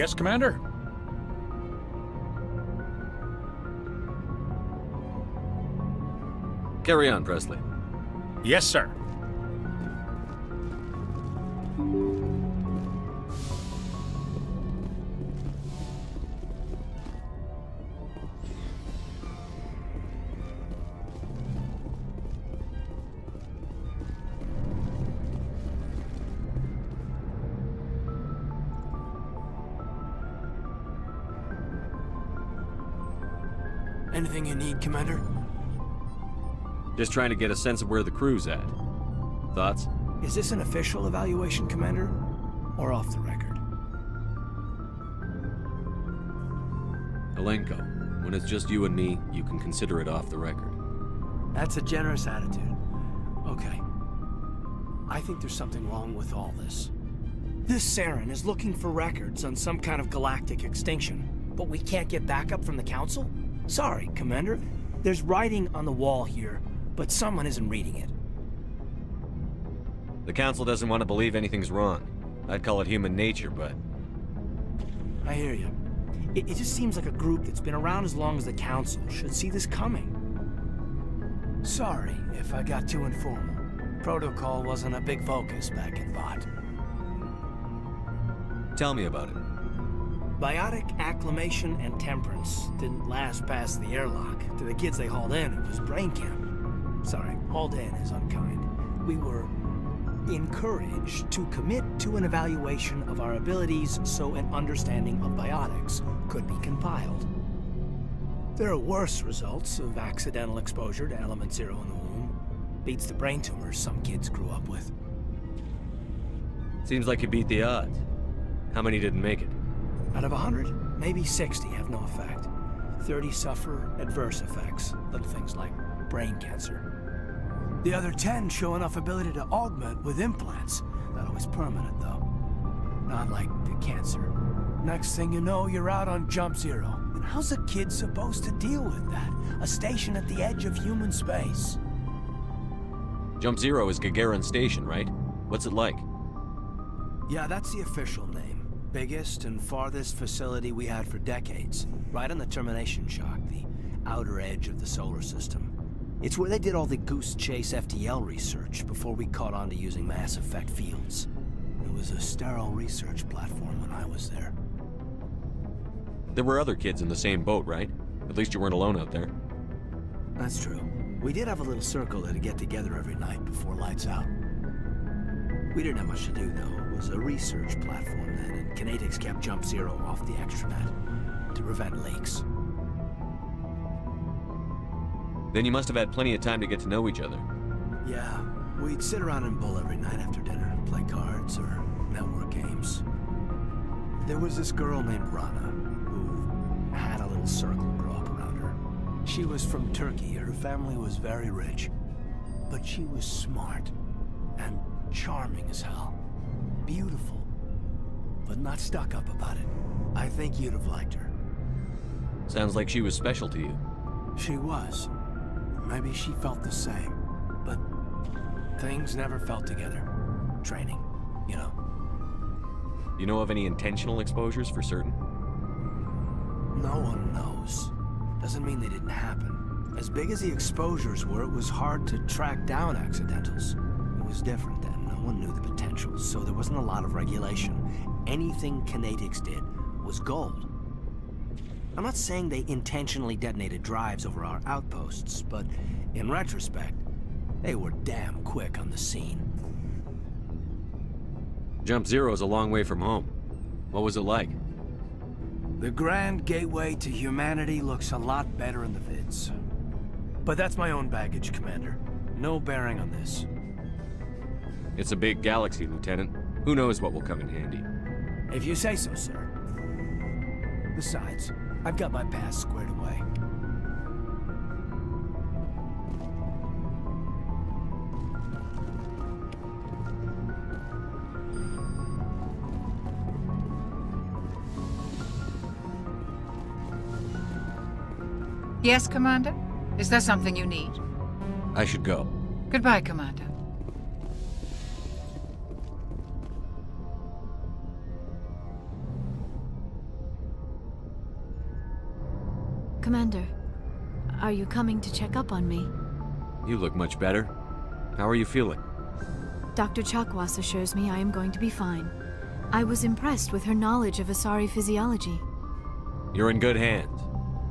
Yes, Commander? Carry on, Presley. Yes, sir. Anything you need, Commander? Just trying to get a sense of where the crew's at. Thoughts? Is this an official evaluation, Commander? Or off the record? Alenko, when it's just you and me, you can consider it off the record. That's a generous attitude. Okay. I think there's something wrong with all this. This Saren is looking for records on some kind of galactic extinction, but we can't get backup from the Council? Sorry, Commander. There's writing on the wall here, but someone isn't reading it. The Council doesn't want to believe anything's wrong. I'd call it human nature, but... I hear you. It just seems like a group that's been around as long as the Council should see this coming. Sorry if I got too informal. Protocol wasn't a big focus back in Vought. Tell me about it. Biotic acclimation and temperance didn't last past the airlock. To the kids they hauled in, it was brain camp. Sorry, hauled in is unkind. We were encouraged to commit to an evaluation of our abilities so an understanding of biotics could be compiled. There are worse results of accidental exposure to Element Zero in the womb. Beats the brain tumors some kids grew up with. Seems like you beat the odds. How many didn't make it? Out of 100, maybe 60 have no effect. 30 suffer adverse effects, little things like brain cancer. The other 10 show enough ability to augment with implants. Not always permanent, though. Not like the cancer. Next thing you know, you're out on Jump Zero. And how's a kid supposed to deal with that? A station at the edge of human space. Jump Zero is Gagarin Station, right? What's it like? Yeah, that's the official name. Biggest and farthest facility we had for decades. Right on the termination shock, the outer edge of the solar system. It's where they did all the Goose Chase FTL research before we caught on to using mass effect fields. It was a sterile research platform when I was there. There were other kids in the same boat, right? At least you weren't alone out there. That's true. We did have a little circle that'd get together every night before lights out. We didn't have much to do, though. It was a research platform then, and Kinetics kept Jump Zero off the extranet to prevent leaks. Then you must have had plenty of time to get to know each other. Yeah, we'd sit around and bull every night after dinner, play cards or network games. There was this girl named Rana, who had a little circle grow up around her. She was from Turkey. Her family was very rich, but she was smart and charming as hell. Beautiful, but not stuck up about it. I think you'd have liked her. Sounds like she was special to you. She was. Maybe she felt the same, but things never felt together. Training, you know. You know of any intentional exposures for certain? No one knows. Doesn't mean they didn't happen. As big as the exposures were, it was hard to track down accidentals. It was different then. No one knew the potential, so there wasn't a lot of regulation. Anything Kinetics did was gold. I'm not saying they intentionally detonated drives over our outposts, but in retrospect, they were damn quick on the scene. Jump Zero's a long way from home. What was it like? The grand gateway to humanity looks a lot better in the vids. But that's my own baggage, Commander. No bearing on this. It's a big galaxy, Lieutenant. Who knows what will come in handy? If you say so, sir. Besides, I've got my past squared away. Yes, Commander? Is there something you need? I should go. Goodbye, Commander. Commander, are you coming to check up on me? You look much better. How are you feeling? Dr. Chakwas assures me I am going to be fine. I was impressed with her knowledge of Asari physiology. You're in good hands.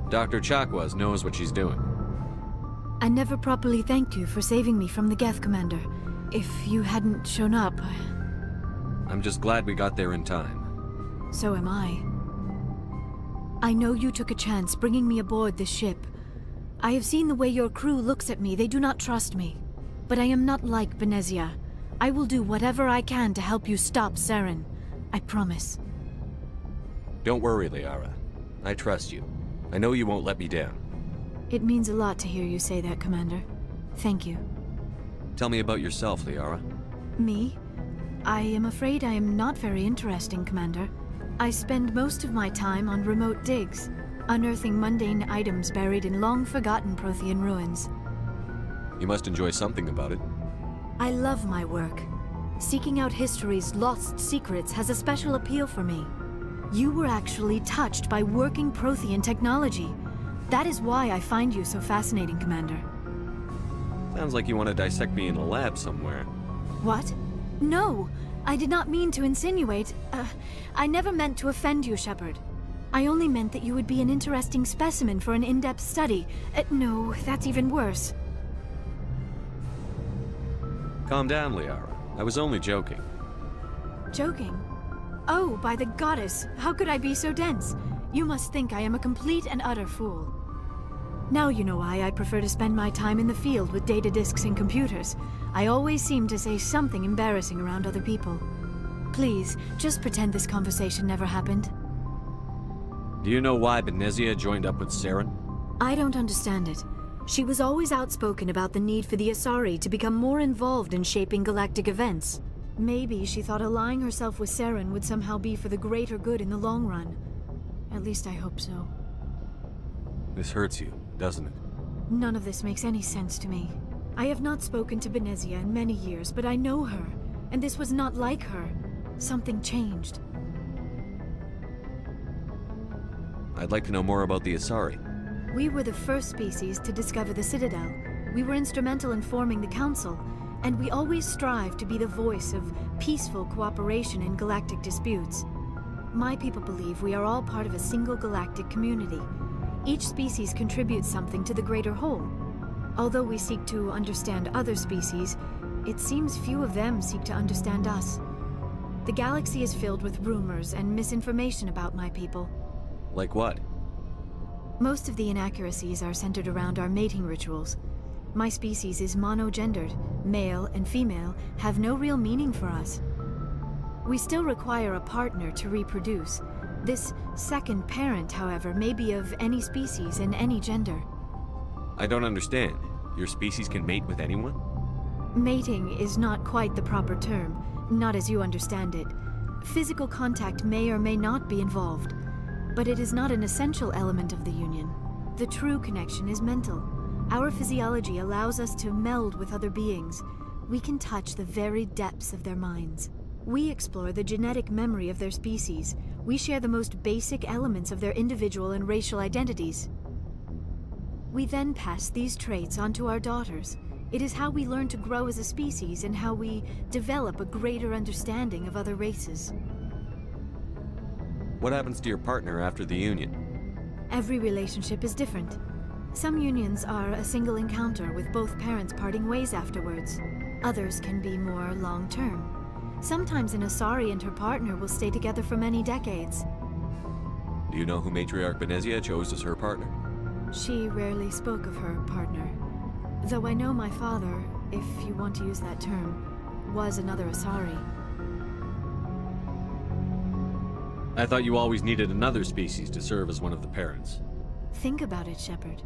Dr. Chakwas knows what she's doing. I never properly thanked you for saving me from the Geth, Commander. If you hadn't shown up... I'm just glad we got there in time. So am I. I know you took a chance bringing me aboard this ship. I have seen the way your crew looks at me. They do not trust me. But I am not like Benezia. I will do whatever I can to help you stop Saren. I promise. Don't worry, Liara. I trust you. I know you won't let me down. It means a lot to hear you say that, Commander. Thank you. Tell me about yourself, Liara. Me? I am afraid I am not very interesting, Commander. I spend most of my time on remote digs, unearthing mundane items buried in long-forgotten Prothean ruins. You must enjoy something about it. I love my work. Seeking out history's lost secrets has a special appeal for me. You were actually touched by working Prothean technology. That is why I find you so fascinating, Commander. Sounds like you want to dissect me in a lab somewhere. What? No! I did not mean to insinuate. I never meant to offend you, Shepard. I only meant that you would be an interesting specimen for an in-depth study. No, that's even worse. Calm down, Liara. I was only joking. Joking? Oh, by the goddess, how could I be so dense? You must think I am a complete and utter fool. Now you know why I prefer to spend my time in the field with data disks and computers. I always seem to say something embarrassing around other people. Please, just pretend this conversation never happened. Do you know why Benezia joined up with Saren? I don't understand it. She was always outspoken about the need for the Asari to become more involved in shaping galactic events. Maybe she thought allying herself with Saren would somehow be for the greater good in the long run. At least I hope so. This hurts you, doesn't it? None of this makes any sense to me. I have not spoken to Benezia in many years, but I know her, and this was not like her. Something changed. I'd like to know more about the Asari. We were the first species to discover the Citadel. We were instrumental in forming the Council, and we always strive to be the voice of peaceful cooperation in galactic disputes. My people believe we are all part of a single galactic community. Each species contributes something to the greater whole. Although we seek to understand other species, it seems few of them seek to understand us. The galaxy is filled with rumors and misinformation about my people. Like what? Most of the inaccuracies are centered around our mating rituals. My species is monogendered. Male and female have no real meaning for us. We still require a partner to reproduce. This second parent, however, may be of any species and any gender. I don't understand. Your species can mate with anyone? Mating is not quite the proper term, not as you understand it. Physical contact may or may not be involved, but it is not an essential element of the union. The true connection is mental. Our physiology allows us to meld with other beings. We can touch the very depths of their minds. We explore the genetic memory of their species. We share the most basic elements of their individual and racial identities. We then pass these traits on to our daughters. It is how we learn to grow as a species and how we develop a greater understanding of other races. What happens to your partner after the union? Every relationship is different. Some unions are a single encounter with both parents parting ways afterwards. Others can be more long-term. Sometimes an Asari and her partner will stay together for many decades. Do you know who Matriarch Benezia chose as her partner? She rarely spoke of her partner. Though I know my father, if you want to use that term, was another Asari. I thought you always needed another species to serve as one of the parents. Think about it, Shepard.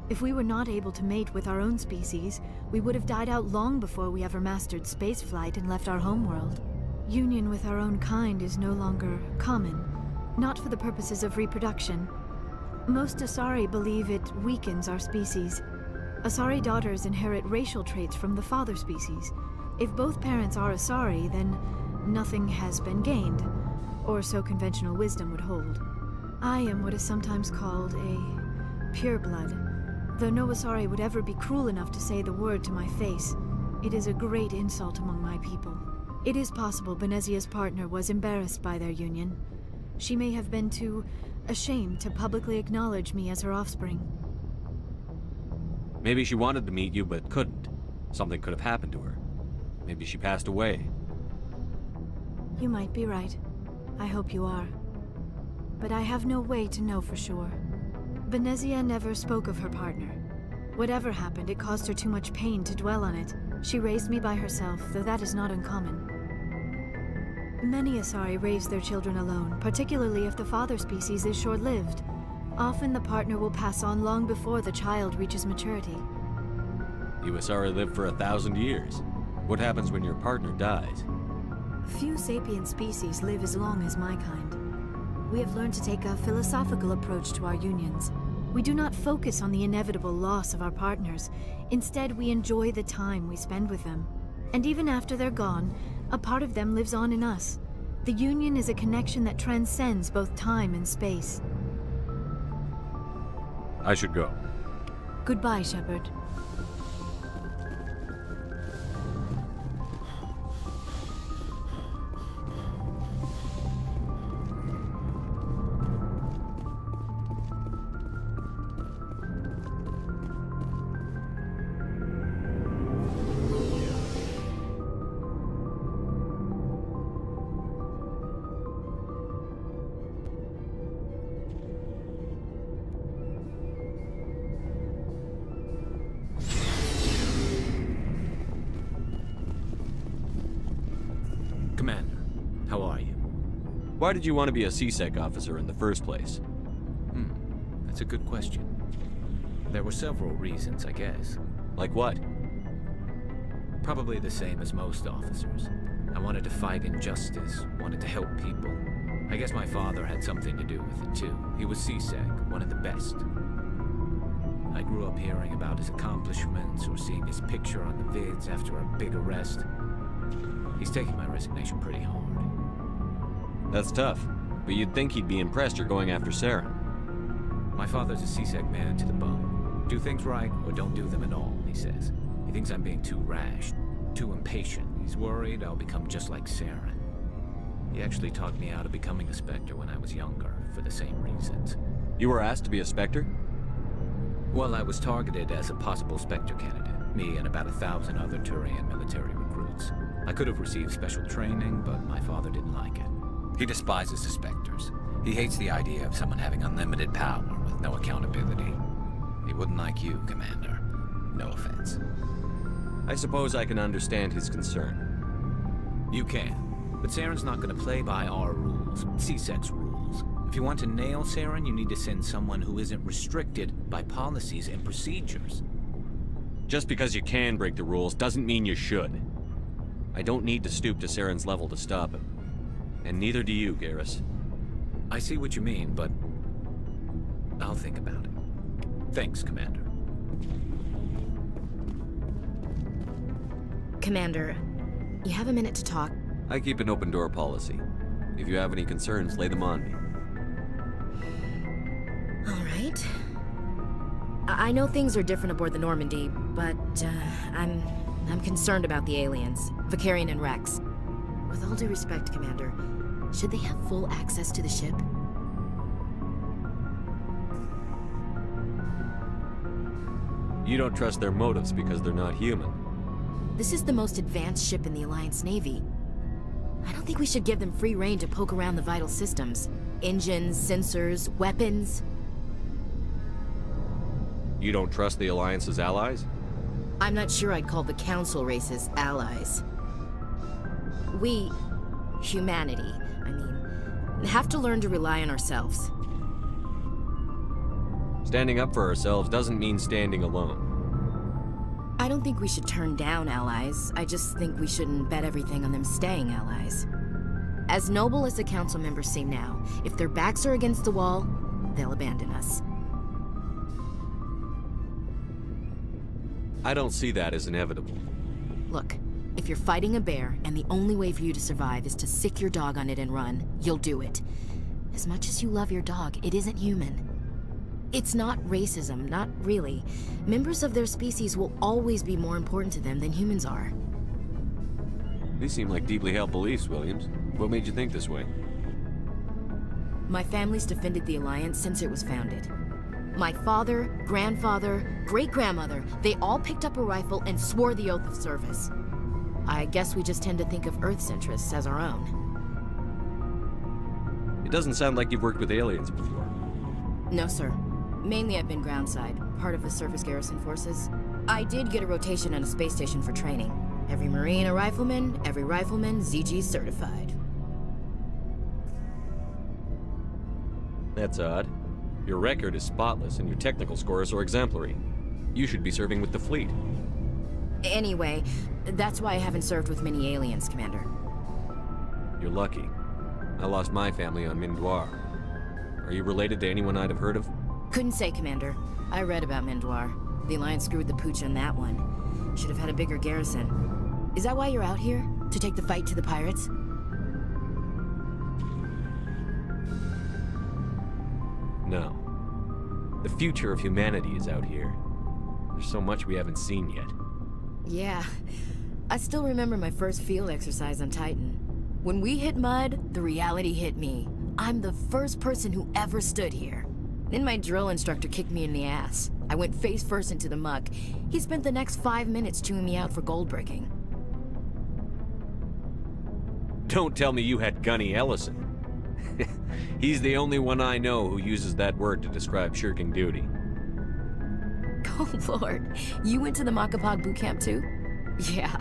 If we were not able to mate with our own species, we would have died out long before we ever mastered spaceflight and left our homeworld. Union with our own kind is no longer common, not for the purposes of reproduction. Most Asari believe it weakens our species. Asari daughters inherit racial traits from the father species. If both parents are Asari, then nothing has been gained, or so conventional wisdom would hold. I am what is sometimes called a pure blood. Though no Asari would ever be cruel enough to say the word to my face, it is a great insult among my people. It is possible Benezia's partner was embarrassed by their union. She may have been too ashamed to publicly acknowledge me as her offspring. Maybe she wanted to meet you, but couldn't. Something could have happened to her. Maybe she passed away. You might be right. I hope you are. But I have no way to know for sure. Benezia never spoke of her partner. Whatever happened, it caused her too much pain to dwell on it. She raised me by herself, though that is not uncommon. Many Asari raise their children alone, particularly if the father species is short-lived. Often the partner will pass on long before the child reaches maturity. You Asari live for 1,000 years. What happens when your partner dies? Few sapient species live as long as my kind. We have learned to take a philosophical approach to our unions. We do not focus on the inevitable loss of our partners. Instead, we enjoy the time we spend with them. And even after they're gone, a part of them lives on in us. The union is a connection that transcends both time and space. I should go. Goodbye, Shepard. Commander, how are you? Why did you want to be a CSEC officer in the first place? That's a good question. There were several reasons, I guess. Like what? Probably the same as most officers. I wanted to fight injustice, wanted to help people. I guess my father had something to do with it too. He was CSEC, one of the best. I grew up hearing about his accomplishments or seeing his picture on the vids after a big arrest. He's taking my resignation pretty hard. That's tough, but you'd think he'd be impressed you're going after Saren. My father's a CSEC man to the bone. Do things right or don't do them at all, he says. He thinks I'm being too rash, too impatient. He's worried I'll become just like Saren. He actually talked me out of becoming a Spectre when I was younger, for the same reasons. You were asked to be a Spectre? Well, I was targeted as a possible Spectre candidate, me and about 1,000 other Turian military recruits. I could have received special training, but my father didn't like it. He despises the Spectres. He hates the idea of someone having unlimited power with no accountability. He wouldn't like you, Commander. No offense. I suppose I can understand his concern. You can, but Saren's not going to play by our rules, CSEC's rules. If you want to nail Saren, you need to send someone who isn't restricted by policies and procedures. Just because you can break the rules doesn't mean you should. I don't need to stoop to Saren's level to stop him. And neither do you, Garrus. I see what you mean, but I'll think about it. Thanks, Commander. Commander, you have a minute to talk. I keep an open door policy. If you have any concerns, lay them on me. All right. I know things are different aboard the Normandy, but I'm concerned about the aliens, Vicarian and Rex. With all due respect, Commander, should they have full access to the ship? You don't trust their motives because they're not human. This is the most advanced ship in the Alliance Navy. I don't think we should give them free rein to poke around the vital systems. Engines, sensors, weapons. You don't trust the Alliance's allies? I'm not sure I'd call the Council races allies. We, humanity, have to learn to rely on ourselves. Standing up for ourselves doesn't mean standing alone. I don't think we should turn down allies. I just think we shouldn't bet everything on them staying allies. As noble as the Council members seem now, if their backs are against the wall, they'll abandon us. I don't see that as inevitable. Look, if you're fighting a bear and the only way for you to survive is to sick your dog on it and run, you'll do it. As much as you love your dog, it isn't human. It's not racism, not really. Members of their species will always be more important to them than humans are. These seem like deeply held beliefs, Williams. What made you think this way? My family's defended the Alliance since it was founded. My father, grandfather, great-grandmother, they all picked up a rifle and swore the oath of service. I guess we just tend to think of Earth's interests as our own. It doesn't sound like you've worked with aliens before. No, sir. Mainly I've been groundside, part of the surface garrison forces. I did get a rotation on a space station for training. Every Marine a rifleman, every rifleman ZG certified. That's odd. Your record is spotless and your technical scores are exemplary. You should be serving with the fleet. Anyway, that's why I haven't served with many aliens, Commander. You're lucky. I lost my family on Mindoir. Are you related to anyone I'd have heard of? Couldn't say, Commander. I read about Mindoir. The Alliance screwed the pooch on that one. Should have had a bigger garrison. Is that why you're out here? To take the fight to the pirates? No. The future of humanity is out here. There's so much we haven't seen yet. Yeah. I still remember my first field exercise on Titan. When we hit mud, the reality hit me. I'm the first person who ever stood here. Then my drill instructor kicked me in the ass. I went face first into the muck. He spent the next 5 minutes chewing me out for gold breaking. Don't tell me you had Gunny Ellison. He's the only one I know who uses that word to describe shirking duty. Oh lord, you went to the Makapog boot camp too? Yeah,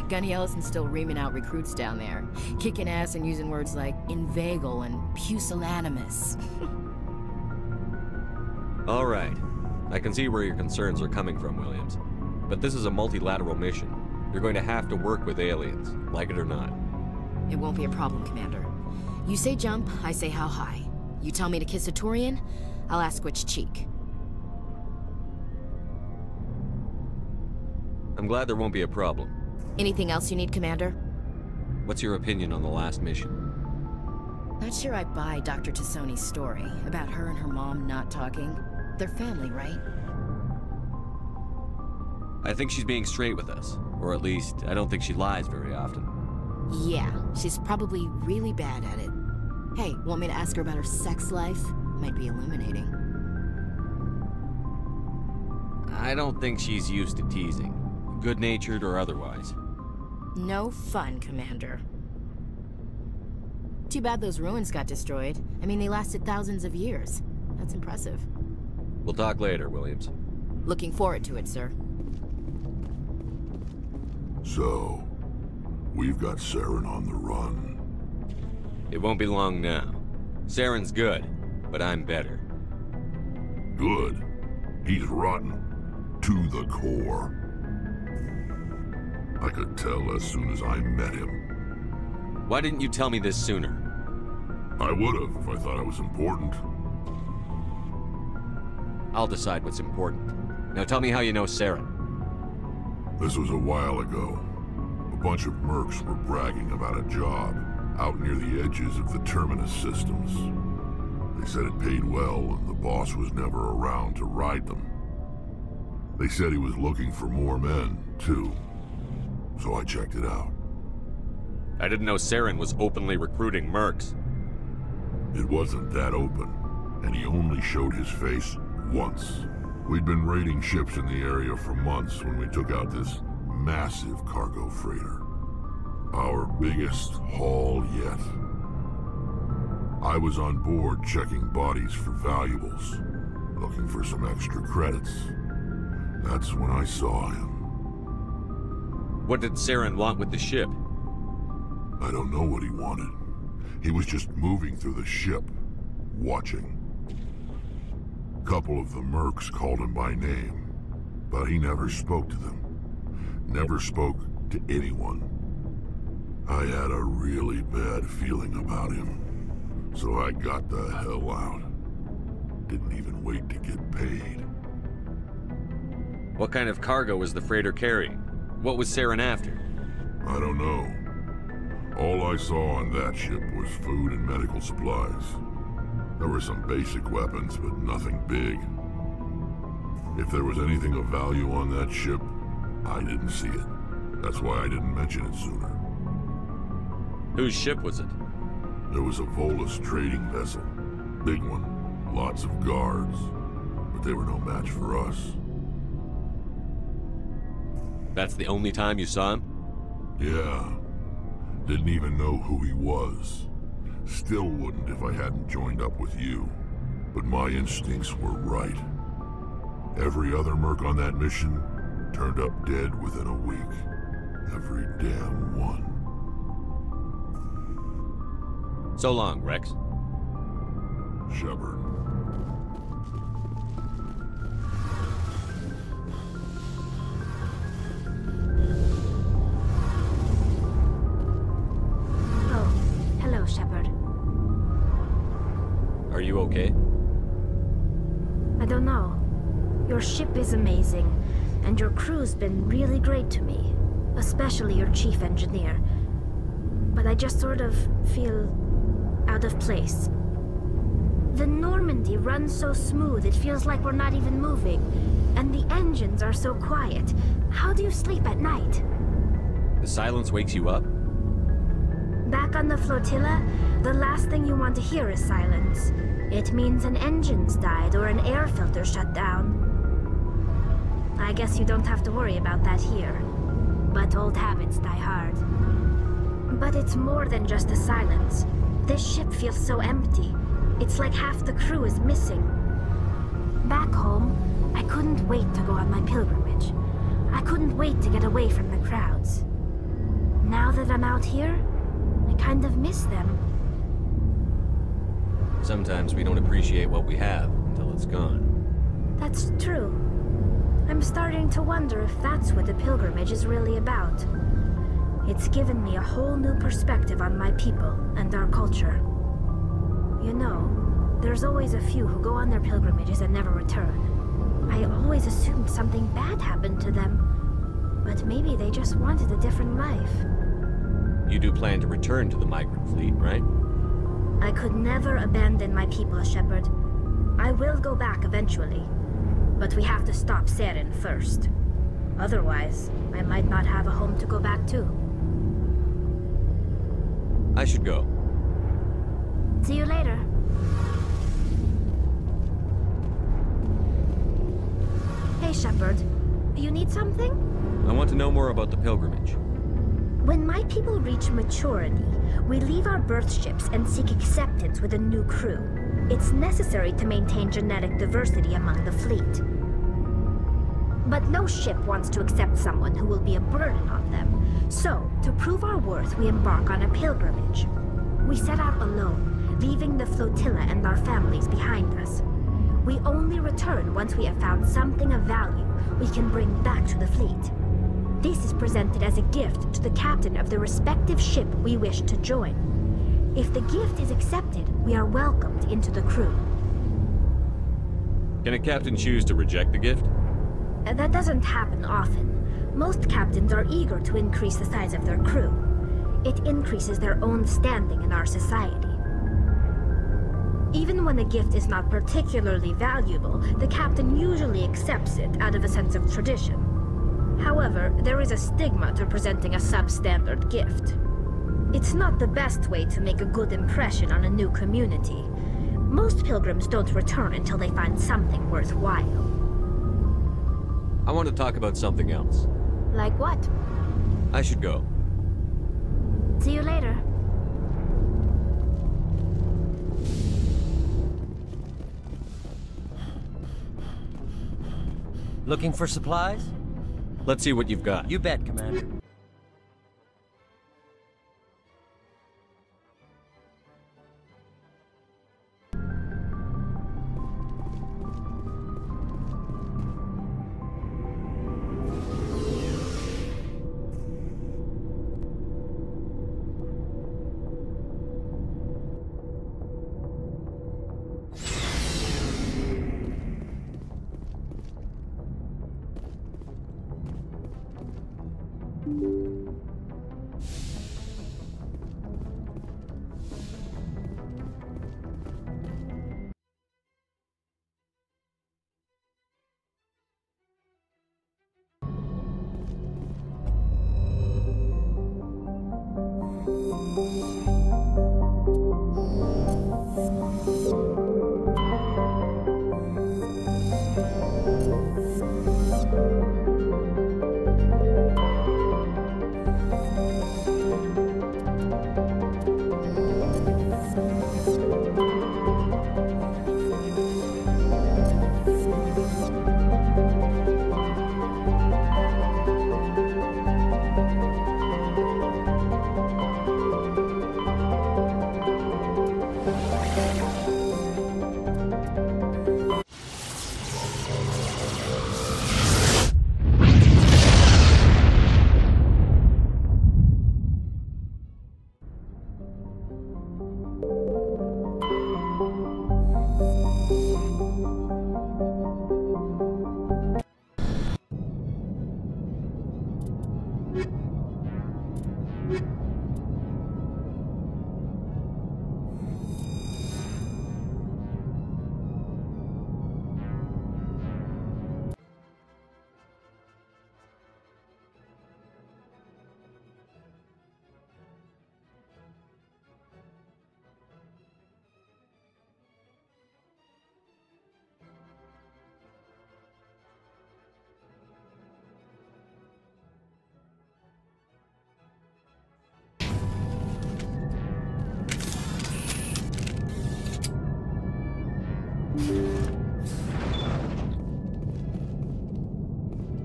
Gunny Ellison's still reaming out recruits down there. Kicking ass and using words like inveigle and pusillanimous. All right. I can see where your concerns are coming from, Williams. But this is a multilateral mission. You're going to have to work with aliens, like it or not. It won't be a problem, Commander. You say jump, I say how high. You tell me to kiss a Turian, I'll ask which cheek. I'm glad there won't be a problem. Anything else you need, Commander? What's your opinion on the last mission? Not sure I buy Dr. Tassoni's story about her and her mom not talking. They're family, right? I think she's being straight with us. Or at least, I don't think she lies very often. Yeah, she's probably really bad at it. Hey, want me to ask her about her sex life? Might be illuminating. I don't think she's used to teasing. Good-natured or otherwise. No fun, Commander. Too bad those ruins got destroyed. I mean, they lasted thousands of years. That's impressive. We'll talk later, Williams. Looking forward to it, sir. So, we've got Saren on the run. It won't be long now. Saren's good, but I'm better. Good. He's rotten. To the core. I could tell as soon as I met him. Why didn't you tell me this sooner? I would've if I thought it was important. I'll decide what's important. Now tell me how you know Saren. This was a while ago. A bunch of mercs were bragging about a job out near the edges of the Terminus systems. They said it paid well and the boss was never around to ride them. They said he was looking for more men, too. So I checked it out. I didn't know Saren was openly recruiting mercs. It wasn't that open, and he only showed his face once. We'd been raiding ships in the area for months when we took out this massive cargo freighter. Our biggest haul yet. I was on board checking bodies for valuables, looking for some extra credits. That's when I saw him. What did Saren want with the ship? I don't know what he wanted. He was just moving through the ship, watching. A couple of the mercs called him by name, but he never spoke to them. Never spoke to anyone. I had a really bad feeling about him, so I got the hell out. Didn't even wait to get paid. What kind of cargo was the freighter carrying? What was Saren after? I don't know. All I saw on that ship was food and medical supplies. There were some basic weapons, but nothing big. If there was anything of value on that ship, I didn't see it. That's why I didn't mention it sooner. Whose ship was it? It was a Volus trading vessel. Big one. Lots of guards. But they were no match for us. That's the only time you saw him? Yeah. Didn't even know who he was. Still wouldn't if I hadn't joined up with you. But my instincts were right. Every other merc on that mission turned up dead within a week. Every damn one. So long, Rex. Shepard. Oh, hello, Shepard. Are you okay? I don't know. Your ship is amazing, and your crew's been really great to me. Especially your chief engineer. But I just sort of feel out of place. The Normandy runs so smooth it feels like we're not even moving. And the engines are so quiet. How do you sleep at night? The silence wakes you up? Back on the flotilla, the last thing you want to hear is silence. It means an engine's died or an air filter shut down. I guess you don't have to worry about that here. But old habits die hard. But it's more than just the silence. This ship feels so empty. It's like half the crew is missing. Back home, I couldn't wait to go on my pilgrimage. I couldn't wait to get away from the crowds. Now that I'm out here, I kind of miss them. Sometimes we don't appreciate what we have until it's gone. That's true. I'm starting to wonder if that's what the pilgrimage is really about. It's given me a whole new perspective on my people and our culture. You know, there's always a few who go on their pilgrimages and never return. I always assumed something bad happened to them, but maybe they just wanted a different life. You do plan to return to the migrant fleet, right? I could never abandon my people, Shepard. I will go back eventually, but we have to stop Saren first. Otherwise, I might not have a home to go back to. I should go. See you later. Hey, Shepard. You need something? I want to know more about the pilgrimage. When my people reach maturity, we leave our birth ships and seek acceptance with a new crew. It's necessary to maintain genetic diversity among the fleet. But no ship wants to accept someone who will be a burden on them. So, to prove our worth, we embark on a pilgrimage. We set out alone, leaving the flotilla and our families behind us. We only return once we have found something of value we can bring back to the fleet. This is presented as a gift to the captain of the respective ship we wish to join. If the gift is accepted, we are welcomed into the crew. Can a captain choose to reject the gift? That doesn't happen often. Most captains are eager to increase the size of their crew. It increases their own standing in our society. Even when a gift is not particularly valuable, the captain usually accepts it out of a sense of tradition. However, there is a stigma to presenting a substandard gift. It's not the best way to make a good impression on a new community. Most pilgrims don't return until they find something worthwhile. I want to talk about something else. Like what? I should go. See you later. Looking for supplies? Let's see what you've got. You bet, Commander.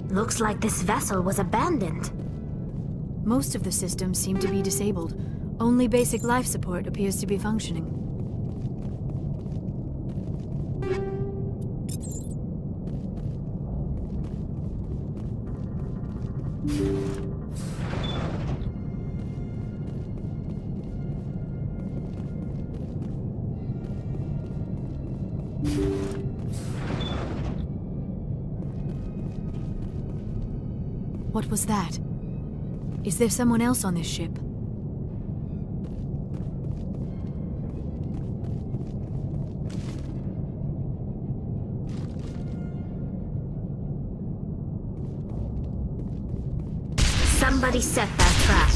Looks like this vessel was abandoned. Most of the systems seem to be disabled. Only basic life support appears to be functioning. What was that? Is there someone else on this ship? Somebody set that trap.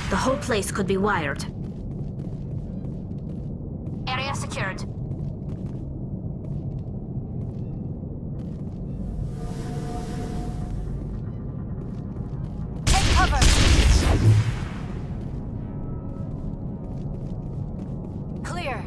The whole place could be wired. Area secured. Take cover! Clear.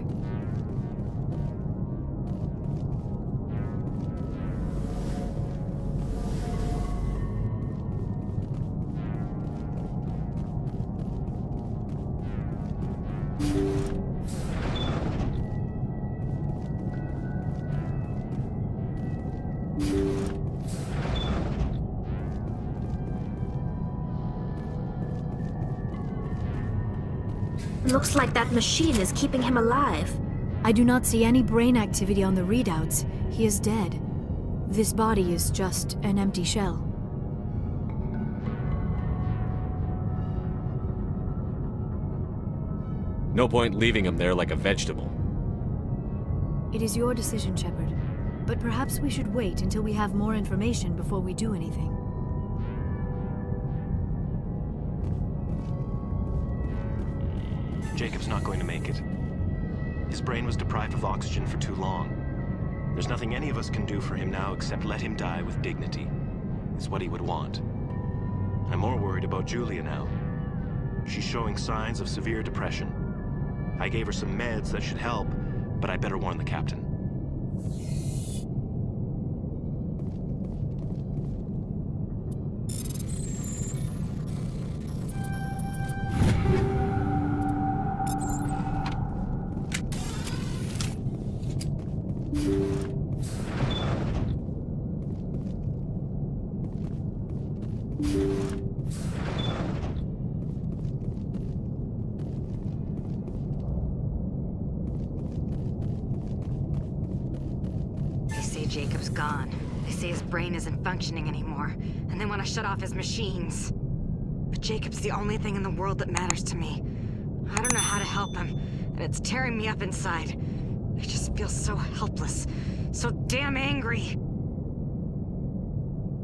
Looks like that machine is keeping him alive. I do not see any brain activity on the readouts. He is dead. This body is just an empty shell. No point leaving him there like a vegetable. It is your decision, Shepard. But perhaps we should wait until we have more information before we do anything. Jacob's not going to make it. His brain was deprived of oxygen for too long. There's nothing any of us can do for him now except let him die with dignity. It's what he would want. I'm more worried about Julia now. She's showing signs of severe depression. I gave her some meds that should help, but I better warn the captain. Jacob's gone. They say his brain isn't functioning anymore, and they want to shut off his machines. But Jacob's the only thing in the world that matters to me. I don't know how to help him, and it's tearing me up inside. I just feel so helpless, so damn angry.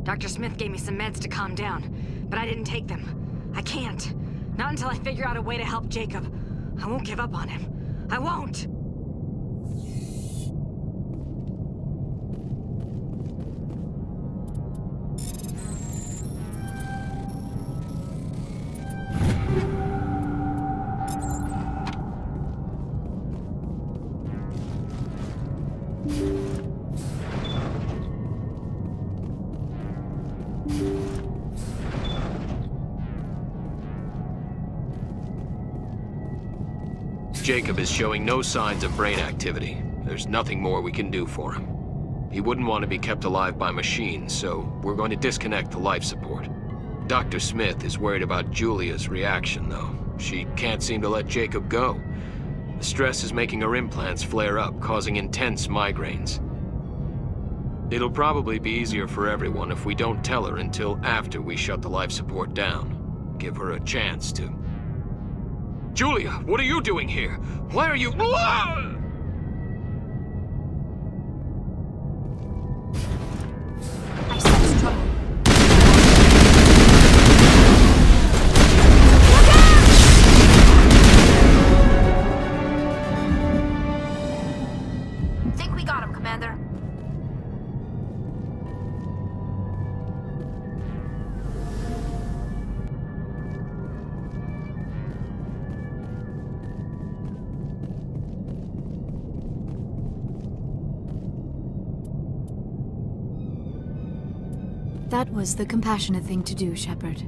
Dr. Smith gave me some meds to calm down, but I didn't take them. I can't. Not until I figure out a way to help Jacob. I won't give up on him. I won't! Jacob is showing no signs of brain activity. There's nothing more we can do for him. He wouldn't want to be kept alive by machines, so we're going to disconnect the life support. Dr. Smith is worried about Julia's reaction, though. She can't seem to let Jacob go. The stress is making her implants flare up, causing intense migraines. It'll probably be easier for everyone if we don't tell her until after we shut the life support down. give her a chance to... Julia, what are you doing here? Why are you... Ah! I sense trouble. Think we got him, Commander. That was the compassionate thing to do, Shepard.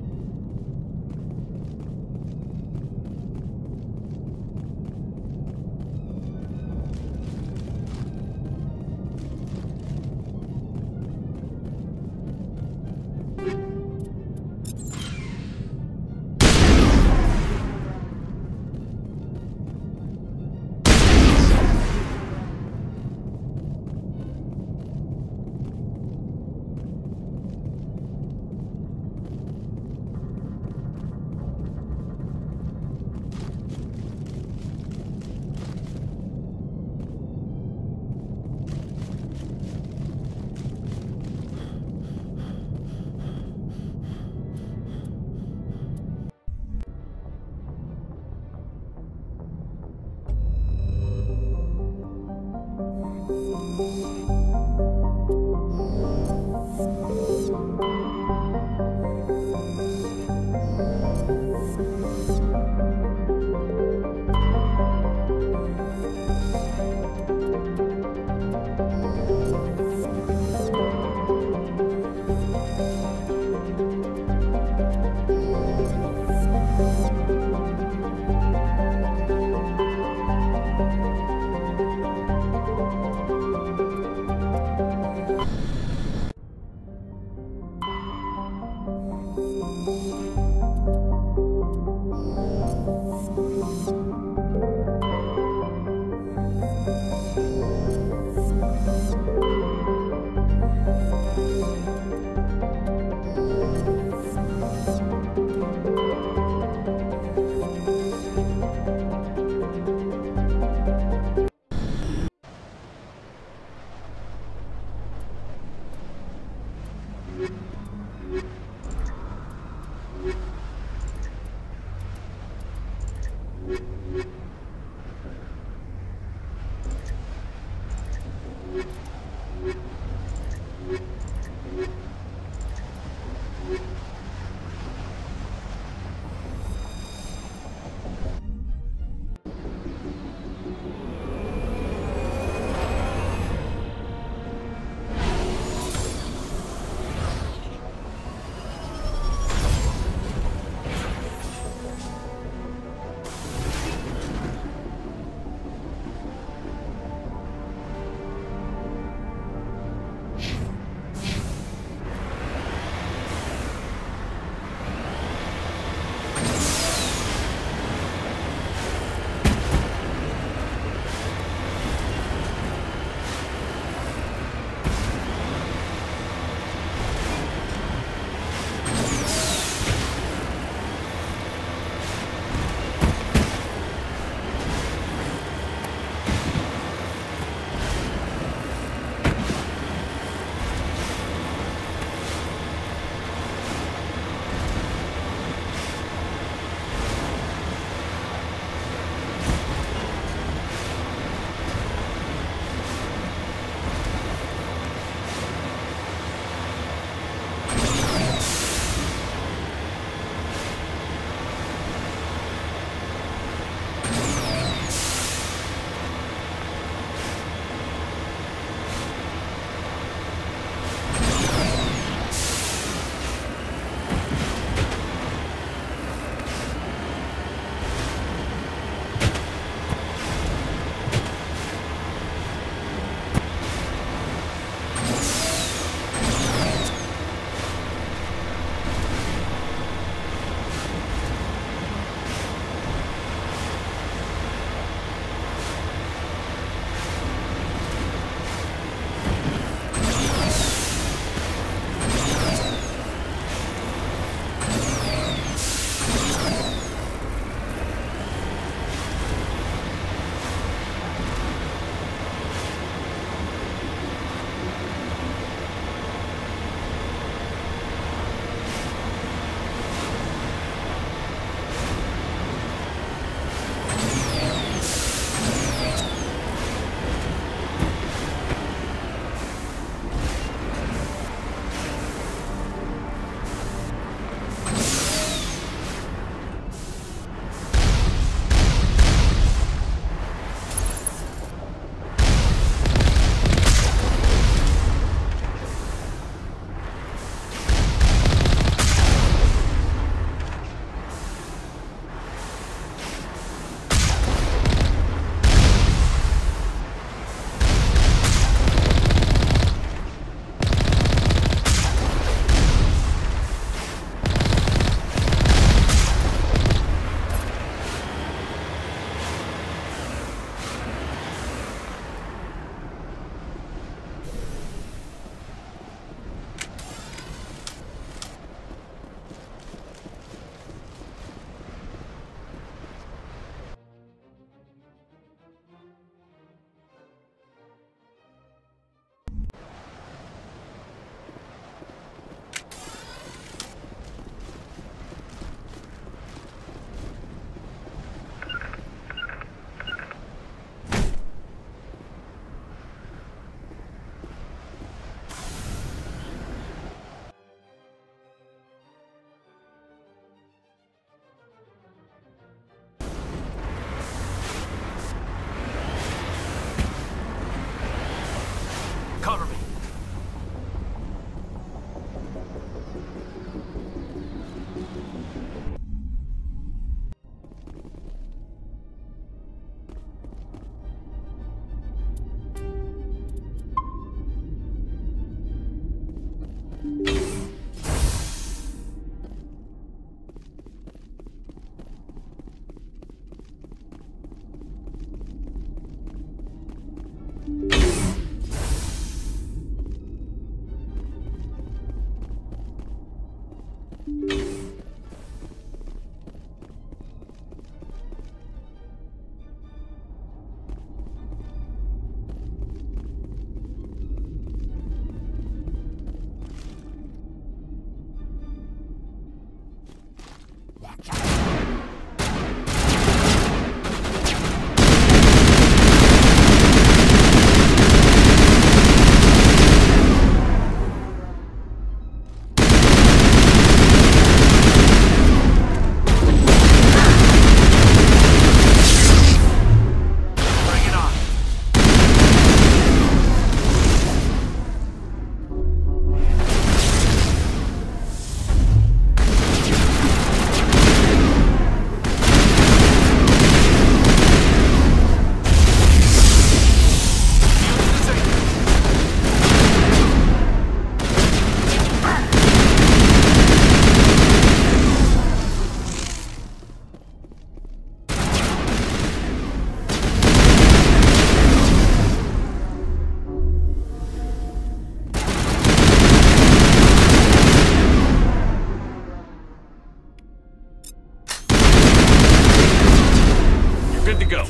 good to go.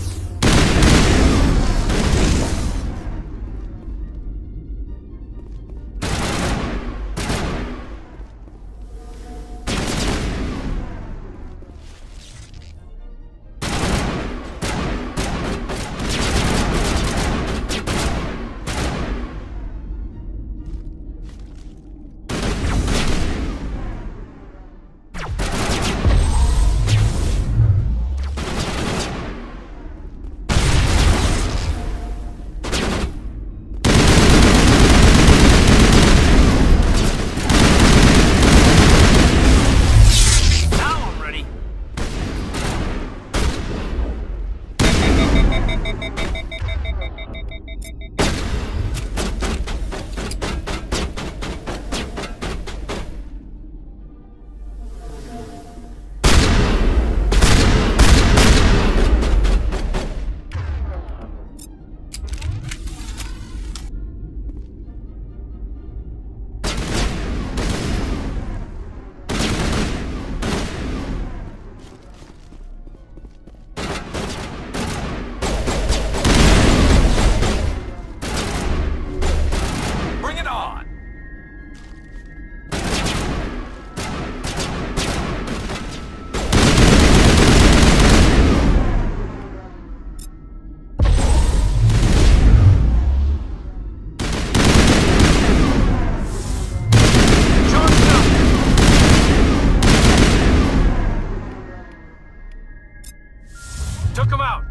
Took him out!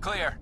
Clear.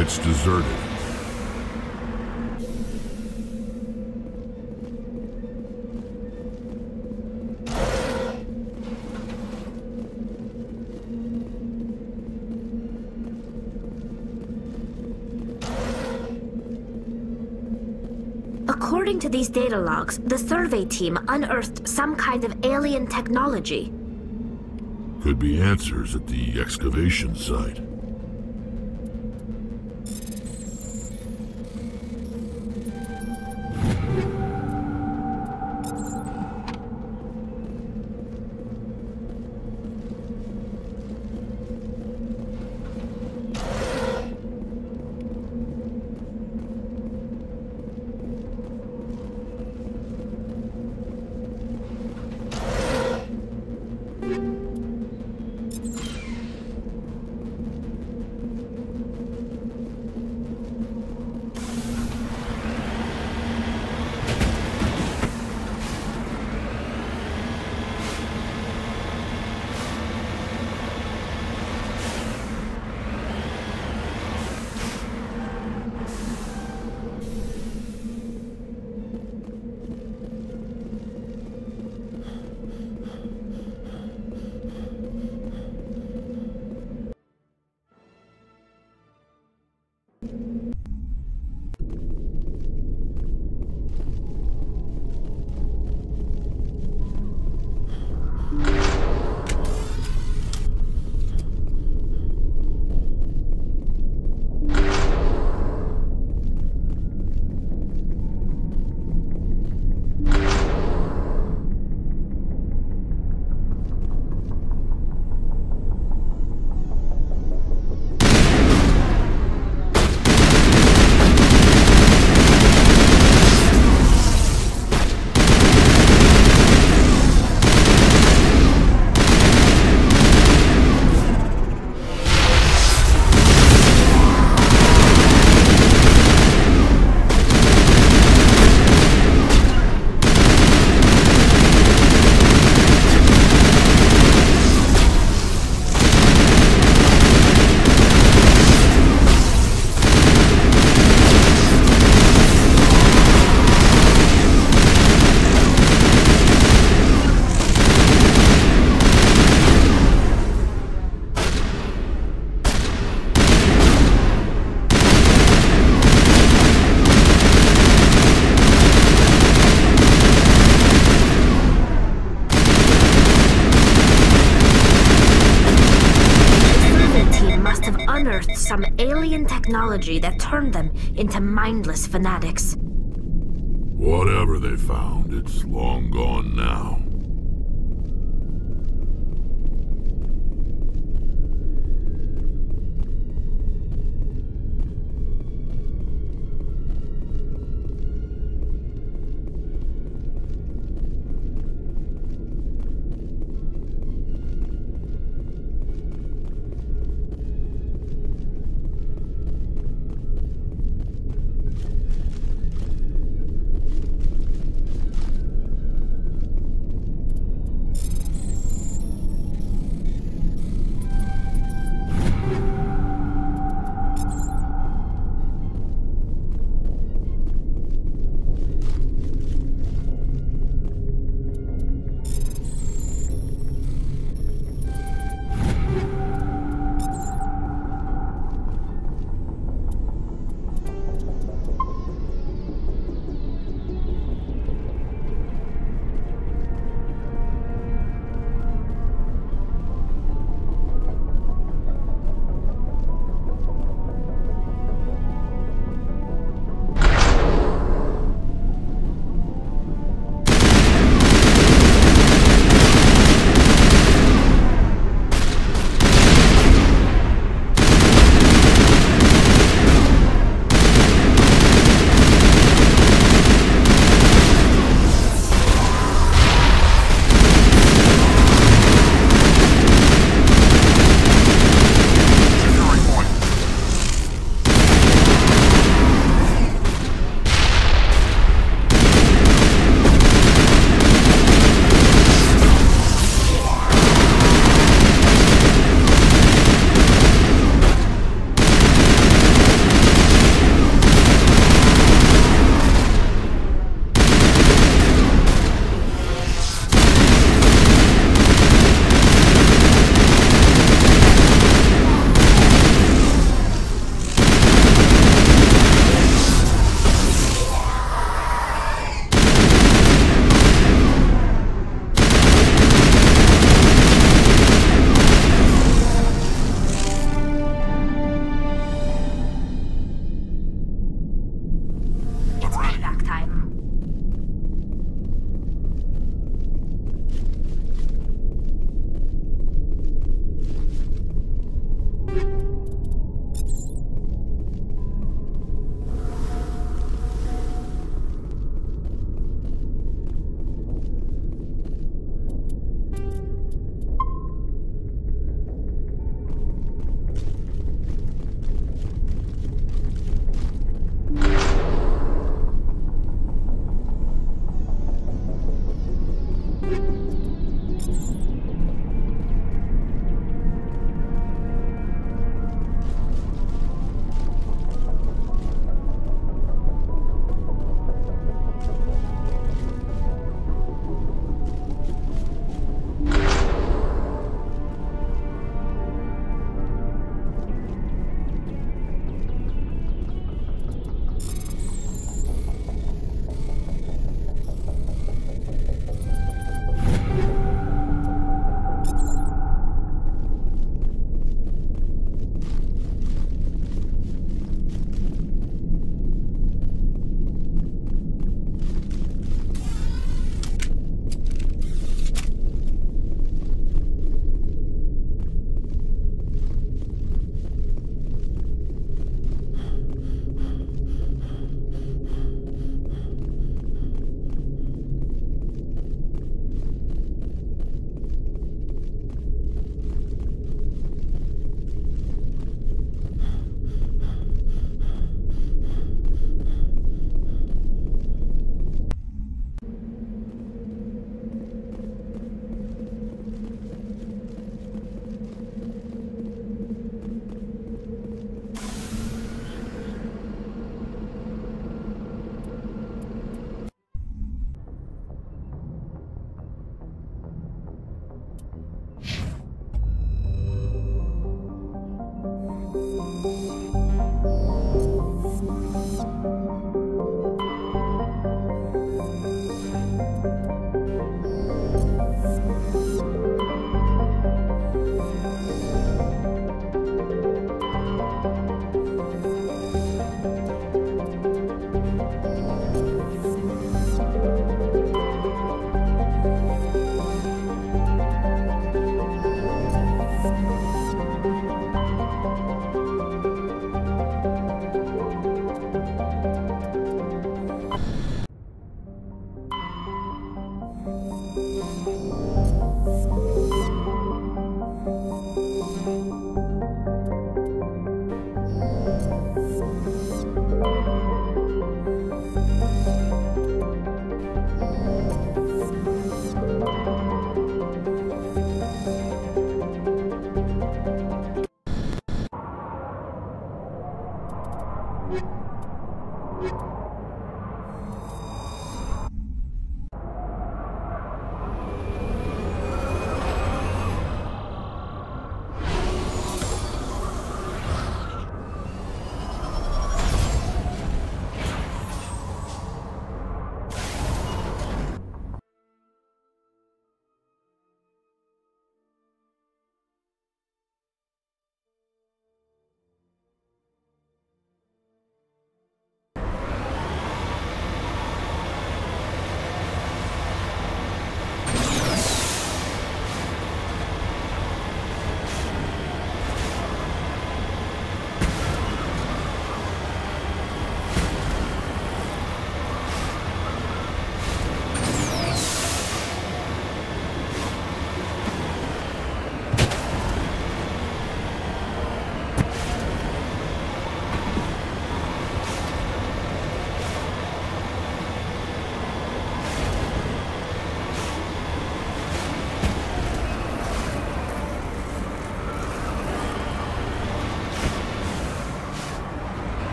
It's deserted. According to these data logs, the survey team unearthed some kind of alien technology. Could be answers at the excavation site. unearthed some alien technology that turned them into mindless fanatics. Whatever they found, it's long gone now.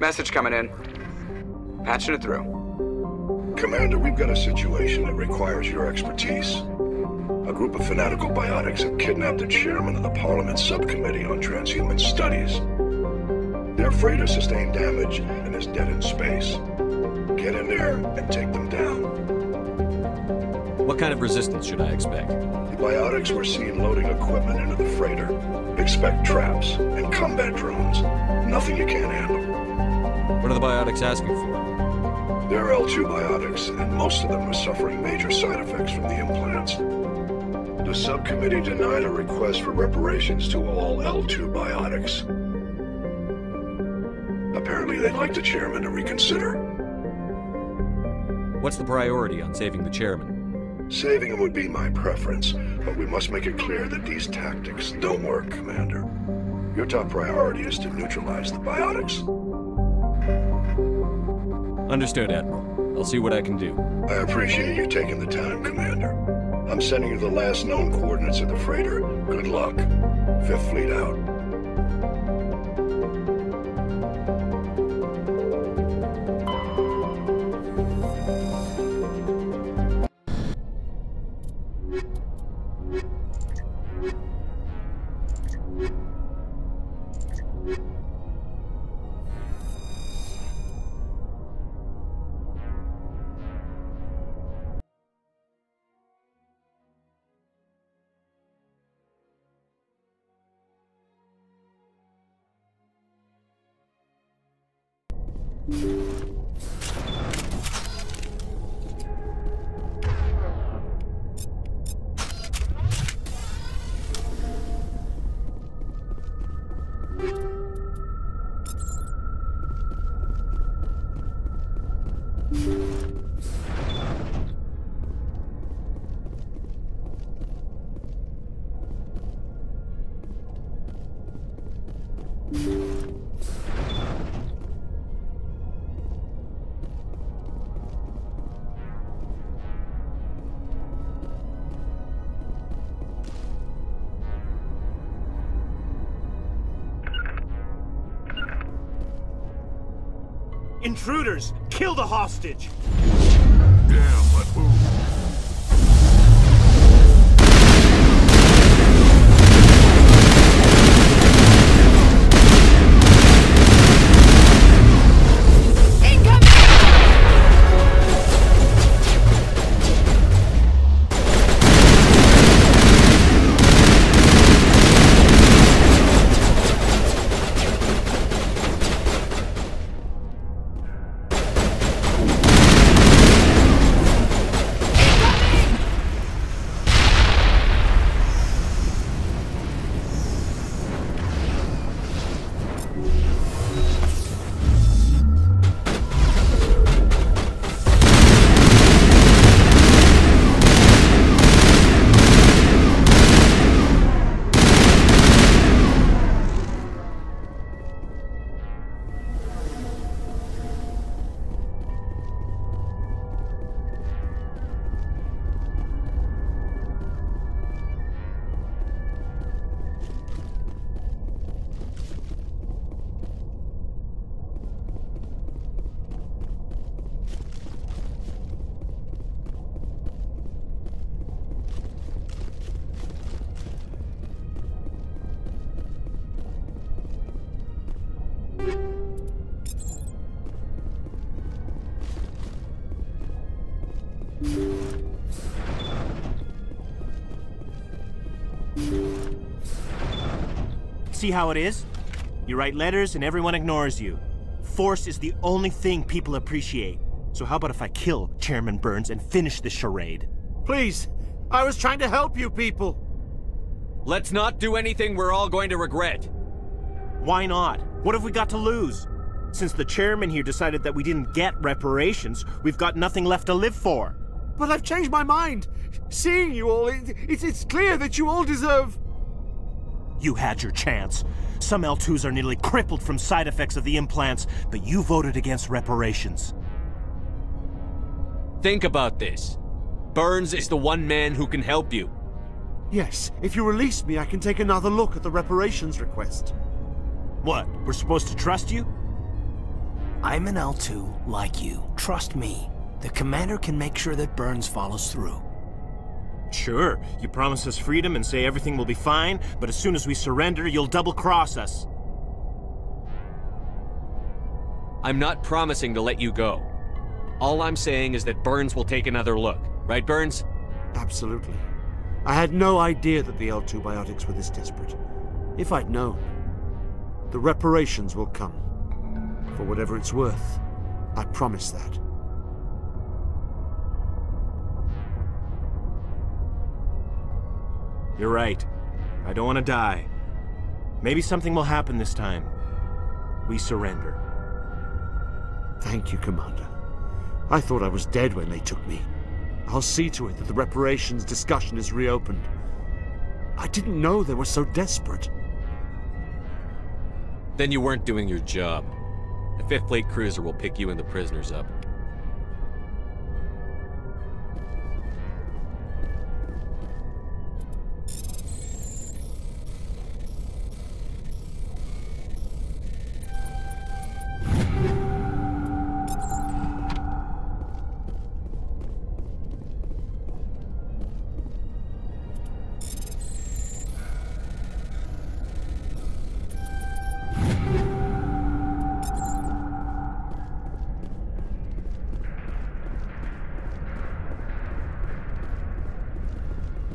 Message coming in. Patching it through. Commander, we've got a situation that requires your expertise. A group of fanatical biotics have kidnapped the chairman of the Parliament Subcommittee on Transhuman Studies. Their freighter sustained damage and is dead in space. Get in there and take them down. What kind of resistance should I expect? The biotics were seen loading equipment into the freighter. Expect traps and combat drones. Nothing you can't handle. What are the biotics asking for? They're L2 biotics, and most of them are suffering major side effects from the implants. The subcommittee denied a request for reparations to all L2 biotics. Apparently they'd like the chairman to reconsider. What's the priority on saving the chairman? Saving him would be my preference, but we must make it clear that these tactics don't work, Commander. Your top priority is to neutralize the biotics. Understood, Admiral. I'll see what I can do. I appreciate you taking the time, Commander. I'm sending you the last known coordinates of the freighter. Good luck. Fifth Fleet out. Intruders! Kill the hostage! Damn, let's move. See how it is? You write letters and everyone ignores you. Force is the only thing people appreciate. So how about if I kill Chairman Burns and finish this charade? Please, I was trying to help you people. Let's not do anything we're all going to regret. Why not? What have we got to lose? Since the chairman here decided that we didn't get reparations, we've got nothing left to live for. But I've changed my mind. Seeing you all, it's clear that you all deserve... You had your chance. Some L2s are nearly crippled from side effects of the implants, but you voted against reparations. Think about this. Burns is the one man who can help you. Yes, if you release me, I can take another look at the reparations request. What, we're supposed to trust you? I'm an L2 like you. Trust me. The commander can make sure that Burns follows through. Sure, you promise us freedom and say everything will be fine, but as soon as we surrender, you'll double-cross us. I'm not promising to let you go. All I'm saying is that Burns will take another look. Right, Burns? Absolutely. I had no idea that the L2 biotics were this desperate. If I'd known, the reparations will come. For whatever it's worth. I promise that. You're right. I don't want to die. Maybe something will happen this time. We surrender. Thank you, Commander. I thought I was dead when they took me. I'll see to it that the reparations discussion is reopened. I didn't know they were so desperate. Then you weren't doing your job. The 5th Fleet cruiser will pick you and the prisoners up.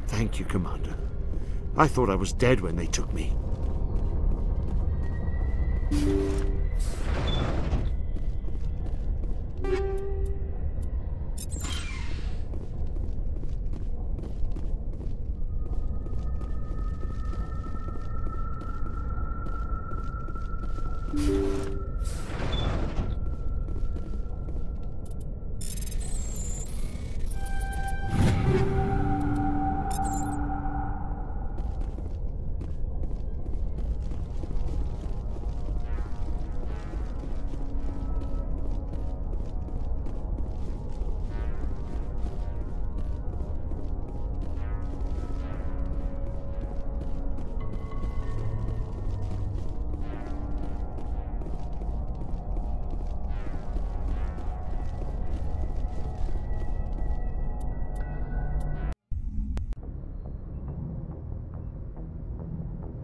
Thank you, Commander. I thought I was dead when they took me.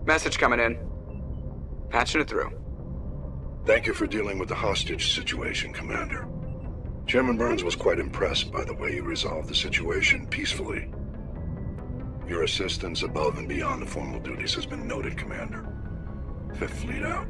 Message coming in. Patching it through. Thank you for dealing with the hostage situation, Commander. Chairman Burns was quite impressed by the way you resolved the situation peacefully. Your assistance above and beyond the formal duties has been noted, Commander. 5th Fleet out.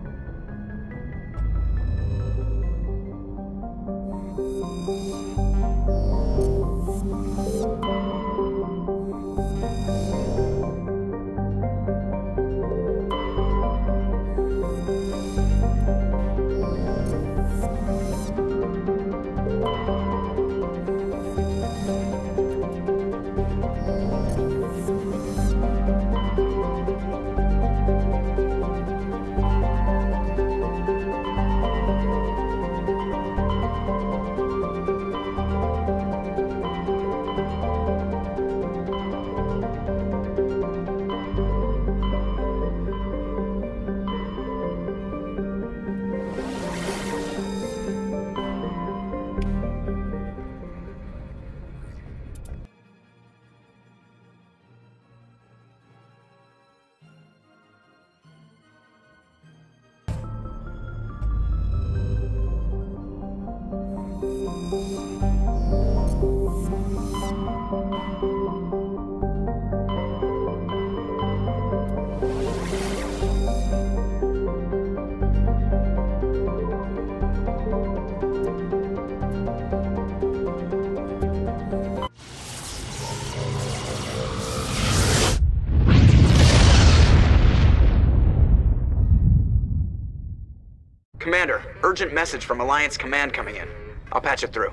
urgent message from Alliance Command coming in. I'll patch it through.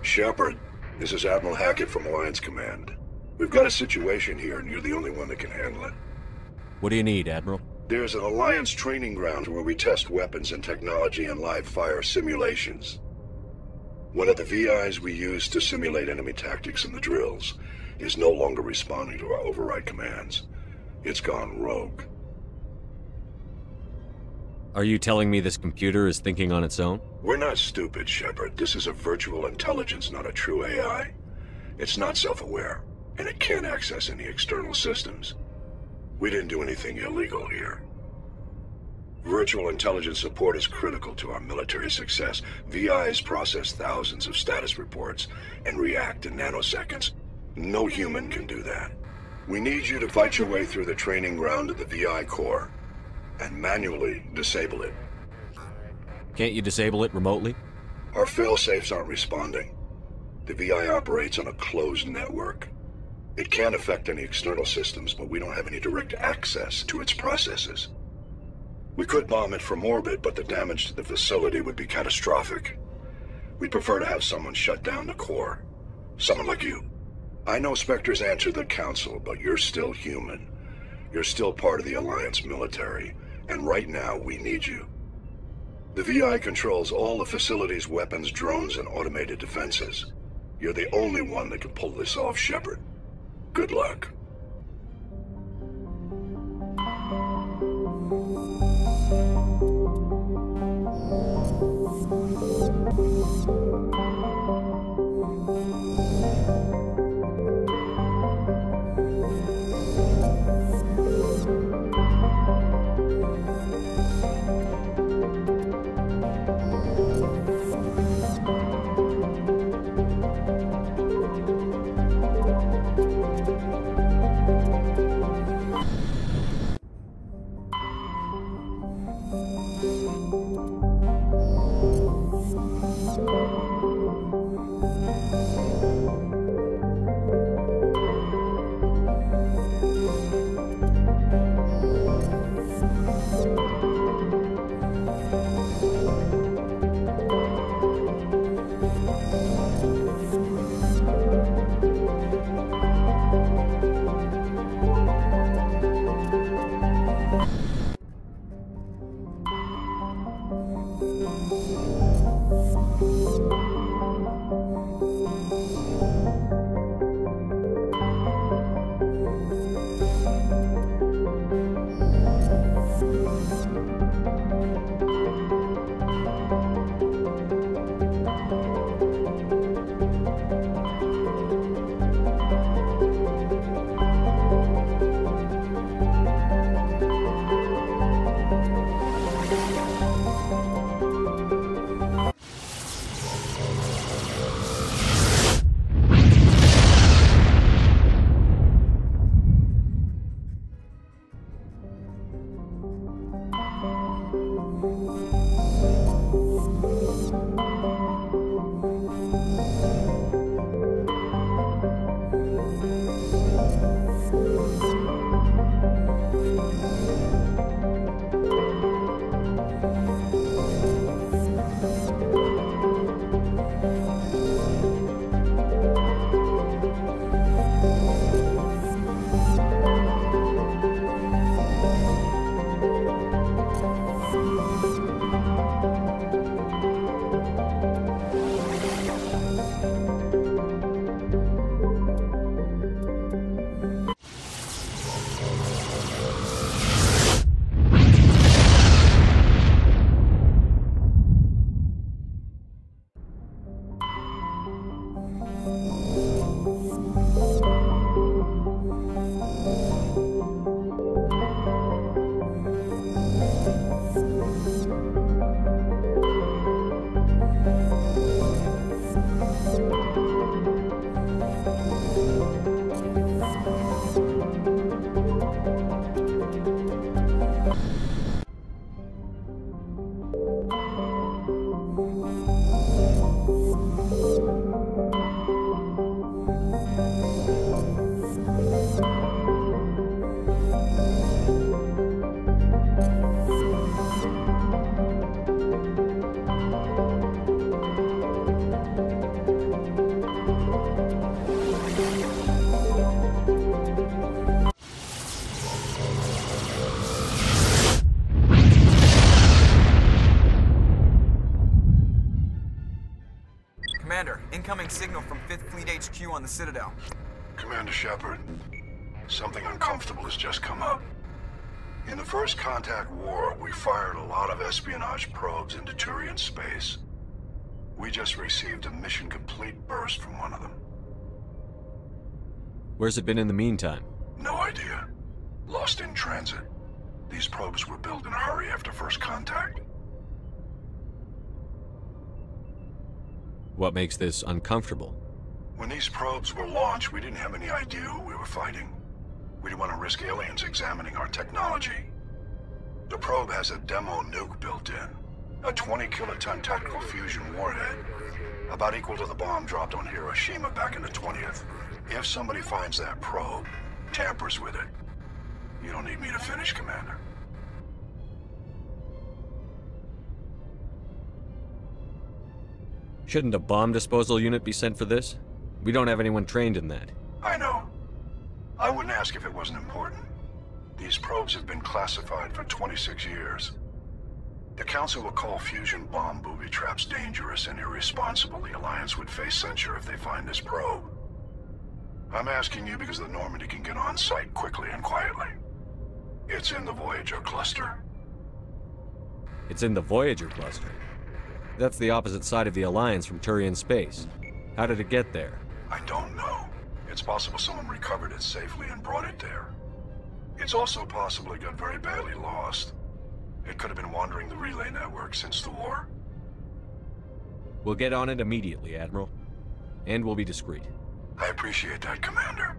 Shepard, this is Admiral Hackett from Alliance Command. We've got a situation here, and you're the only one that can handle it. What do you need, Admiral? There's an Alliance training ground where we test weapons and technology in live fire simulations. One of the VIs we use to simulate enemy tactics in the drills is no longer responding to our override commands. It's gone rogue. Are you telling me this computer is thinking on its own? We're not stupid, Shepard. This is a virtual intelligence, not a true AI. It's not self-aware, and it can't access any external systems. We didn't do anything illegal here. Virtual intelligence support is critical to our military success. VIs process thousands of status reports and react in nanoseconds. No human can do that. We need you to fight your way through the training ground of the VI core and manually disable it. Can't you disable it remotely? Our fail-safes aren't responding. The VI operates on a closed network. It can affect any external systems, but we don't have any direct access to its processes. We could bomb it from orbit, but the damage to the facility would be catastrophic. We'd prefer to have someone shut down the core. Someone like you. I know Spectres answer the Council, but you're still human. You're still part of the Alliance military, and right now we need you. The VI controls all the facility's weapons, drones, and automated defenses. You're the only one that can pull this off, Shepard. Good luck. HQ on the Citadel. Commander Shepard, something uncomfortable has just come up. In the First Contact War, we fired a lot of espionage probes into Turian space. We just received a mission complete burst from one of them. Where's it been in the meantime? No idea. Lost in transit. These probes were built in a hurry after First Contact. What makes this uncomfortable? When these probes were launched, we didn't have any idea who we were fighting. We didn't want to risk aliens examining our technology. The probe has a demo nuke built in. A 20-kiloton tactical fusion warhead. About equal to the bomb dropped on Hiroshima back in the 20th. If somebody finds that probe, tampers with it, you don't need me to finish, Commander. Shouldn't a bomb disposal unit be sent for this? We don't have anyone trained in that. I know. I wouldn't ask if it wasn't important. These probes have been classified for 26 years. The Council will call fusion bomb booby traps dangerous and irresponsible. The Alliance would face censure if they find this probe. I'm asking you because the Normandy can get on site quickly and quietly. It's in the Voyager cluster. It's in the Voyager cluster. That's the opposite side of the Alliance from Turian space. How did it get there? I don't know. It's possible someone recovered it safely and brought it there. It's also possible it got very badly lost. It could have been wandering the relay network since the war. We'll get on it immediately, Admiral. And we'll be discreet. I appreciate that, Commander.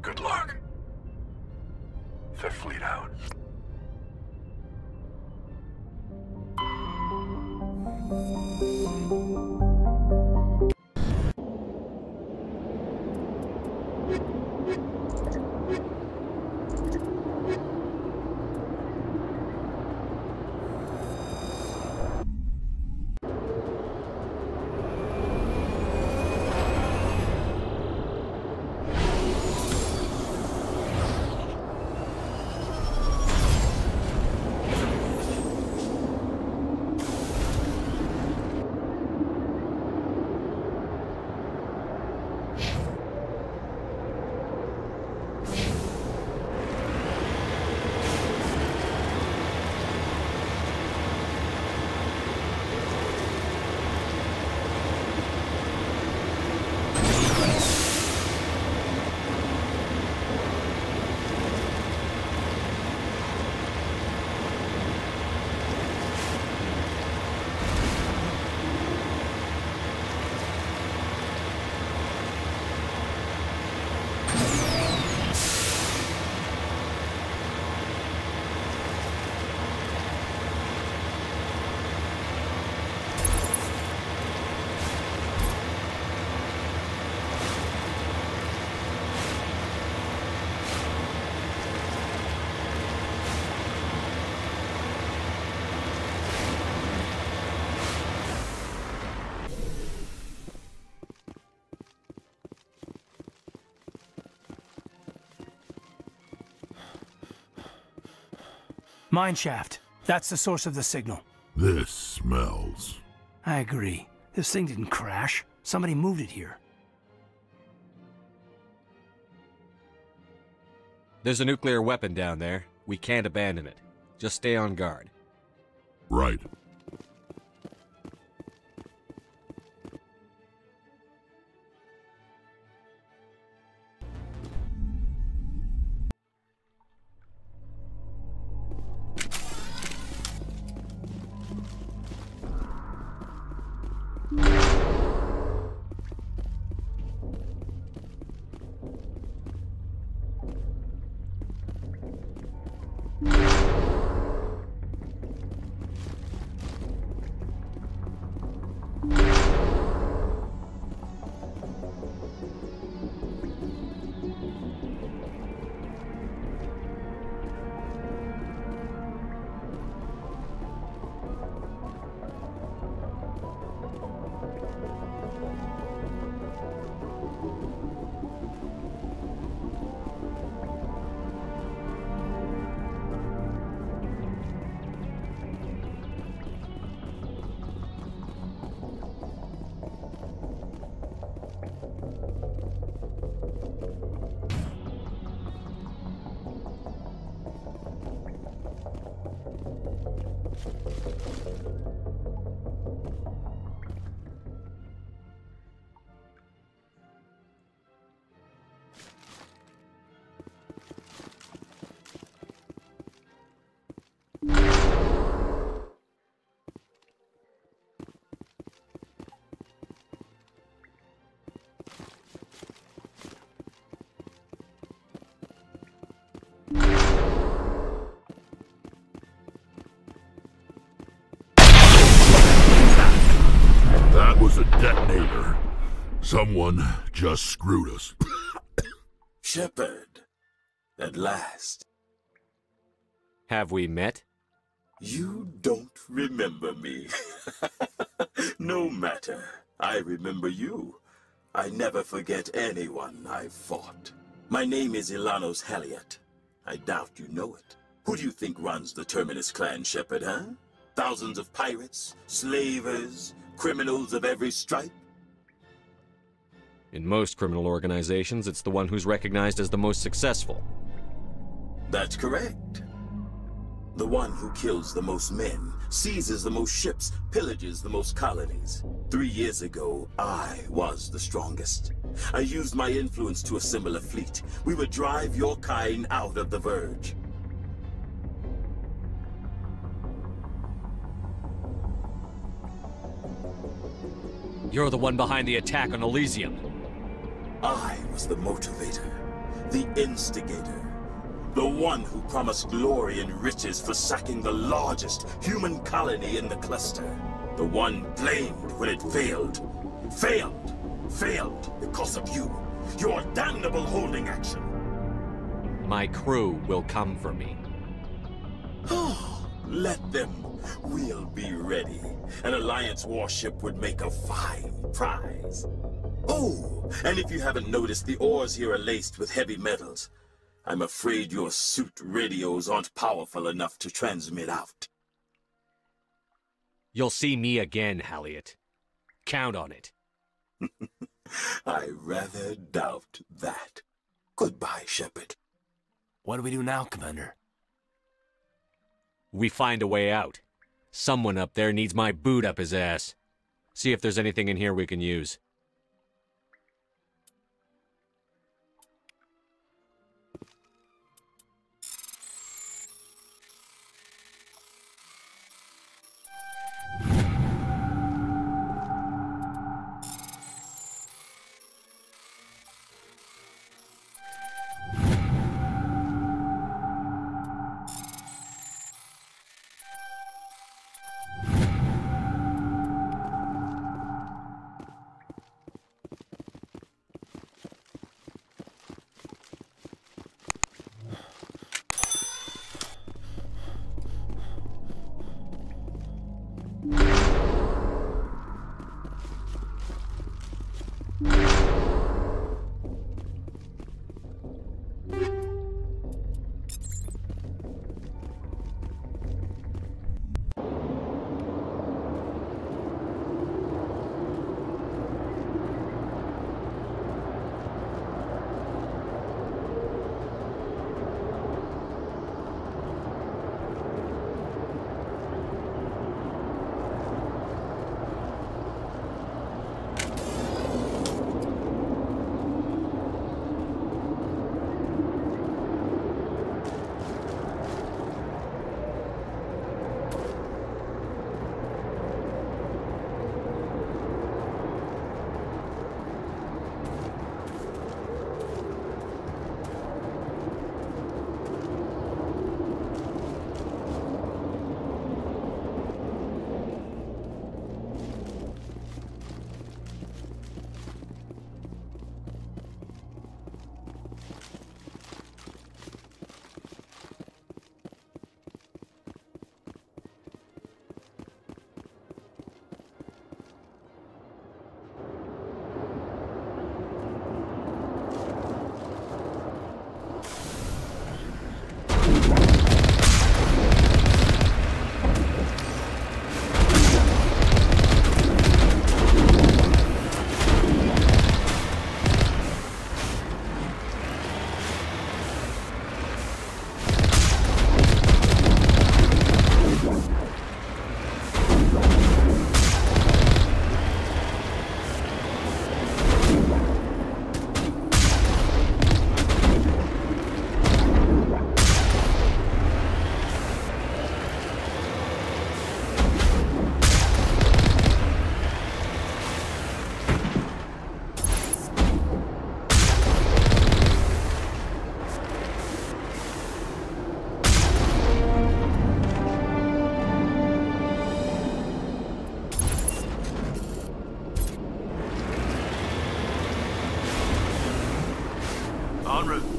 Good luck. Fifth Fleet out. Mineshaft. That's the source of the signal. This smells. I agree. This thing didn't crash. Somebody moved it here. There's a nuclear weapon down there. We can't abandon it. Just stay on guard. Right. Someone just screwed us. Shepard, at last. Have we met? You don't remember me. No matter. I remember you. I never forget anyone I've fought. My name is Ilanos Haliat. I doubt you know it. Who do you think runs the Terminus clan, Shepard, huh? Thousands of pirates, slavers, criminals of every stripe? In most criminal organizations, it's the one who's recognized as the most successful. That's correct. The one who kills the most men, seizes the most ships, pillages the most colonies. 3 years ago, I was the strongest. I used my influence to assemble a fleet. We would drive your kind out of the Verge. You're the one behind the attack on Elysium. I was the motivator, the instigator, the one who promised glory and riches for sacking the largest human colony in the cluster. The one blamed when it failed. Failed because of you. Your damnable holding action. My crew will come for me. Let them. We'll be ready. An Alliance warship would make a fine prize. Oh, and if you haven't noticed, the ores here are laced with heavy metals. I'm afraid your suit radios aren't powerful enough to transmit out. You'll see me again, Haliat. Count on it. I rather doubt that. Goodbye, Shepard. What do we do now, Commander? We find a way out. Someone up there needs my boot up his ass. See if there's anything in here we can use. En route.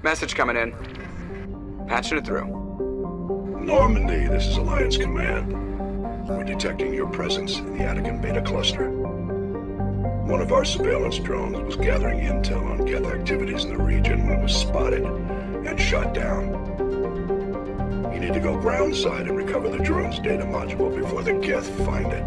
Message coming in. Patching it through. Normandy, this is Alliance Command. We're detecting your presence in the Attican Beta Cluster. One of our surveillance drones was gathering intel on Geth activities in the region when it was spotted and shot down. You need to go groundside and recover the drone's data module before the Geth find it.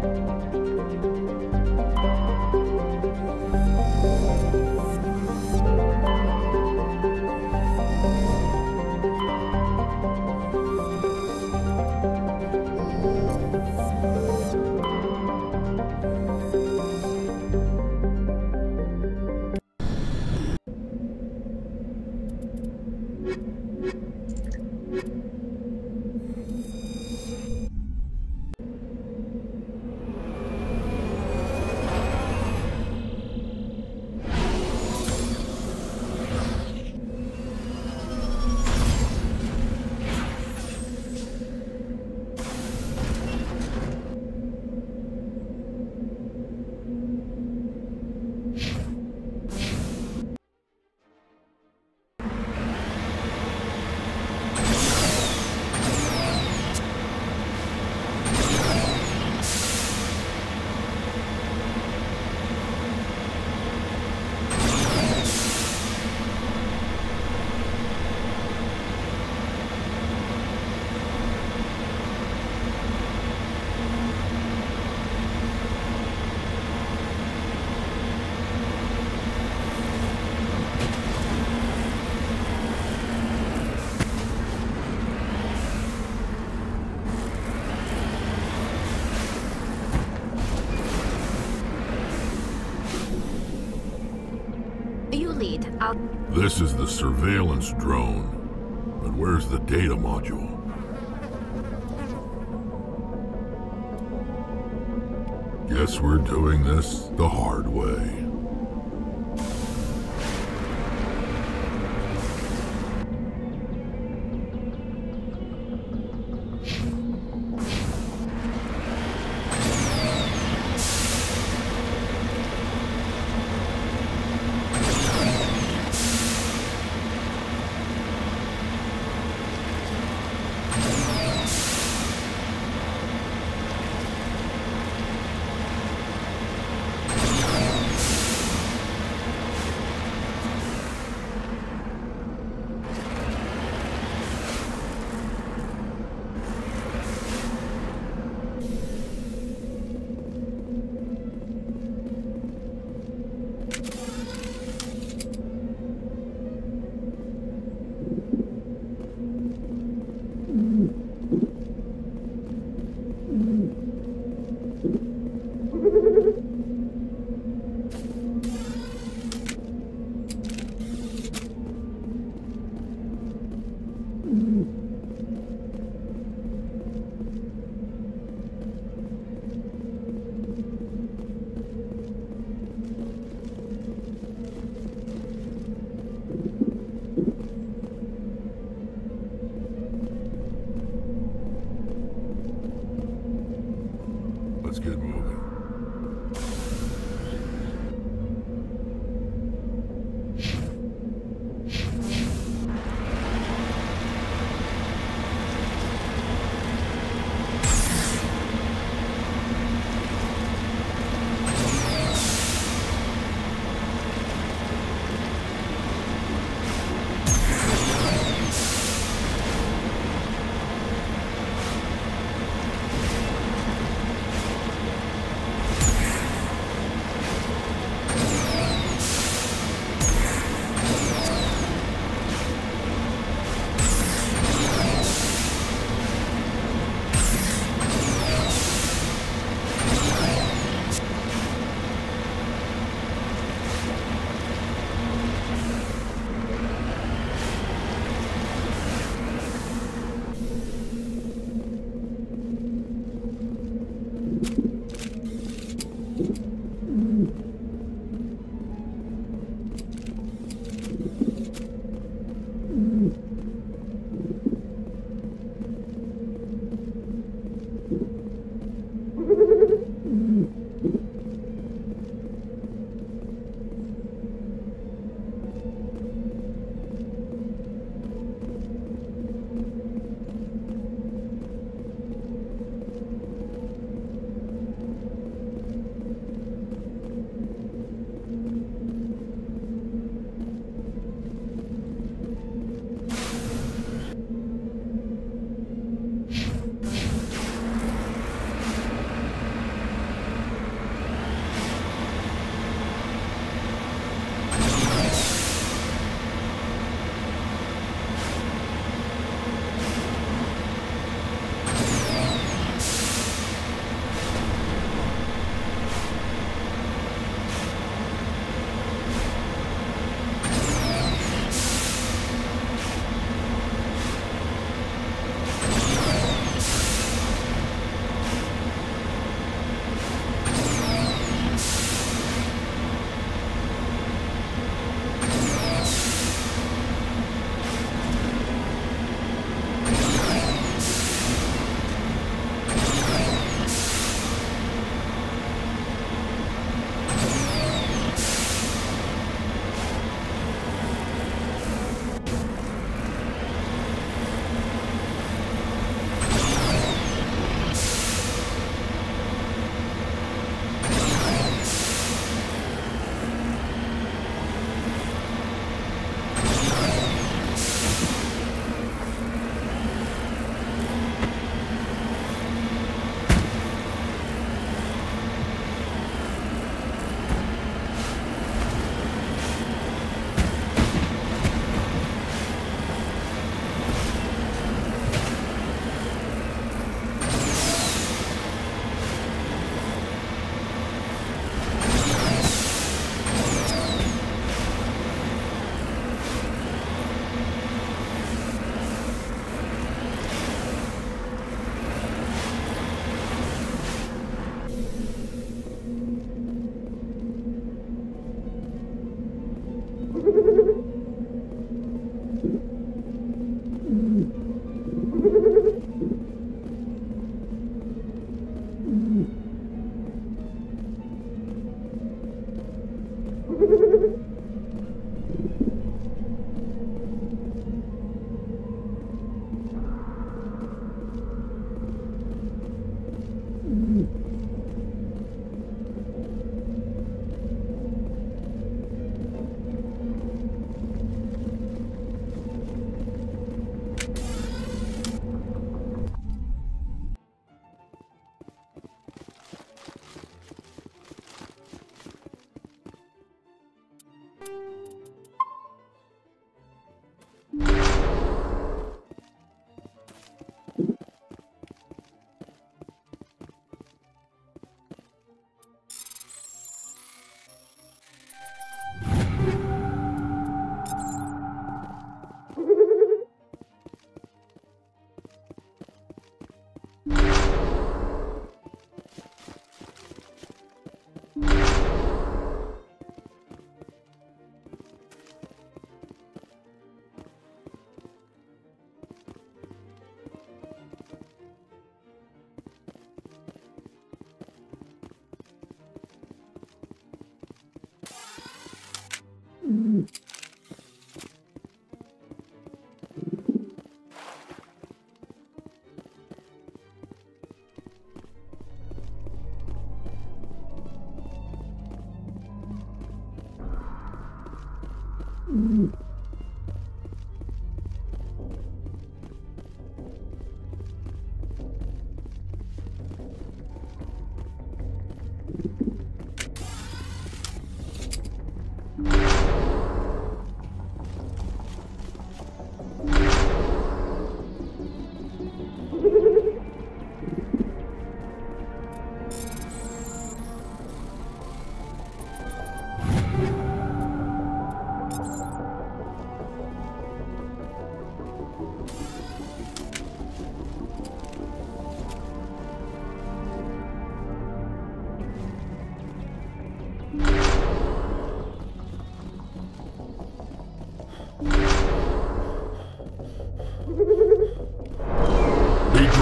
This is the surveillance drone. But where's the data module? Guess we're doing this the hard way. Let's get moving.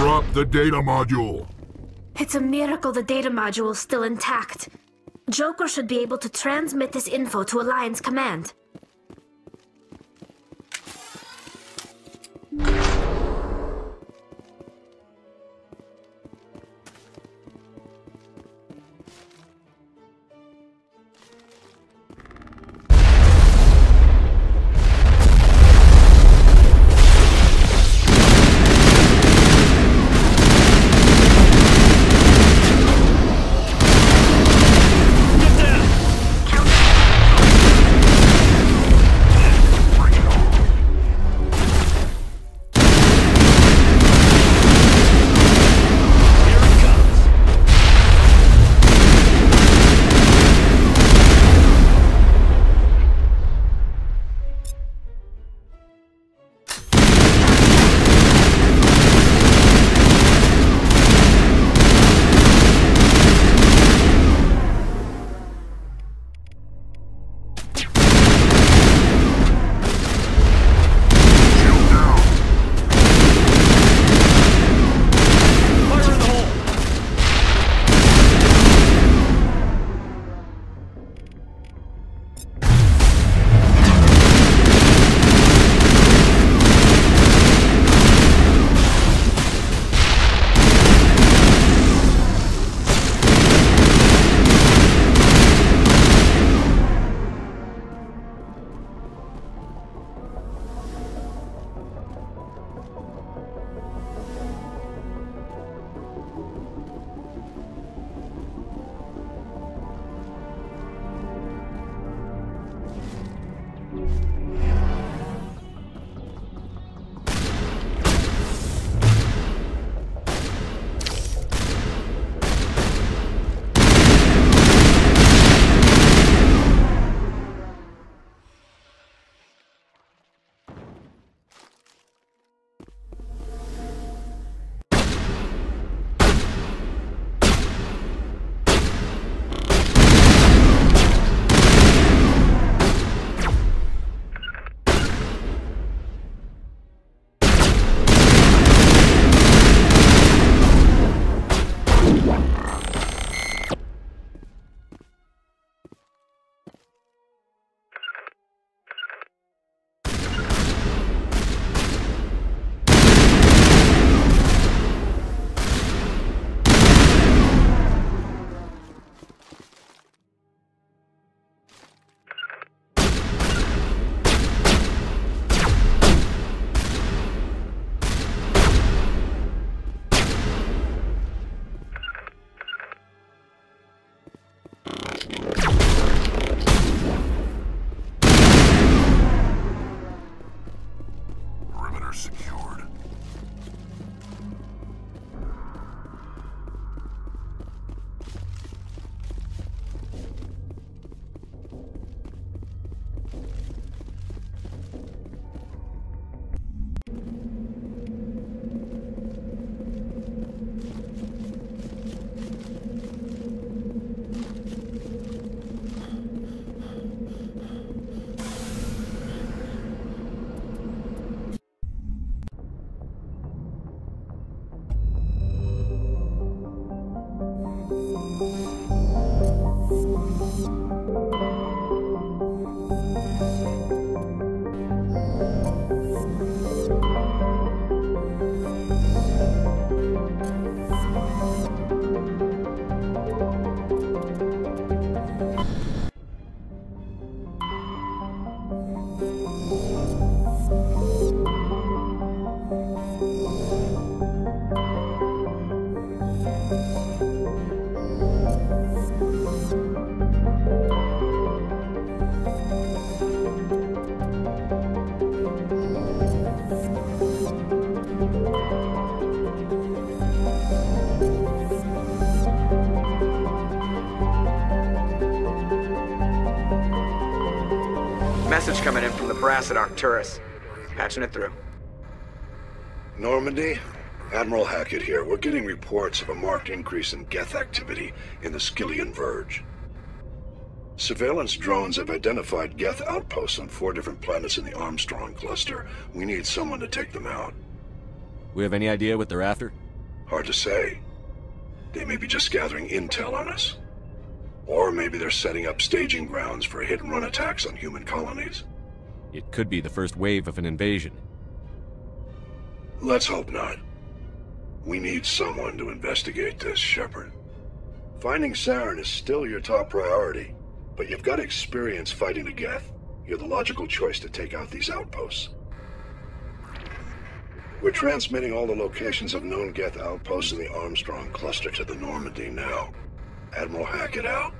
Drop the data module. It's a miracle the data module is still intact. Joker should be able to transmit this info to Alliance Command. Message coming in from the brass at Arcturus. Patching it through. Normandy? Admiral Hackett here. We're getting reports of a marked increase in Geth activity in the Skyllian Verge. Surveillance drones have identified Geth outposts on 4 different planets in the Armstrong cluster. We need someone to take them out. We have any idea what they're after? Hard to say. They may be just gathering intel on us. Or maybe they're setting up staging grounds for hit-and-run attacks on human colonies. It could be the first wave of an invasion. Let's hope not. We need someone to investigate this, Shepard. Finding Saren is still your top priority, but you've got experience fighting the Geth. You're the logical choice to take out these outposts. We're transmitting all the locations of known Geth outposts in the Armstrong cluster to the Normandy now. Admiral Hackett out.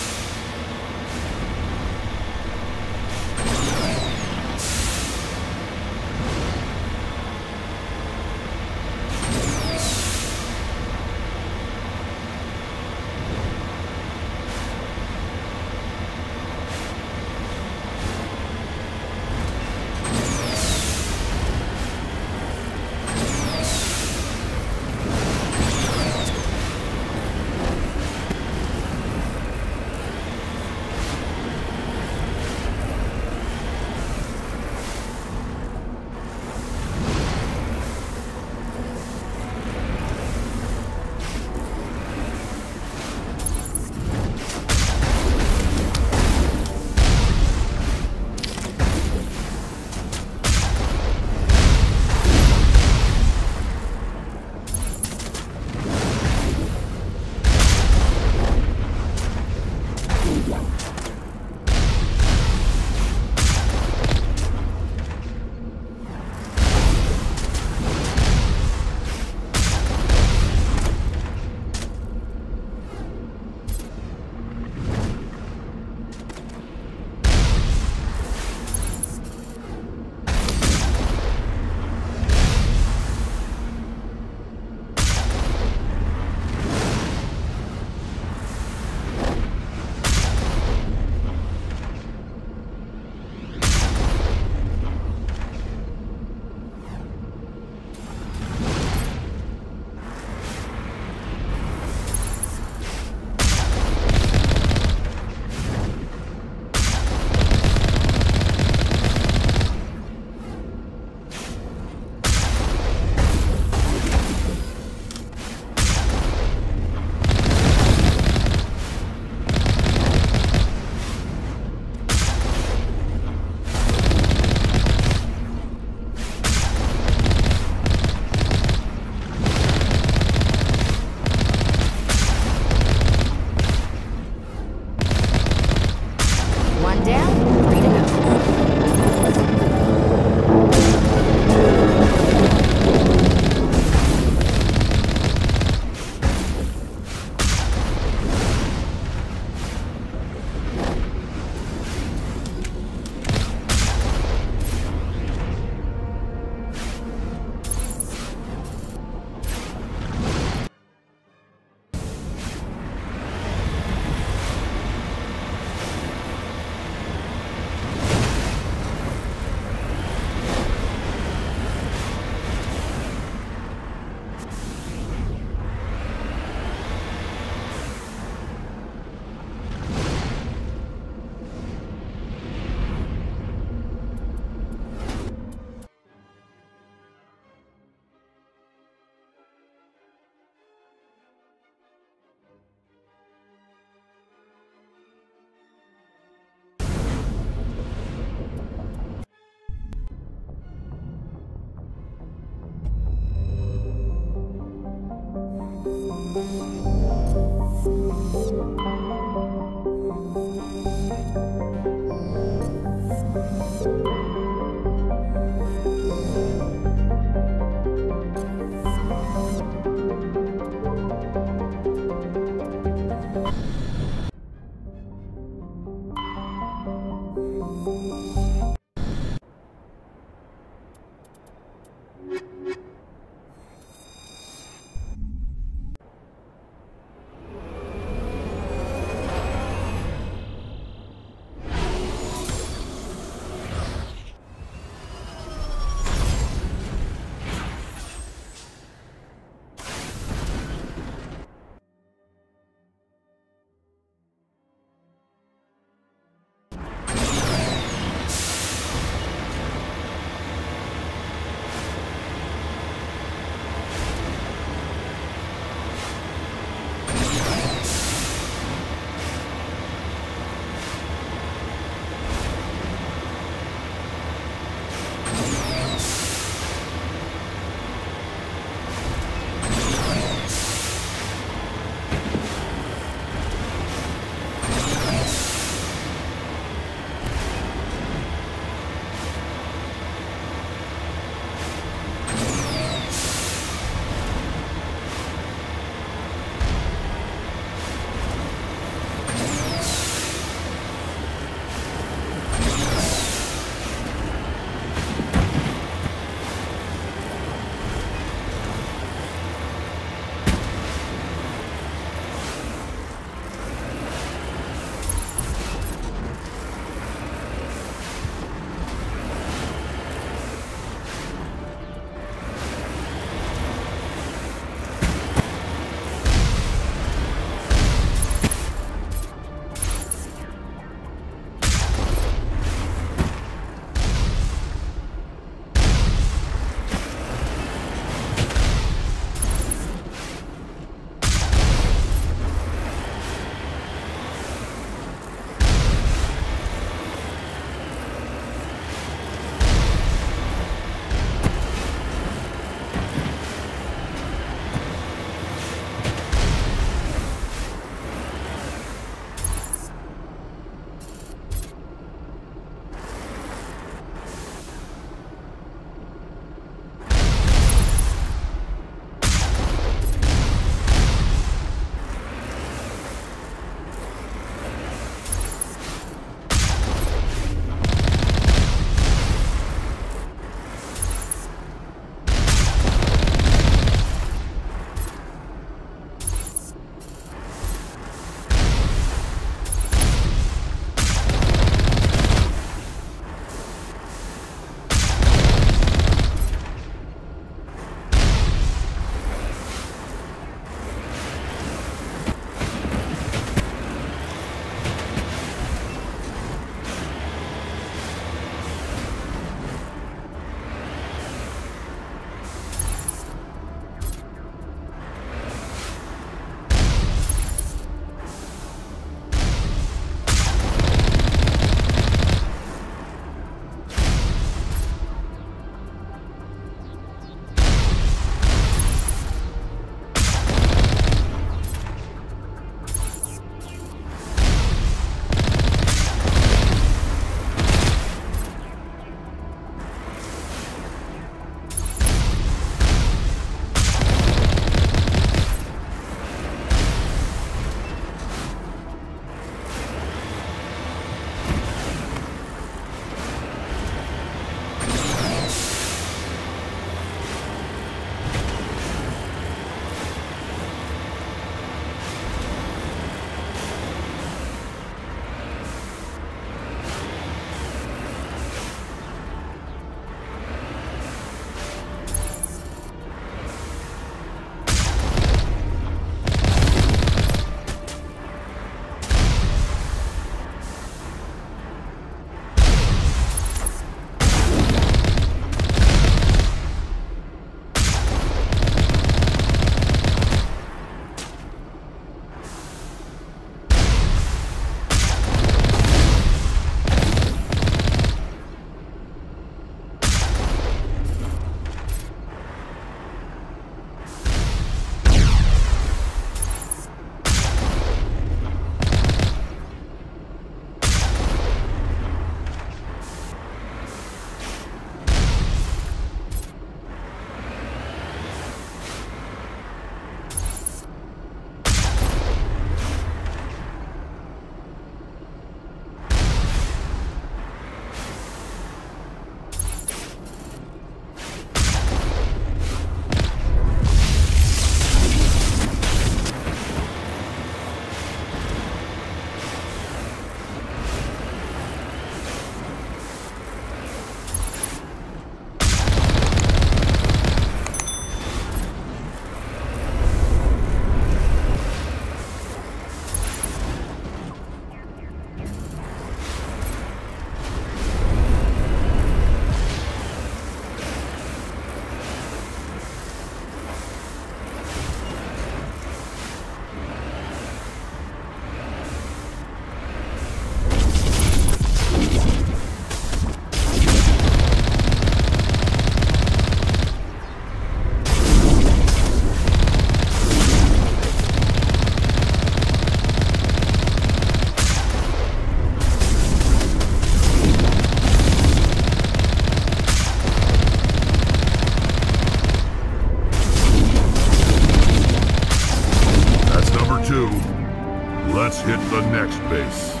the next base.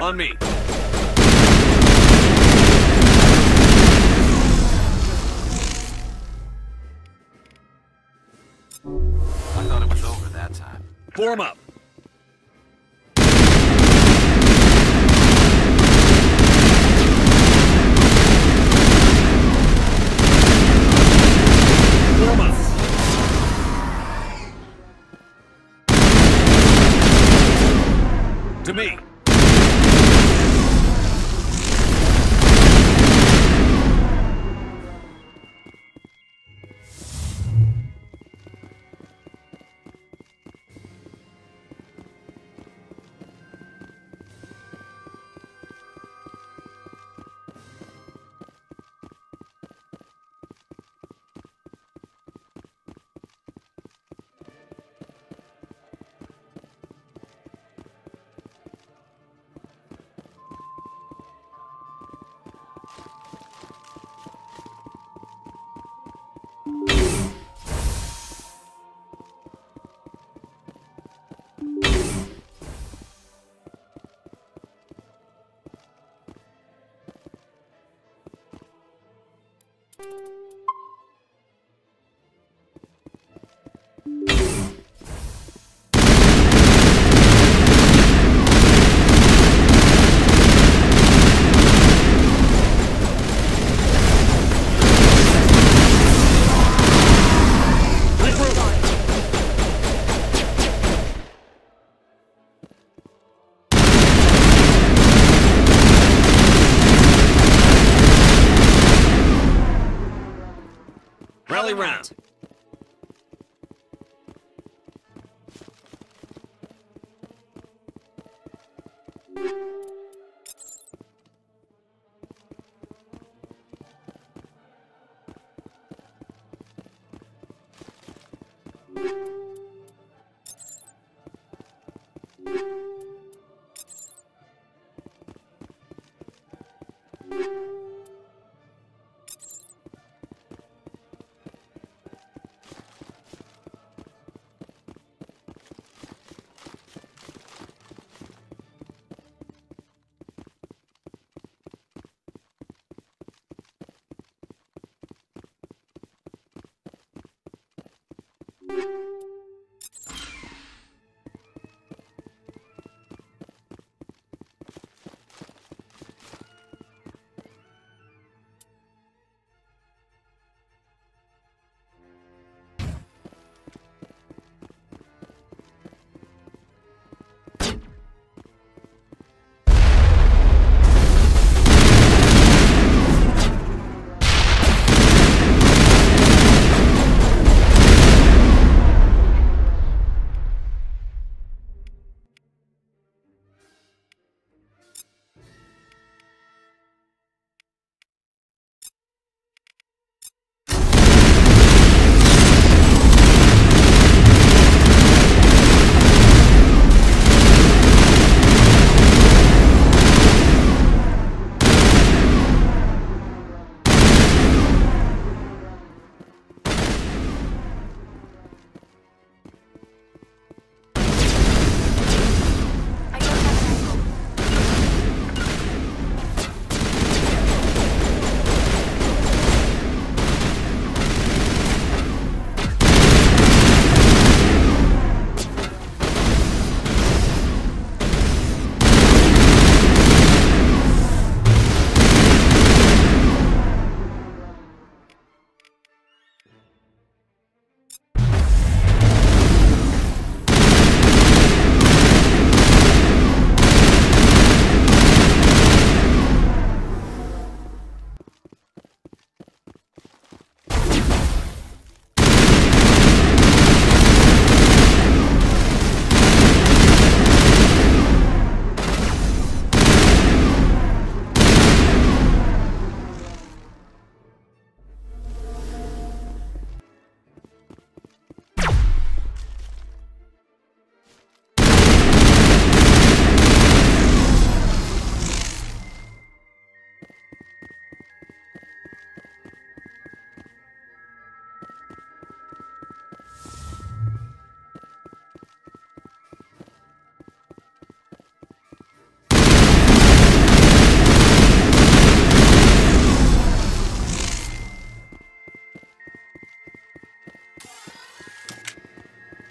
On me. I thought it was over that time. Form up. Form up. To me. Rally round.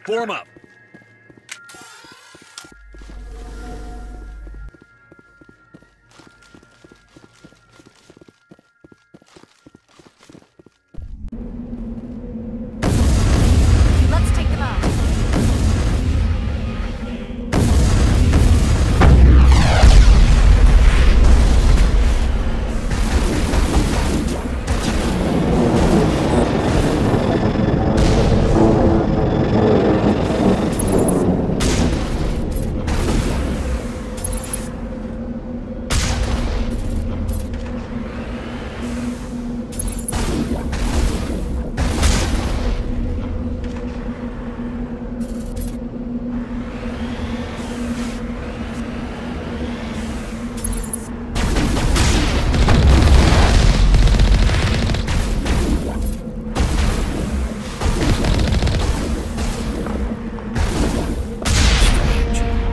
Form up. Let's take them out.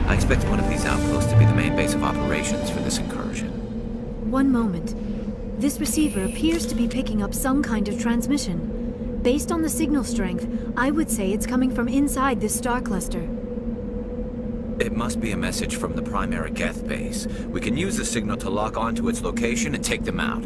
I expect one of these outposts to be the main base of operations for this incursion. One moment. This receiver appears to be picking up some kind of transmission. Based on the signal strength, I would say it's coming from inside this star cluster. It must be a message from the primary Geth base. We can use the signal to lock onto its location and take them out.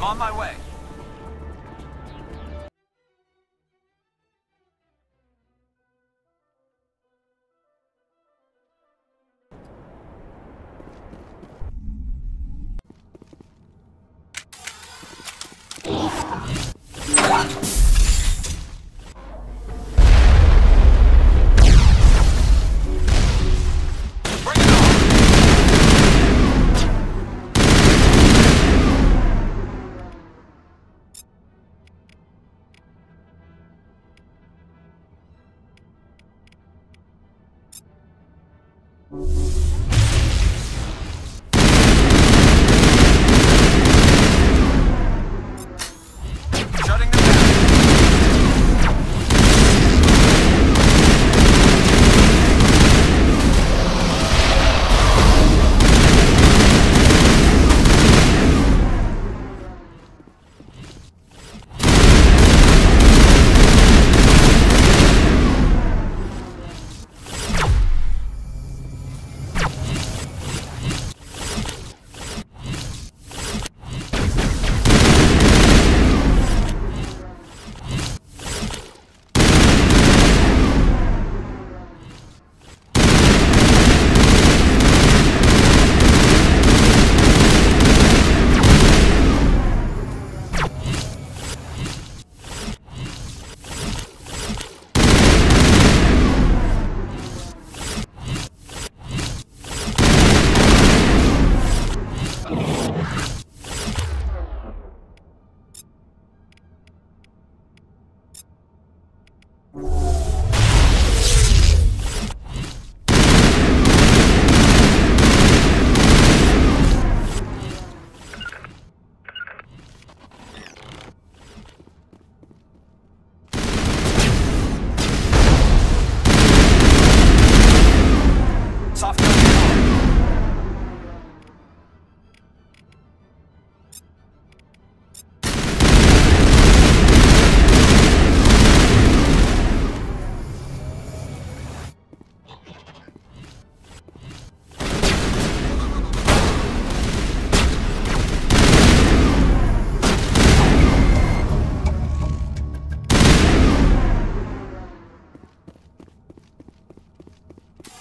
on my way.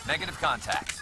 Negative contacts.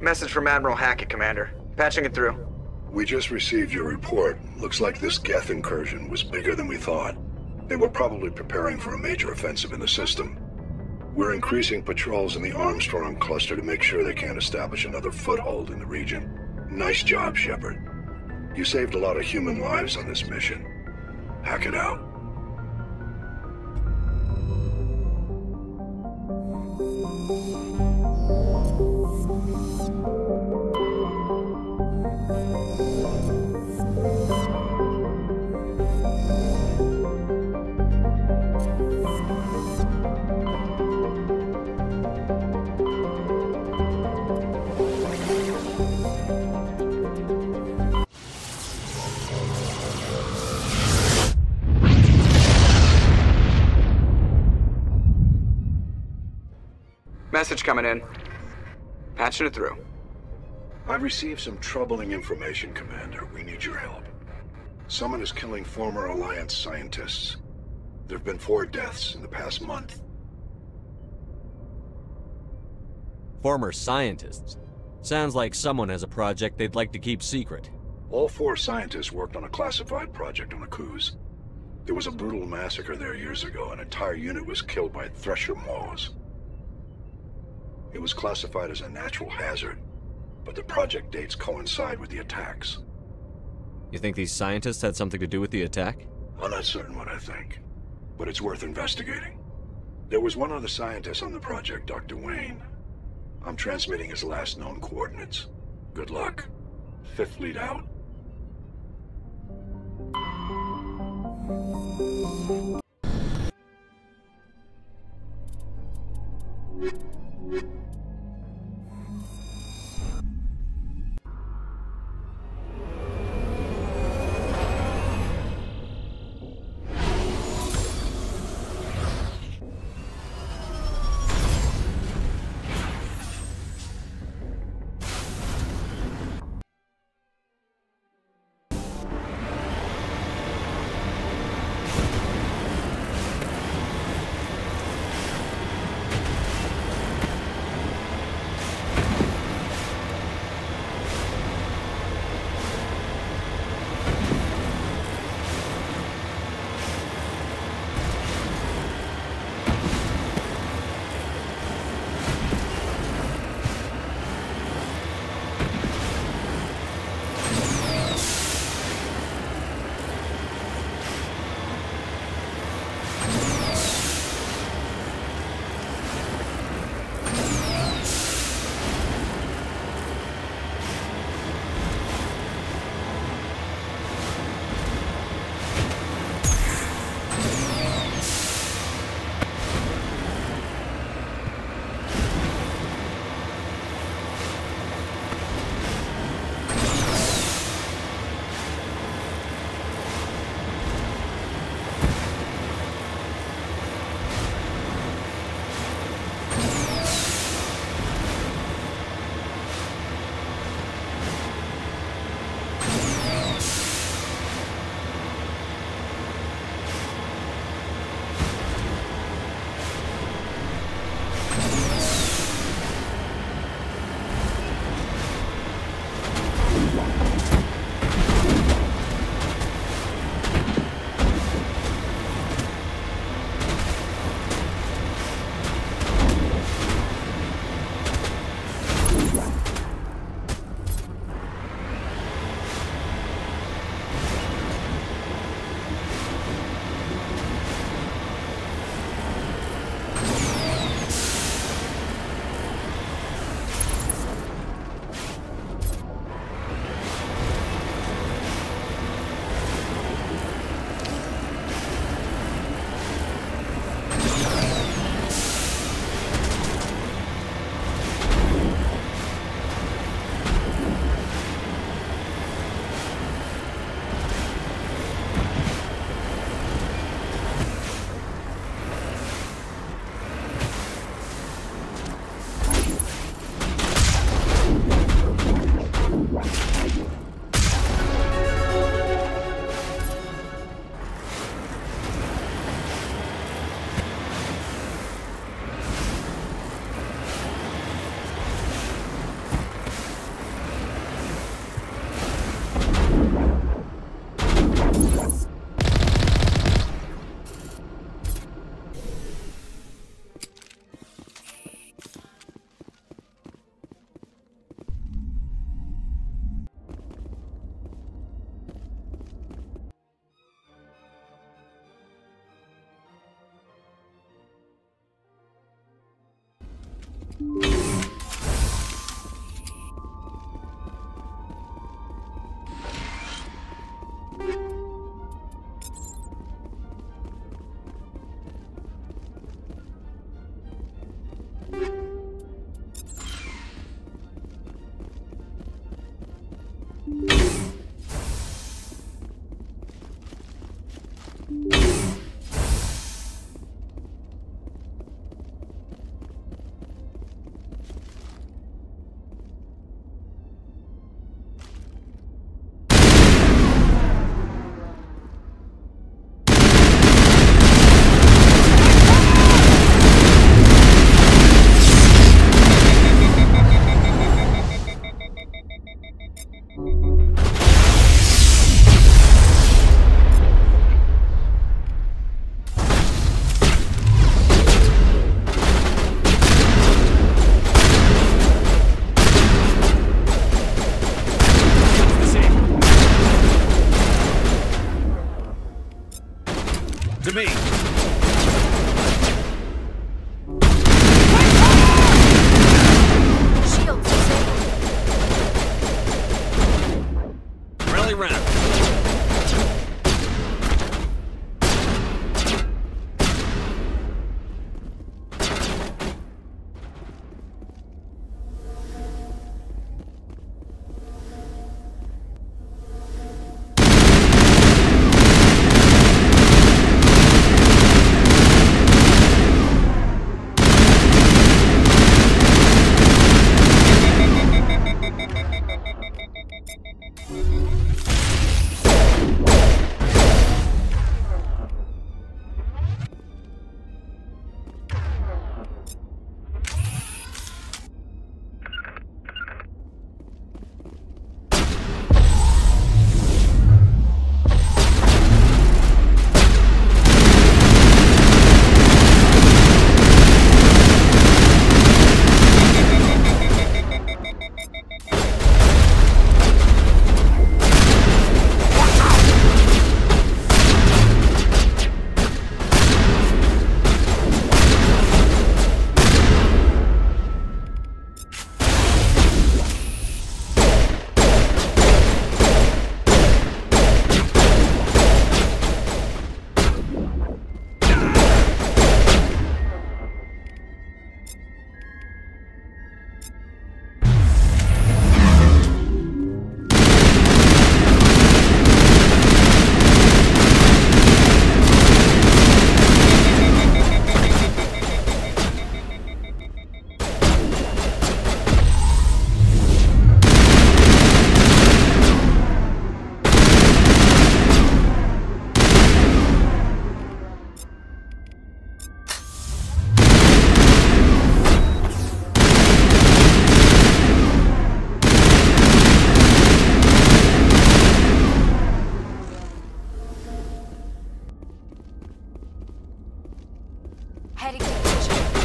Message from Admiral Hackett, Commander. Patching it through. We just received your report. Looks like this Geth incursion was bigger than we thought. They were probably preparing for a major offensive in the system. We're increasing patrols in the Armstrong cluster to make sure they can't establish another foothold in the region. Nice job, Shepard. You saved a lot of human lives on this mission. Hackett out. Message coming in. Patching it through. I've received some troubling information, Commander. We need your help. Someone is killing former Alliance scientists. There have been 4 deaths in the past month. Former scientists? Sounds like someone has a project they'd like to keep secret. All 4 scientists worked on a classified project on Akuz. There was a brutal massacre there years ago. An entire unit was killed by Thresher Maws. It was classified as a natural hazard, but the project dates coincide with the attacks. You think these scientists had something to do with the attack? I'm not certain what I think, but it's worth investigating. There was one other scientist on the project, Dr. Wayne. I'm transmitting his last known coordinates. Good luck. 5th lead out. Heading to position.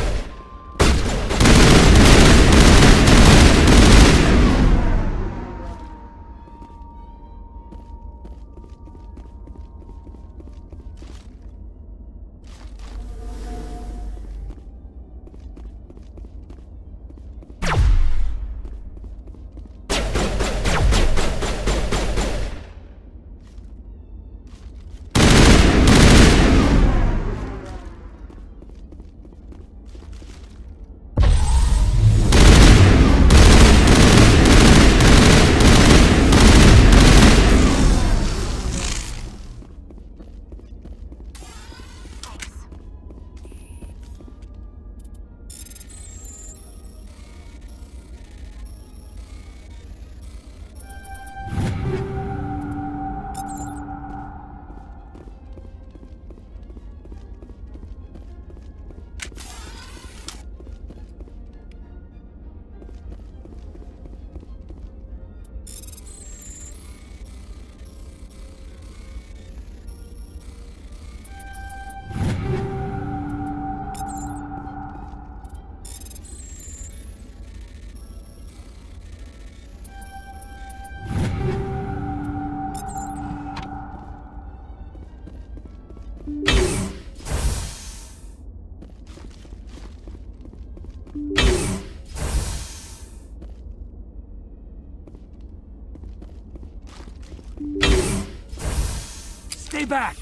Stay back!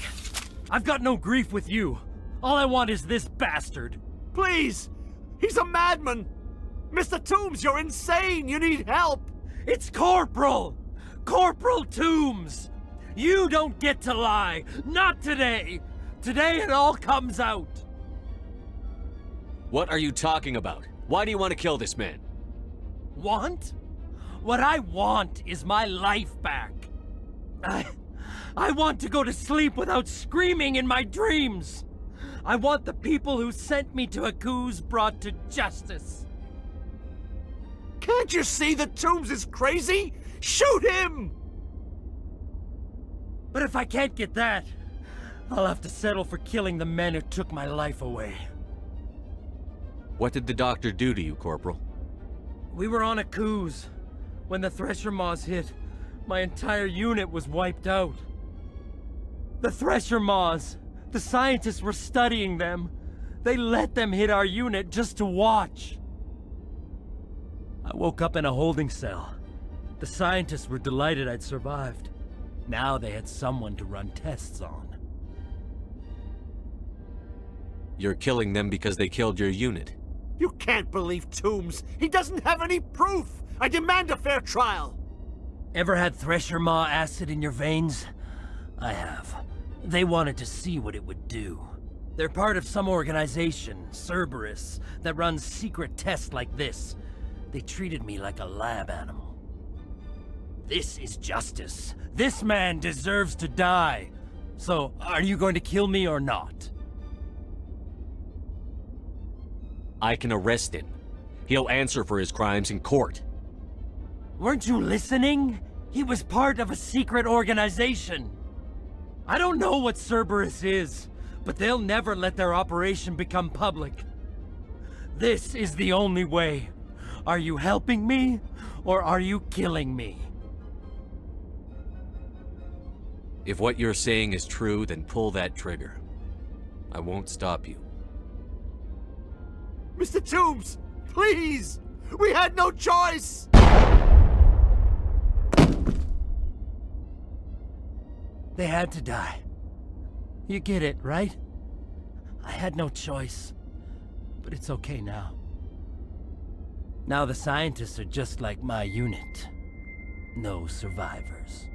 I've got no grief with you. All I want is this bastard. Please! He's a madman! Mr. Toombs, you're insane! You need help! It's Corporal! Corporal Toombs! You don't get to lie! Not today! Today it all comes out! What are you talking about? Why do you want to kill this man? Want? What I want is my life back. I want to go to sleep without screaming in my dreams. I want the people who sent me to Aku's brought to justice. Can't you see that Toombs is crazy? Shoot him! But if I can't get that, I'll have to settle for killing the men who took my life away. What did the doctor do to you, Corporal? We were on Aku's. When the Thresher Maws hit, my entire unit was wiped out. The Thresher Maws, the scientists were studying them. They let them hit our unit just to watch. I woke up in a holding cell. The scientists were delighted I'd survived. Now they had someone to run tests on. You're killing them because they killed your unit. You can't believe Toombs! He doesn't have any proof! I demand a fair trial! Ever had Thresher Maw acid in your veins? I have. They wanted to see what it would do. They're part of some organization, Cerberus, that runs secret tests like this. They treated me like a lab animal. This is justice. This man deserves to die. So, are you going to kill me or not? I can arrest him. He'll answer for his crimes in court. Weren't you listening? He was part of a secret organization. I don't know what Cerberus is, but they'll never let their operation become public. This is the only way. Are you helping me, or are you killing me? If what you're saying is true, then pull that trigger. I won't stop you. Mr. Toombs, please! We had no choice! They had to die. You get it, right? I had no choice. But it's okay now. Now the scientists are just like my unit. No survivors.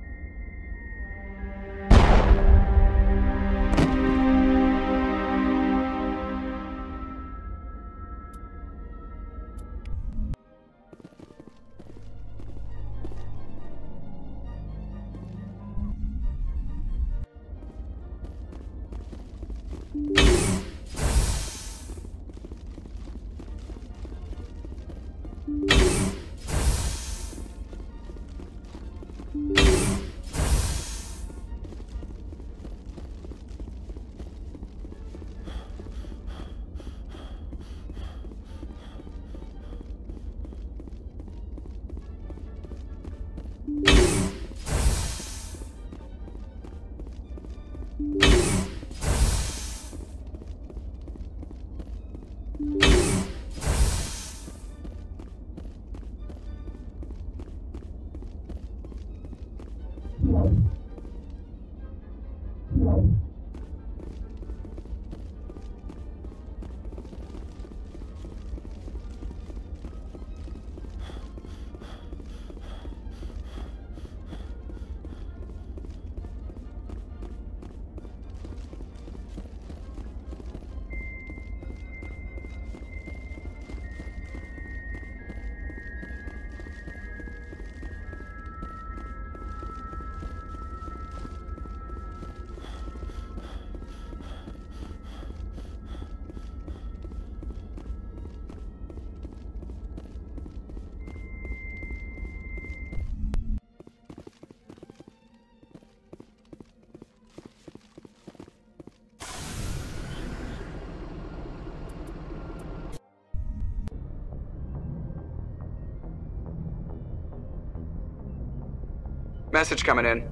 Message coming in.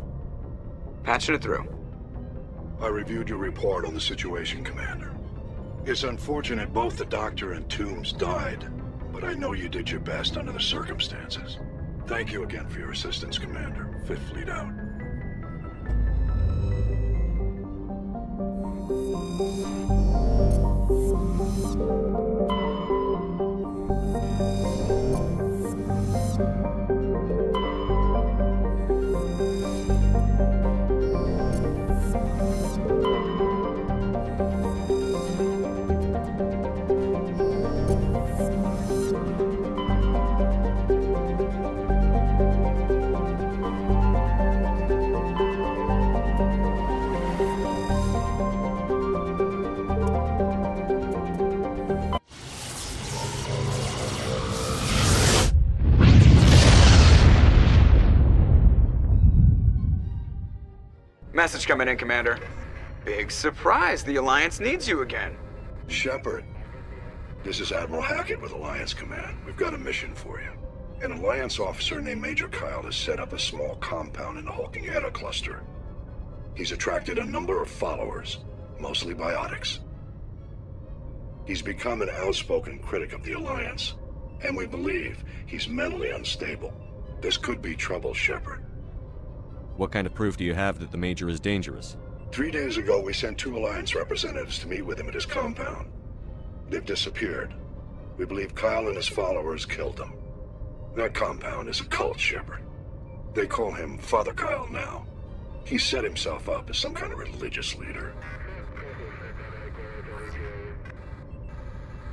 Patching it through. I reviewed your report on the situation, Commander. It's unfortunate both the Doctor and Toombs died, but I know you did your best under the circumstances. Thank you again for your assistance, Commander. Fifth Fleet out. Message coming in, Commander. Big surprise, the Alliance needs you again. Shepard, this is Admiral Hackett with Alliance Command. We've got a mission for you. An Alliance officer named Major Kyle has set up a small compound in the Hulking Eta cluster. He's attracted a number of followers, mostly biotics. He's become an outspoken critic of the Alliance, and we believe he's mentally unstable. This could be trouble, Shepard. What kind of proof do you have that the Major is dangerous? 3 days ago, we sent 2 Alliance representatives to meet with him at his compound. They've disappeared. We believe Kyle and his followers killed them. That compound is a cult, Shepard. They call him Father Kyle now. He set himself up as some kind of religious leader.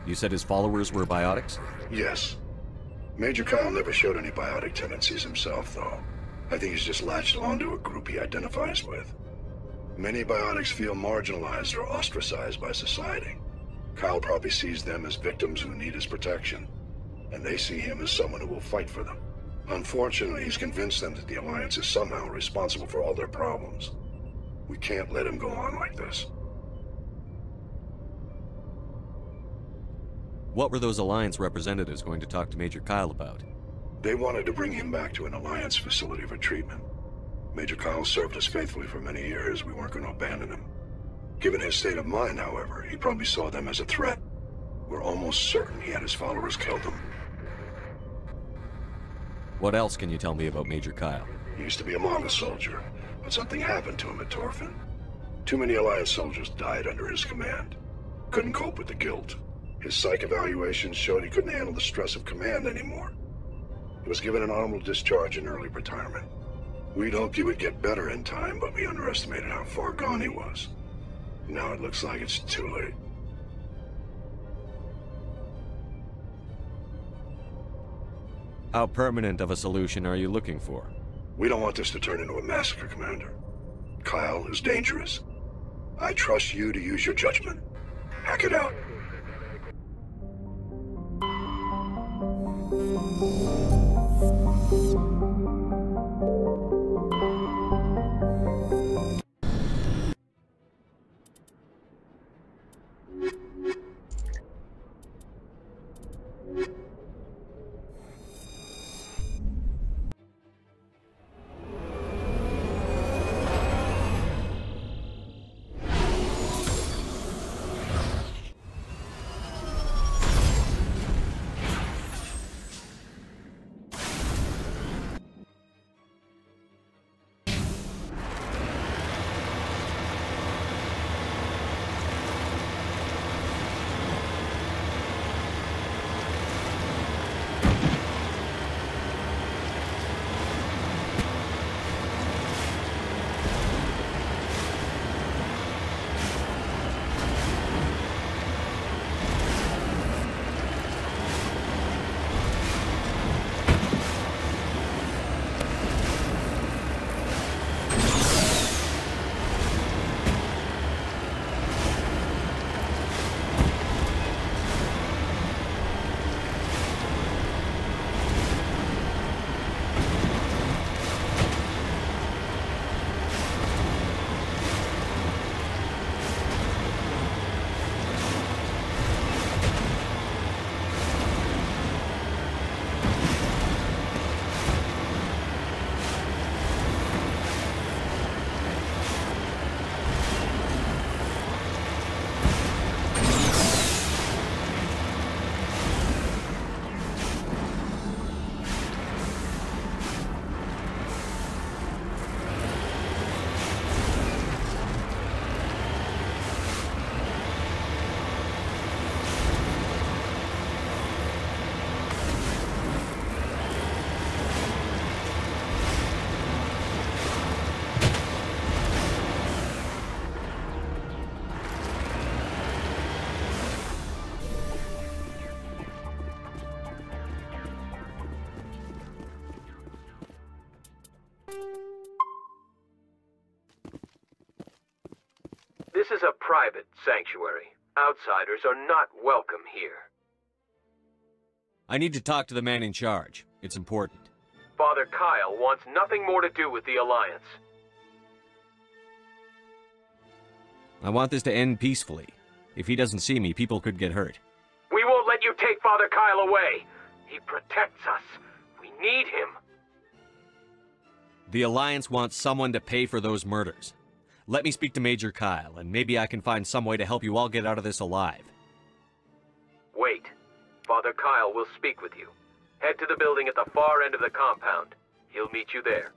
You said his followers were biotics? Yes. Major Kyle never showed any biotic tendencies himself, though. I think he's just latched onto a group he identifies with. Many biotics feel marginalized or ostracized by society. Kyle probably sees them as victims who need his protection, and they see him as someone who will fight for them. Unfortunately, he's convinced them that the Alliance is somehow responsible for all their problems. We can't let him go on like this. What were those Alliance representatives going to talk to Major Kyle about? They wanted to bring him back to an Alliance facility for treatment. Major Kyle served us faithfully for many years. We weren't going to abandon him. Given his state of mind, however, he probably saw them as a threat. We're almost certain he had his followers killed them. What else can you tell me about Major Kyle? He used to be a model soldier, but something happened to him at Torfin. Too many Alliance soldiers died under his command. Couldn't cope with the guilt. His psych evaluations showed he couldn't handle the stress of command anymore. He was given an honorable discharge in early retirement. We'd hoped he would get better in time, but we underestimated how far gone he was. Now it looks like it's too late. How permanent of a solution are you looking for? We don't want this to turn into a massacre, Commander. Kyle is dangerous. I trust you to use your judgment. Hack it out. This is a private sanctuary. Outsiders are not welcome here. I need to talk to the man in charge. It's important. Father Kyle wants nothing more to do with the Alliance. I want this to end peacefully. If he doesn't see me, people could get hurt. We won't let you take Father Kyle away. He protects us. We need him. The Alliance wants someone to pay for those murders. Let me speak to Major Kyle, and maybe I can find some way to help you all get out of this alive. Wait. Father Kyle will speak with you. Head to the building at the far end of the compound. He'll meet you there.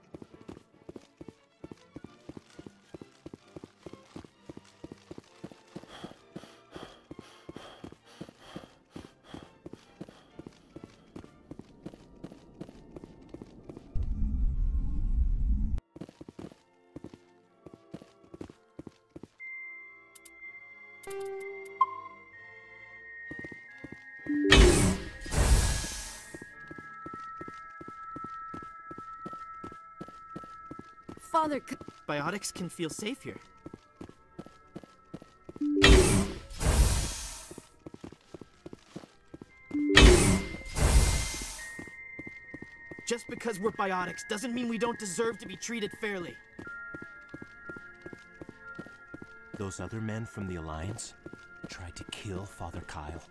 Father, biotics can feel safe here. Just because we're biotics doesn't mean we don't deserve to be treated fairly. Those other men from the Alliance tried to kill Father Kyle.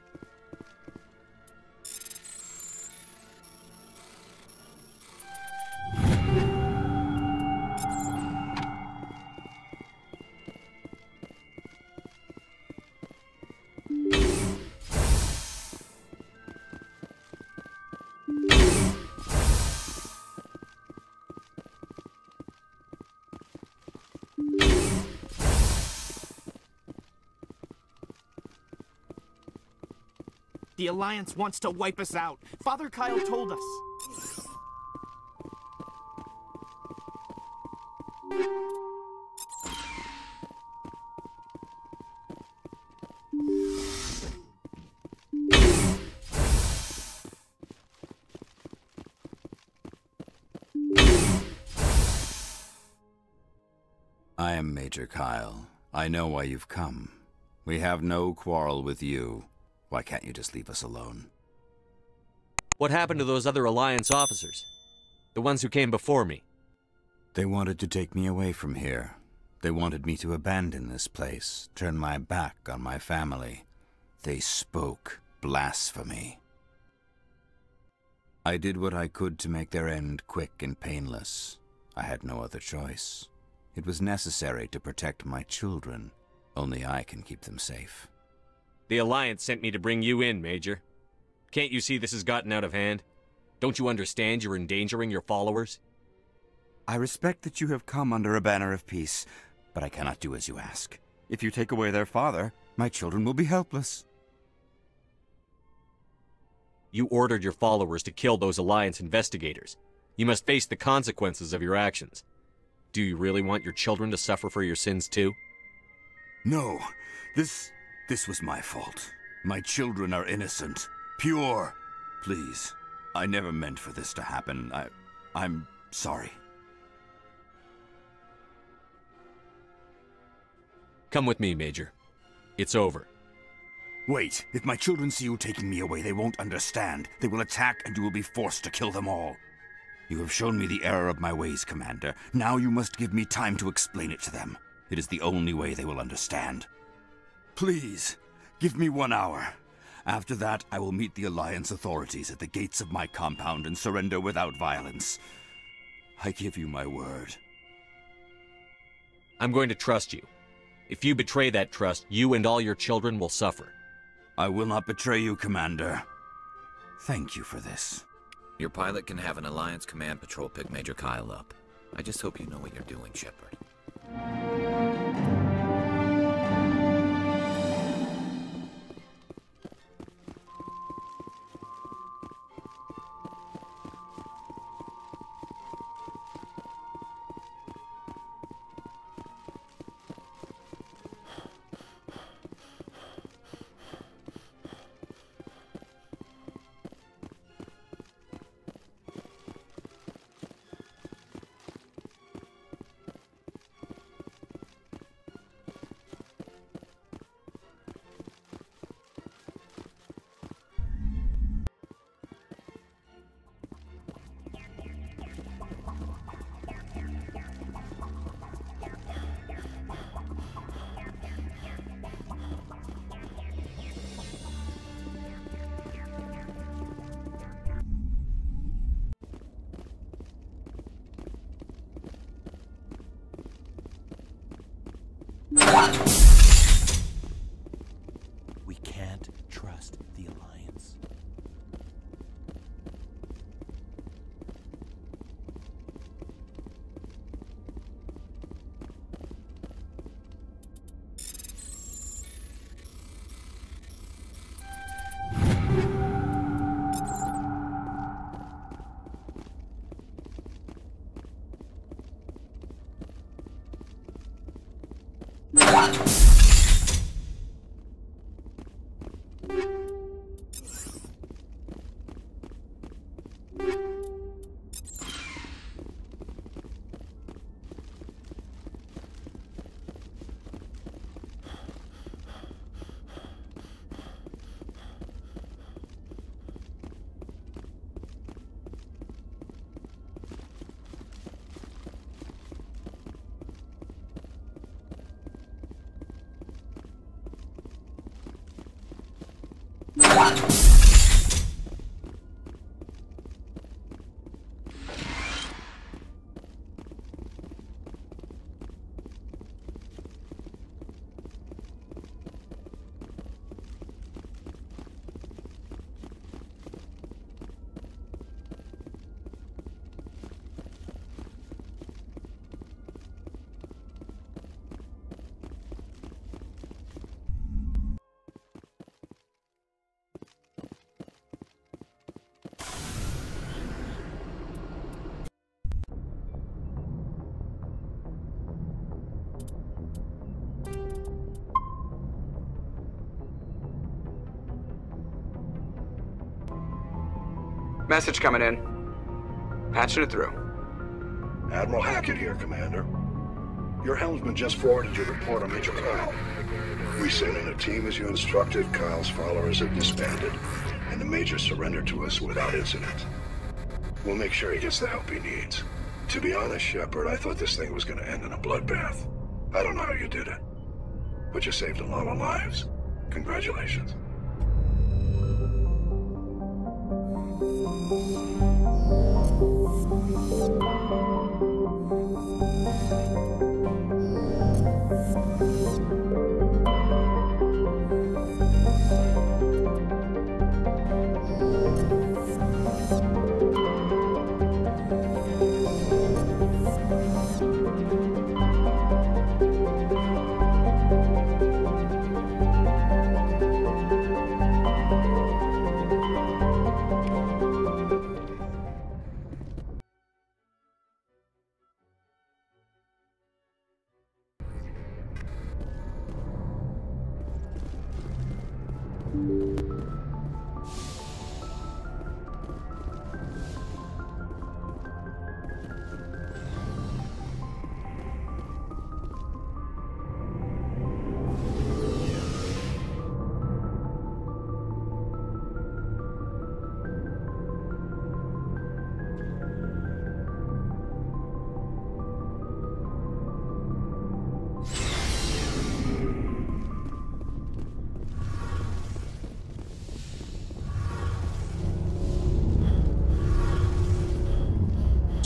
The Alliance wants to wipe us out. Father Kyle told us. I am Major Kyle. I know why you've come. We have no quarrel with you. Why can't you just leave us alone? What happened to those other Alliance officers? The ones who came before me? They wanted to take me away from here. They wanted me to abandon this place, turn my back on my family. They spoke blasphemy. I did what I could to make their end quick and painless. I had no other choice. It was necessary to protect my children. Only I can keep them safe. The Alliance sent me to bring you in, Major. Can't you see this has gotten out of hand? Don't you understand you're endangering your followers? I respect that you have come under a banner of peace, but I cannot do as you ask. If you take away their father, my children will be helpless. You ordered your followers to kill those Alliance investigators. You must face the consequences of your actions. Do you really want your children to suffer for your sins too? No, This was my fault. My children are innocent. Pure. Please. I never meant for this to happen. I'm sorry. Come with me, Major. It's over. Wait. If my children see you taking me away, they won't understand. They will attack and you will be forced to kill them all. You have shown me the error of my ways, Commander. Now you must give me time to explain it to them. It is the only way they will understand. Please, give me 1 hour. After that, I will meet the Alliance authorities at the gates of my compound and surrender without violence. I give you my word. I'm going to trust you. If you betray that trust, you and all your children will suffer. I will not betray you, Commander. Thank you for this. Your pilot can have an Alliance command patrol pick Major Kyle up. I just hope you know what you're doing, Shepard. We can't trust the Alliance. Message coming in. Patching it through. Admiral Hackett here, Commander. Your helmsman just forwarded your report on Major Kyle. We sent in a team as you instructed. Kyle's followers have disbanded, and the Major surrendered to us without incident. We'll make sure he gets the help he needs. To be honest, Shepard, I thought this thing was going to end in a bloodbath. I don't know how you did it, but you saved a lot of lives. Congratulations.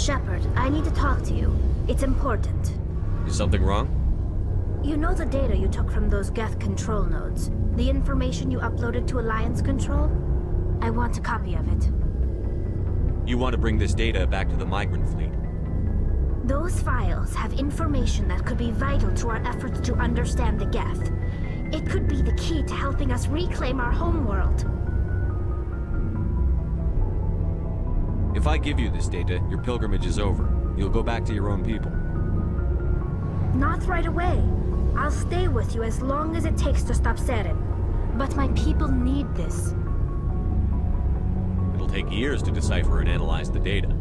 Shepard, I need to talk to you. It's important. Is something wrong? You know the data you took from those Geth control nodes? The information you uploaded to Alliance Control? I want a copy of it. You want to bring this data back to the migrant fleet? Those files have information that could be vital to our efforts to understand the Geth. It could be the key to helping us reclaim our homeworld. If I give you this data, your pilgrimage is over. You'll go back to your own people. Not right away. I'll stay with you as long as it takes to stop Saren. But my people need this. It'll take years to decipher and analyze the data.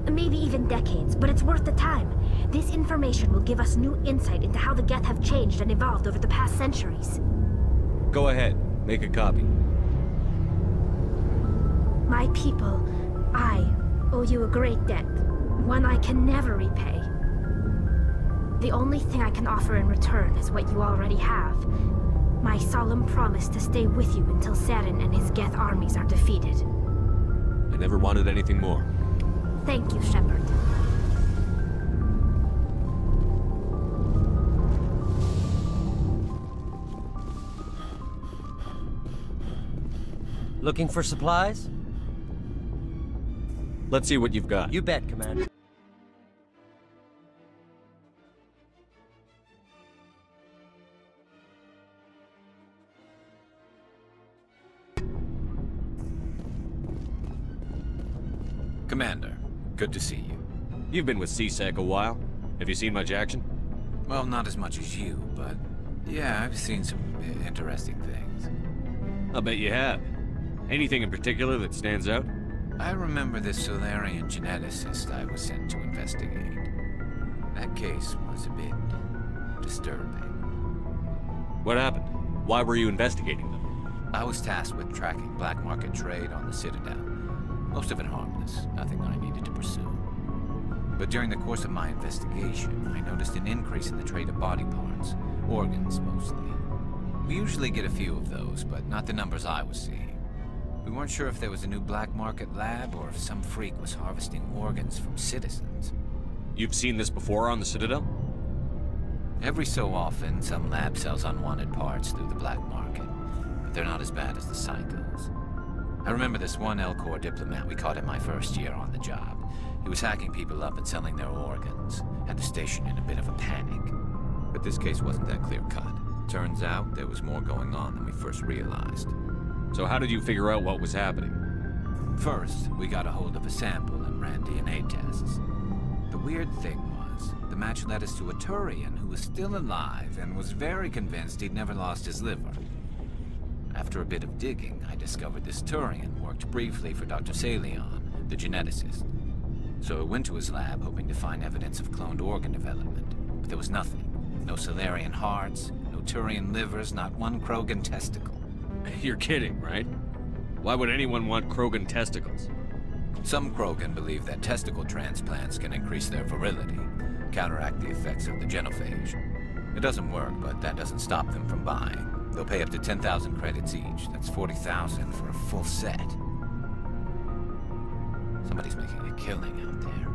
Maybe even decades, but it's worth the time. This information will give us new insight into how the Geth have changed and evolved over the past centuries. Go ahead, make a copy. My people, I owe you a great debt, one I can never repay. The only thing I can offer in return is what you already have. My solemn promise to stay with you until Saren and his Geth armies are defeated. I never wanted anything more. Thank you, Shepard. Looking for supplies? Let's see what you've got. You bet, Commander. Commander, good to see you. You've been with CSEC a while. Have you seen much action? Well, not as much as you, but yeah, I've seen some interesting things. I'll bet you have. Anything in particular that stands out? I remember this Solarian geneticist I was sent to investigate. That case was a bit disturbing. What happened? Why were you investigating them? I was tasked with tracking black market trade on the Citadel. Most of it harmless, nothing I needed to pursue. But during the course of my investigation, I noticed an increase in the trade of body parts, organs mostly. We usually get a few of those, but not the numbers I was seeing. We weren't sure if there was a new black market lab or if some freak was harvesting organs from citizens. You've seen this before on the Citadel? Every so often, some lab sells unwanted parts through the black market, but they're not as bad as the psychos. I remember this one L-Corps diplomat we caught in my first year on the job. He was hacking people up and selling their organs. Had the station in a bit of a panic. But this case wasn't that clear-cut. Turns out there was more going on than we first realized. So how did you figure out what was happening? First, we got a hold of a sample and ran DNA tests. The weird thing was, the match led us to a Turian who was still alive and was very convinced he'd never lost his liver. After a bit of digging, I discovered this Turian worked briefly for Dr. Salion, the geneticist. So I went to his lab hoping to find evidence of cloned organ development, but there was nothing. No Solarian hearts, no Turian livers, not one Krogan testicle. You're kidding, right? Why would anyone want Krogan testicles? Some Krogan believe that testicle transplants can increase their virility, counteract the effects of the genophage. It doesn't work, but that doesn't stop them from buying. They'll pay up to 10,000 credits each. That's 40,000 for a full set. Somebody's making a killing out there.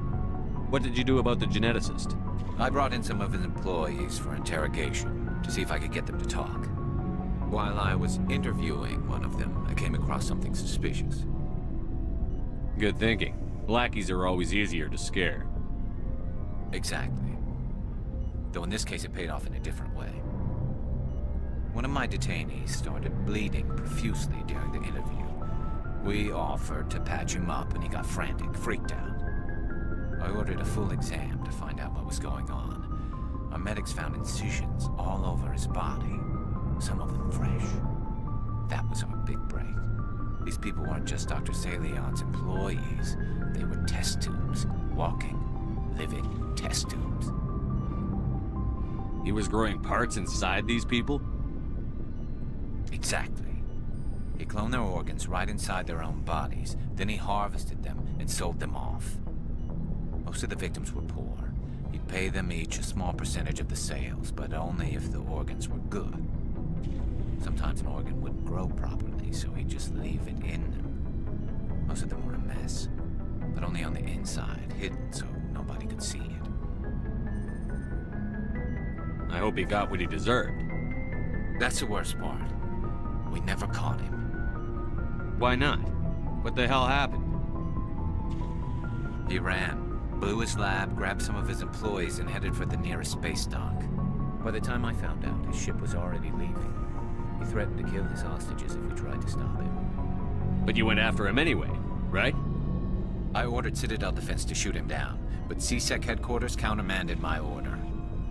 What did you do about the geneticist? I brought in some of his employees for interrogation, to see if I could get them to talk. While I was interviewing one of them, I came across something suspicious. Good thinking. Lackeys are always easier to scare. Exactly. Though in this case it paid off in a different way. One of my detainees started bleeding profusely during the interview. We offered to patch him up and he got frantic, freaked out. I ordered a full exam to find out what was going on. Our medics found incisions all over his body, some of them fresh. That was our big break. These people weren't just Dr. Salion's employees. They were test tubes, walking, living test tubes. He was growing parts inside these people? Exactly. He cloned their organs right inside their own bodies, then he harvested them and sold them off. Most of the victims were poor. He'd pay them each a small percentage of the sales, but only if the organs were good. Sometimes an organ wouldn't grow properly, so he'd just leave it in them. Most of them were a mess, but only on the inside, hidden so nobody could see it. I hope he got what he deserved. That's the worst part. We never caught him. Why not? What the hell happened? He ran, blew his lab, grabbed some of his employees, and headed for the nearest space dock. By the time I found out, his ship was already leaving. He threatened to kill his hostages if we tried to stop him. But you went after him anyway, right? I ordered Citadel Defense to shoot him down, but CSEC headquarters countermanded my order.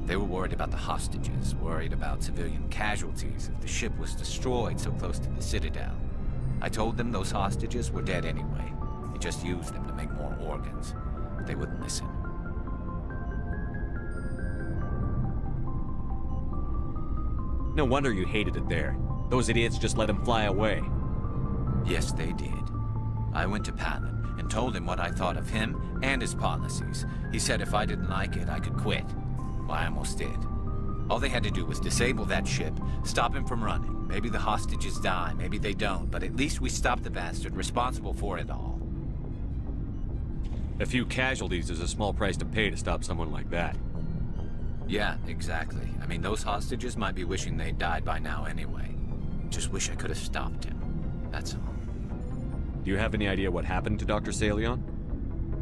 They were worried about the hostages, worried about civilian casualties if the ship was destroyed so close to the Citadel. I told them those hostages were dead anyway. He just used them to make more organs. But they wouldn't listen. No wonder you hated it there. Those idiots just let him fly away. Yes, they did. I went to Palin and told him what I thought of him and his policies. He said if I didn't like it, I could quit. Well, I almost did. All they had to do was disable that ship, stop him from running. Maybe the hostages die, maybe they don't, but at least we stopped the bastard responsible for it all. A few casualties is a small price to pay to stop someone like that. Yeah, exactly. I mean, those hostages might be wishing they'd died by now anyway. Just wish I could have stopped him. That's all. Do you have any idea what happened to Dr. Salion?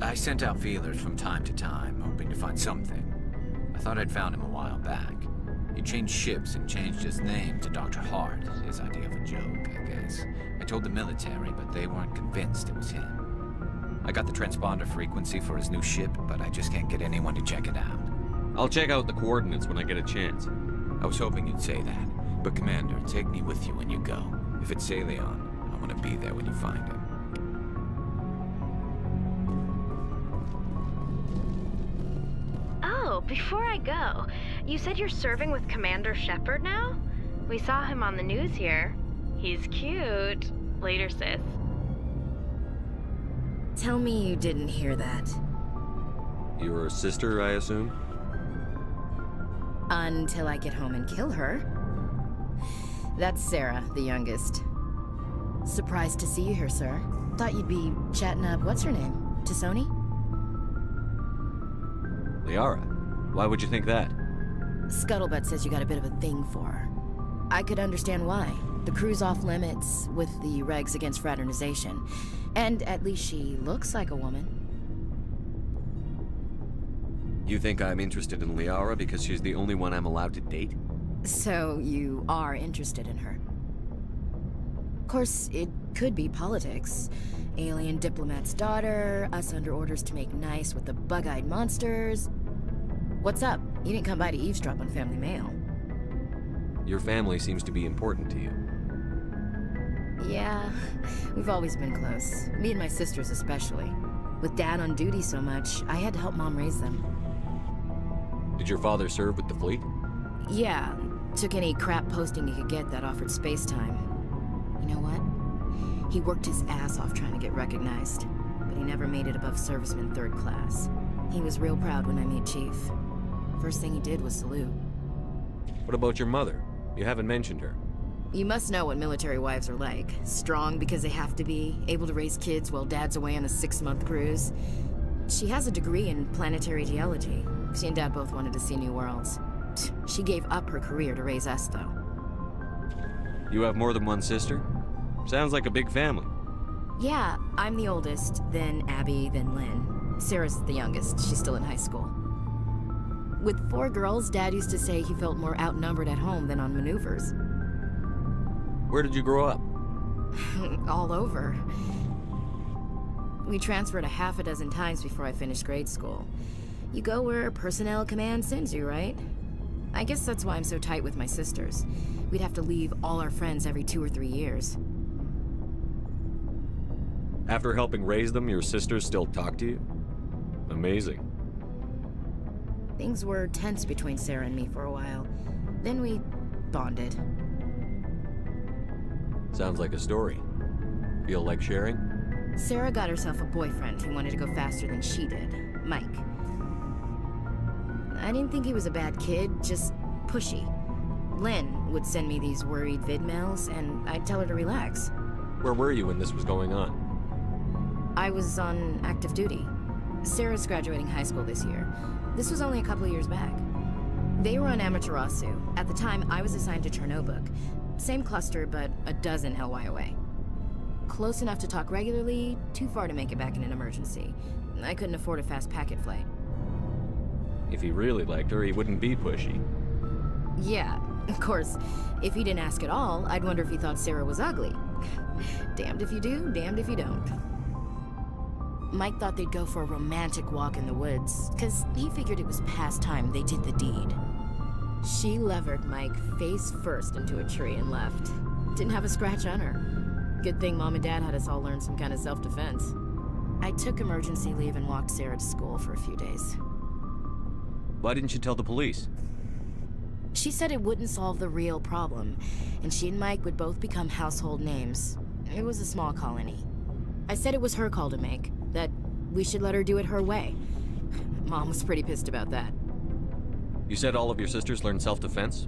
I sent out feelers from time to time, hoping to find something. I thought I'd found him a while back. He changed ships and changed his name to Dr. Hart, his idea of a joke, I guess. I told the military, but they weren't convinced it was him. I got the transponder frequency for his new ship, but I just can't get anyone to check it out. I'll check out the coordinates when I get a chance. I was hoping you'd say that. But Commander, take me with you when you go. If it's Salion, I want to be there when you find him. Oh, before I go, you said you're serving with Commander Shepard now? We saw him on the news here. He's cute. Later, sis. Tell me you didn't hear that. Your sister, I assume? Until I get home and kill her. That's Sarah, the youngest. Surprised to see you here, sir. Thought you'd be chatting up, what's her name? T'Soni? Liara. Why would you think that? Scuttlebutt says you got a bit of a thing for her. I could understand why. The crew's off limits with the regs against fraternization. And at least she looks like a woman. You think I'm interested in Liara because she's the only one I'm allowed to date? So you are interested in her. Of course, it could be politics. Alien diplomat's daughter, us under orders to make nice with the bug-eyed monsters. What's up? You didn't come by to eavesdrop on family mail. Your family seems to be important to you. Yeah, we've always been close. Me and my sisters especially. With Dad on duty so much, I had to help Mom raise them. Did your father serve with the fleet? Yeah, took any crap posting he could get that offered space time. You know what? He worked his ass off trying to get recognized, but he never made it above serviceman 3rd class. He was real proud when I made Chief. First thing he did was salute. What about your mother? You haven't mentioned her. You must know what military wives are like. Strong because they have to be, able to raise kids while Dad's away on a 6-month cruise. She has a degree in planetary geology. She and Dad both wanted to see new worlds. She gave up her career to raise us, though. You have more than one sister? Sounds like a big family. Yeah, I'm the oldest, then Abby, then Lynn. Sarah's the youngest. She's still in high school. With 4 girls, Dad used to say he felt more outnumbered at home than on maneuvers. Where did you grow up? All over. We transferred a half a dozen times before I finished grade school. You go where personnel command sends you, right? I guess that's why I'm so tight with my sisters. We'd have to leave all our friends every 2 or 3 years. After helping raise them, your sisters still talk to you? Amazing. Things were tense between Sarah and me for a while. Then we bonded. Sounds like a story. Feel like sharing? Sarah got herself a boyfriend who wanted to go faster than she did, Mike. I didn't think he was a bad kid, just pushy. Lynn would send me these worried vid mails, and I'd tell her to relax. Where were you when this was going on? I was on active duty. Sarah's graduating high school this year. This was only a couple of years back. They were on Amaterasu. At the time, I was assigned to Chernobog. Same cluster, but a dozen LY away. Close enough to talk regularly, too far to make it back in an emergency. I couldn't afford a fast packet flight. If he really liked her, he wouldn't be pushy. Yeah, of course. If he didn't ask at all, I'd wonder if he thought Sarah was ugly. Damned if you do, damned if you don't. Mike thought they'd go for a romantic walk in the woods, because he figured it was past time they did the deed. She levered Mike face first into a tree and left. Didn't have a scratch on her. Good thing Mom and Dad had us all learn some kind of self-defense. I took emergency leave and walked Sarah to school for a few days. Why didn't you tell the police? She said it wouldn't solve the real problem, and she and Mike would both become household names. It was a small colony. I said it was her call to make, that we should let her do it her way. Mom was pretty pissed about that. You said all of your sisters learned self-defense?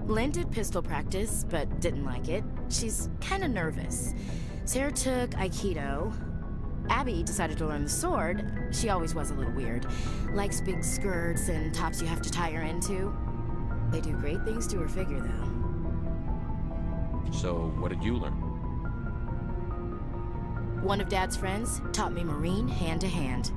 Lynn did pistol practice, but didn't like it. She's kinda nervous. Sarah took Aikido. Abby decided to learn the sword. She always was a little weird. Likes big skirts and tops you have to tie her into. They do great things to her figure, though. So, what did you learn? One of Dad's friends taught me Marine hand to hand.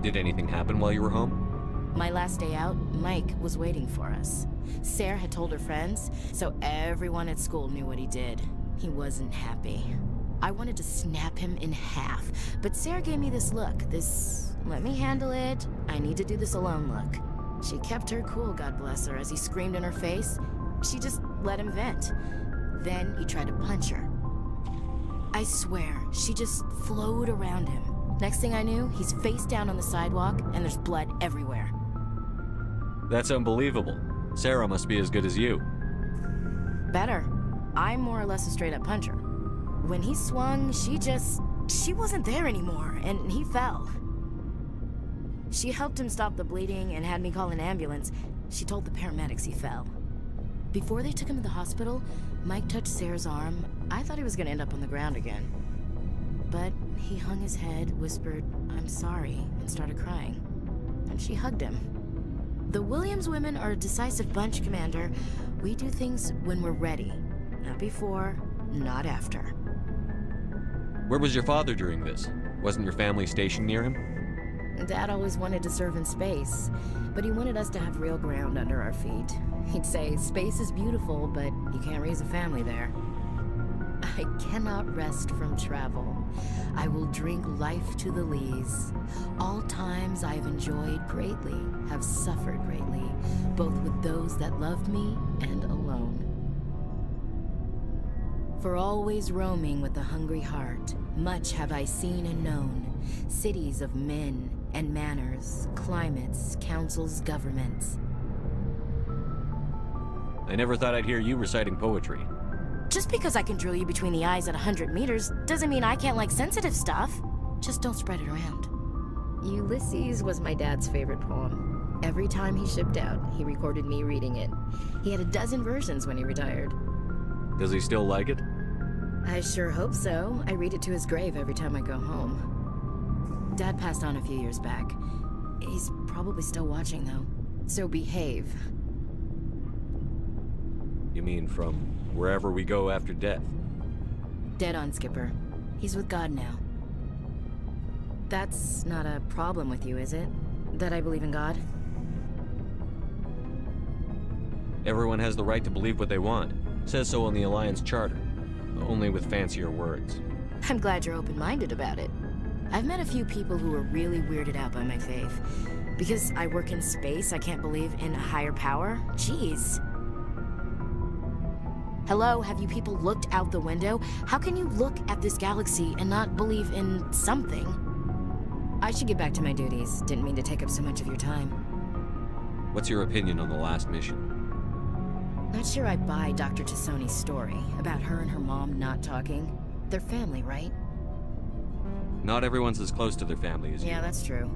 Did anything happen while you were home? My last day out, Mike was waiting for us. Sarah had told her friends, so everyone at school knew what he did. He wasn't happy. I wanted to snap him in half, but Sarah gave me this look, this let me handle it, I need to do this alone look. She kept her cool, God bless her, as he screamed in her face. She just let him vent. Then he tried to punch her. I swear, she just flowed around him. Next thing I knew, he's face down on the sidewalk, and there's blood everywhere. That's unbelievable. Sarah must be as good as you. Better. I'm more or less a straight-up puncher. When he swung, she wasn't there anymore, and he fell. She helped him stop the bleeding and had me call an ambulance. She told the paramedics he fell. Before they took him to the hospital, Mike touched Sarah's arm. I thought he was gonna end up on the ground again. But he hung his head, whispered, "I'm sorry," and started crying. And she hugged him. The Williams women are a decisive bunch, Commander. We do things when we're ready. Not before, not after. Where was your father during this? Wasn't your family stationed near him? Dad always wanted to serve in space, but he wanted us to have real ground under our feet. He'd say, space is beautiful, but you can't raise a family there. I cannot rest from travel. I will drink life to the lees. All times I have enjoyed greatly, have suffered greatly, both with those that loved me and alone. For always roaming with a hungry heart, much have I seen and known, cities of men and manners, climates, councils, governments. I never thought I'd hear you reciting poetry. Just because I can drill you between the eyes at 100 meters doesn't mean I can't like sensitive stuff. Just don't spread it around. Ulysses was my dad's favorite poem. Every time he shipped out, he recorded me reading it. He had a dozen versions when he retired. Does he still like it? I sure hope so. I read it to his grave every time I go home. Dad passed on a few years back. He's probably still watching, though. So behave. You mean from wherever we go after death? Dead on, Skipper. He's with God now. That's not a problem with you, is it? That I believe in God? Everyone has the right to believe what they want. Says so in the Alliance Charter. Only with fancier words. I'm glad you're open-minded about it. I've met a few people who are really weirded out by my faith. Because I work in space, I can't believe in a higher power? Jeez. Hello, have you people looked out the window? How can you look at this galaxy and not believe in something? I should get back to my duties. Didn't mean to take up so much of your time. What's your opinion on the last mission? Not sure I buy Dr. Tassoni's story about her and her mom not talking. They're family, right? Not everyone's as close to their family as you. Yeah, that's true.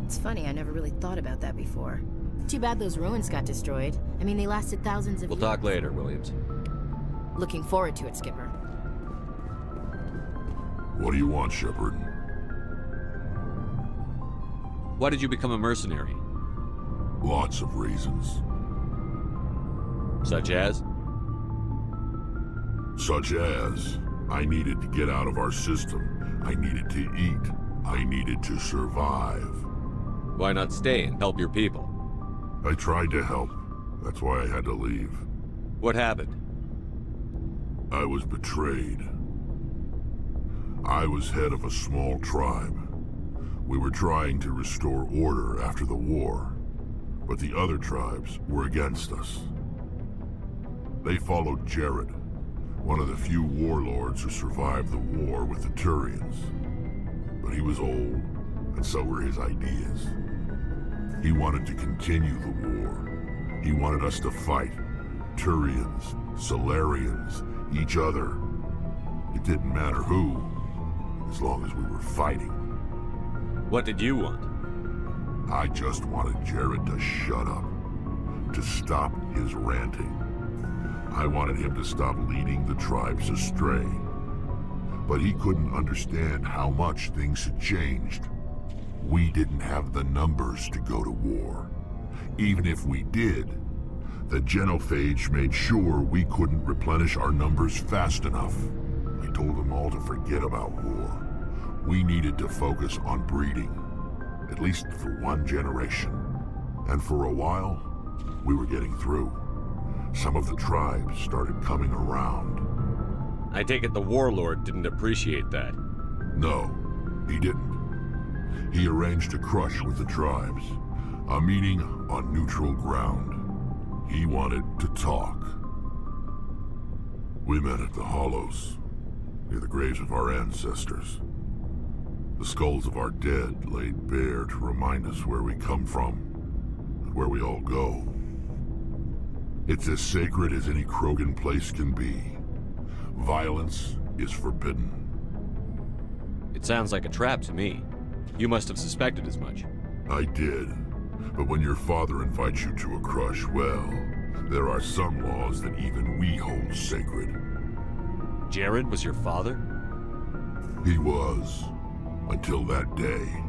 It's funny, I never really thought about that before. Too bad those ruins got destroyed. I mean, they lasted thousands of years. We'll talk later, Williams. Looking forward to it, Skipper. What do you want, Shepard? Why did you become a mercenary? Lots of reasons. Such as? Such as, I needed to get out of our system. I needed to eat. I needed to survive. Why not stay and help your people? I tried to help. That's why I had to leave. What happened? I was betrayed. I was head of a small tribe. We were trying to restore order after the war, but the other tribes were against us. They followed Jared, one of the few warlords who survived the war with the Turians. But he was old, and so were his ideas. He wanted to continue the war. He wanted us to fight. Turians, Solarians, each other. It didn't matter who, as long as we were fighting. What did you want? I just wanted Jared to shut up, to stop his ranting. I wanted him to stop leading the tribes astray. But he couldn't understand how much things had changed. We didn't have the numbers to go to war. Even if we did, The genophage made sure we couldn't replenish our numbers fast enough. I told them all to forget about war. We needed to focus on breeding, at least for one generation. And for a while, we were getting through. Some of the tribes started coming around. I take it the warlord didn't appreciate that. No, he didn't. He arranged a crush with the tribes, a meeting on neutral ground. He wanted to talk. We met at the Hollows, near the graves of our ancestors. The skulls of our dead laid bare to remind us where we come from, and where we all go. It's as sacred as any Krogan place can be. Violence is forbidden. It sounds like a trap to me. You must have suspected as much. I did. But when your father invites you to a crush, well, there are some laws that even we hold sacred. Jared was your father? He was. Until that day.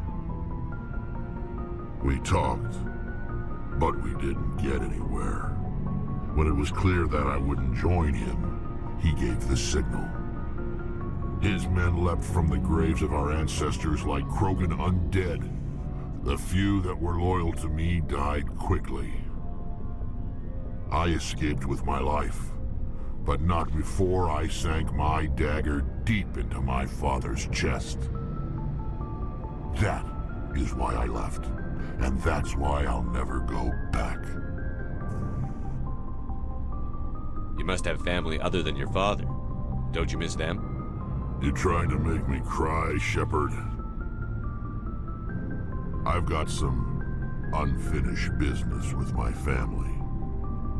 We talked, but we didn't get anywhere. When it was clear that I wouldn't join him, he gave the signal. His men leapt from the graves of our ancestors like Krogan undead. The few that were loyal to me died quickly. I escaped with my life, but not before I sank my dagger deep into my father's chest. That is why I left, and that's why I'll never go back. You must have family other than your father. Don't you miss them? You trying to make me cry, Shepard? I've got some unfinished business with my family,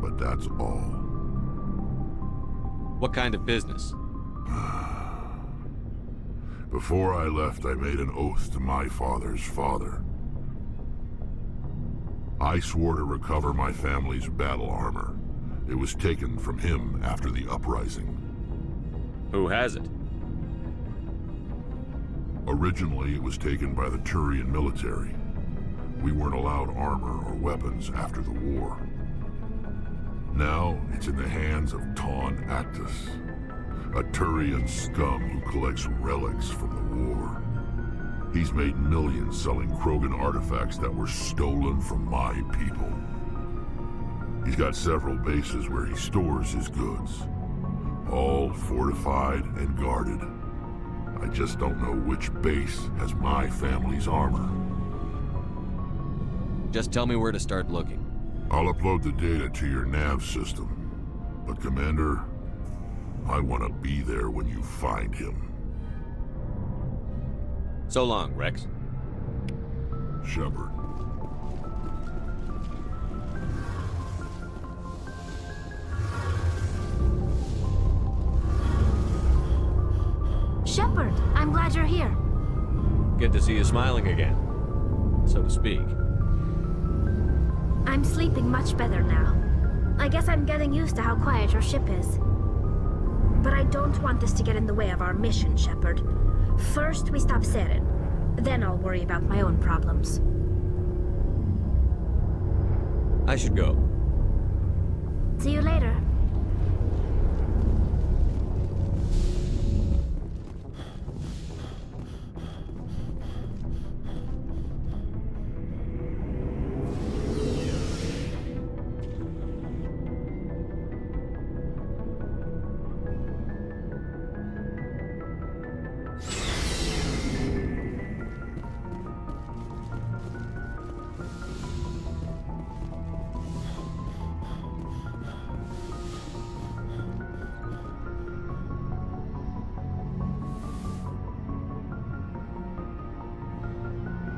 but that's all. What kind of business? Before I left, I made an oath to my father's father. I swore to recover my family's battle armor. It was taken from him after the uprising. Who has it? Originally, it was taken by the Turian military. We weren't allowed armor or weapons after the war. Now, it's in the hands of Ton Actus, a Turian scum who collects relics from the war. He's made millions selling Krogan artifacts that were stolen from my people. He's got several bases where he stores his goods, all fortified and guarded. I just don't know which base has my family's armor. Just tell me where to start looking. I'll upload the data to your nav system. But Commander, I want to be there when you find him. So long, Rex. Shepard. Shepard, I'm glad you're here. Good to see you smiling again, so to speak. I'm sleeping much better now. I guess I'm getting used to how quiet your ship is. But I don't want this to get in the way of our mission, Shepard. First, we stop Saren. Then I'll worry about my own problems. I should go. See you later.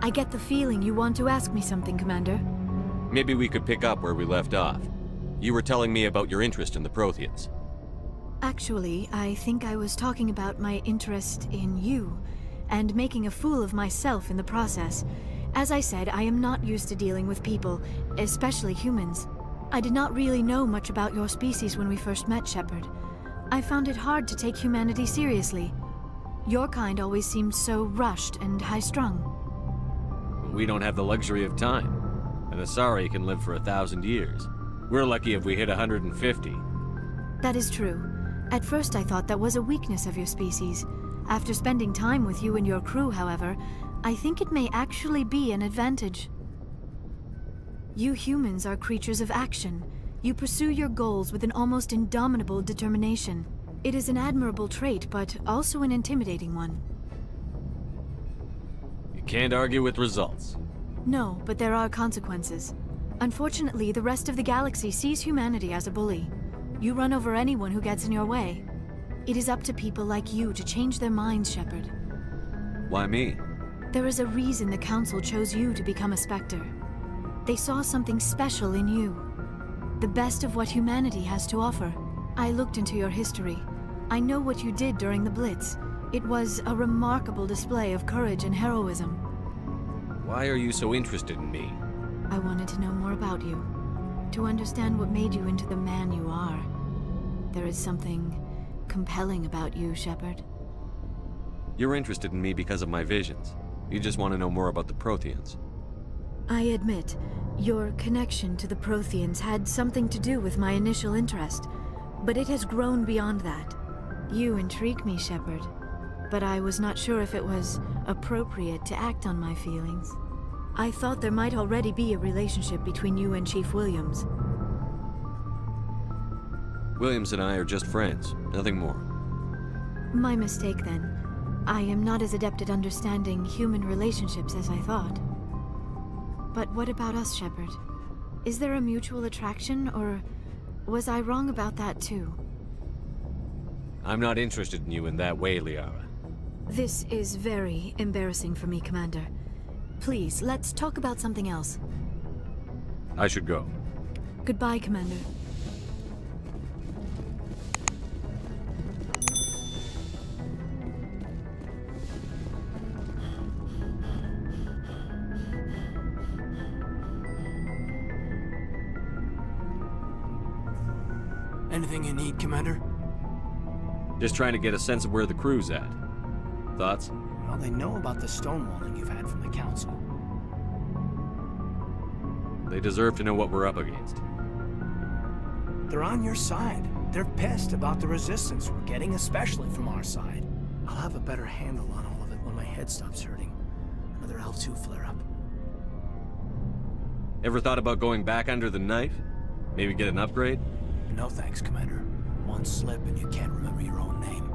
I get the feeling you want to ask me something, Commander. Maybe we could pick up where we left off. You were telling me about your interest in the Protheans. Actually, I think I was talking about my interest in you, and making a fool of myself in the process. As I said, I am not used to dealing with people, especially humans. I did not really know much about your species when we first met, Shepard. I found it hard to take humanity seriously. Your kind always seemed so rushed and high-strung. We don't have the luxury of time. An Asari can live for 1,000 years. We're lucky if we hit 150. That is true. At first I thought that was a weakness of your species. After spending time with you and your crew, however, I think it may actually be an advantage. You humans are creatures of action. You pursue your goals with an almost indomitable determination. It is an admirable trait, but also an intimidating one. You can't argue with results. No, but there are consequences. Unfortunately, the rest of the galaxy sees humanity as a bully. You run over anyone who gets in your way. It is up to people like you to change their minds, Shepard. Why me? There is a reason the Council chose you to become a Spectre. They saw something special in you. The best of what humanity has to offer. I looked into your history. I know what you did during the Blitz. It was a remarkable display of courage and heroism. Why are you so interested in me? I wanted to know more about you. To understand what made you into the man you are. There is something compelling about you, Shepard. You're interested in me because of my visions. You just want to know more about the Protheans. I admit, your connection to the Protheans had something to do with my initial interest, but it has grown beyond that. You intrigue me, Shepard, but I was not sure if it was appropriate to act on my feelings. I thought there might already be a relationship between you and Chief Williams. Williams and I are just friends, nothing more. My mistake, then. I am not as adept at understanding human relationships as I thought. But what about us, Shepard? Is there a mutual attraction, or was I wrong about that too? I'm not interested in you in that way, Liara. This is very embarrassing for me, Commander. Please, let's talk about something else. I should go. Goodbye, Commander. Anything you need, Commander? Just trying to get a sense of where the crew's at. Thoughts? Well, they know about the stonewalling you've had from the Council. They deserve to know what we're up against. They're on your side. They're pissed about the resistance we're getting, especially from our side. I'll have a better handle on all of it when my head stops hurting. Another L2 flare-up. Ever thought about going back under the knife? Maybe get an upgrade? No thanks, Commander. One slip and you can't remember your own name.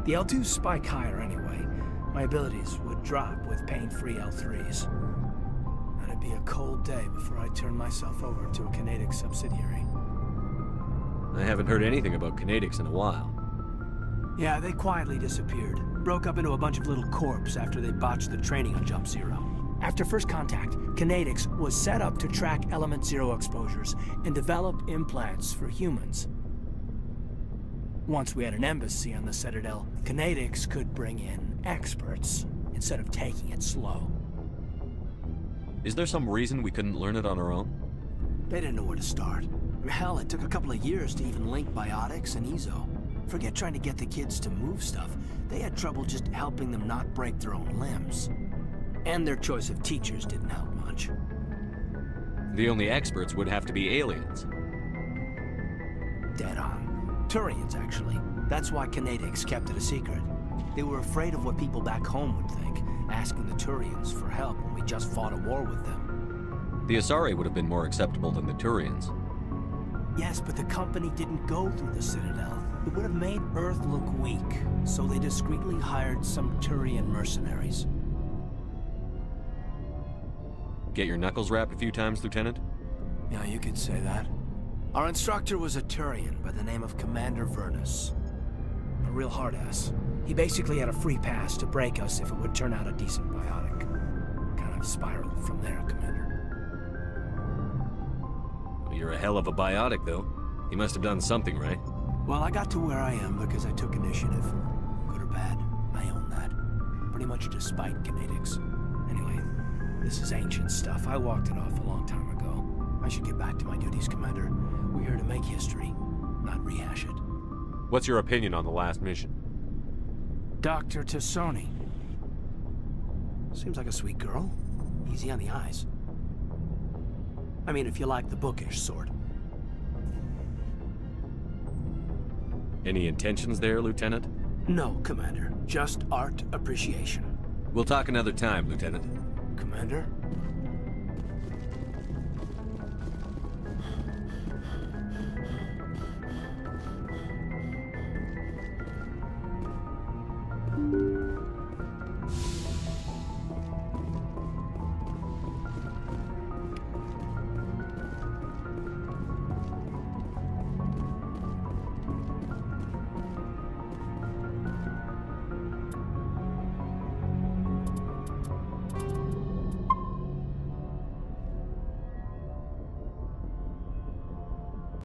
The L2s spike higher anyway. My abilities would drop with pain-free L3s. It'd be a cold day before I turn myself over to a Canadic subsidiary. I haven't heard anything about Canadics in a while. Yeah, they quietly disappeared. Broke up into a bunch of little corps after they botched the training on Jump Zero. After first contact, Canadics was set up to track Element Zero exposures and develop implants for humans. Once we had an embassy on the Citadel, Canadics could bring in experts instead of taking it slow. Is there some reason we couldn't learn it on our own? They didn't know where to start. Hell, it took a couple of years to even link biotics and Ezo. Forget trying to get the kids to move stuff. They had trouble just helping them not break their own limbs. And their choice of teachers didn't help much. The only experts would have to be aliens. Dead on. Turians, actually. That's why Canadics kept it a secret. They were afraid of what people back home would think, asking the Turians for help when we just fought a war with them. The Asari would have been more acceptable than the Turians. Yes, but the company didn't go through the Citadel. It would have made Earth look weak, so they discreetly hired some Turian mercenaries. Get your knuckles rapped a few times, Lieutenant? Yeah, you could say that. Our instructor was a Turian by the name of Commander Vernus. A real hard-ass. He basically had a free pass to break us if it would turn out a decent biotic. Kind of spiraled from there, Commander. Well, you're a hell of a biotic, though. He must have done something right. Well, I got to where I am because I took initiative. Good or bad, I own that. Pretty much despite Canadics. Anyway, this is ancient stuff. I walked it off a long time ago. I should get back to my duties, Commander. We're here to make history, not rehash it. What's your opinion on the last mission? Dr. Tassoni. Seems like a sweet girl. Easy on the eyes. I mean, if you like the bookish sort. Any intentions there, Lieutenant? No, Commander. Just art appreciation. We'll talk another time, Lieutenant. Commander?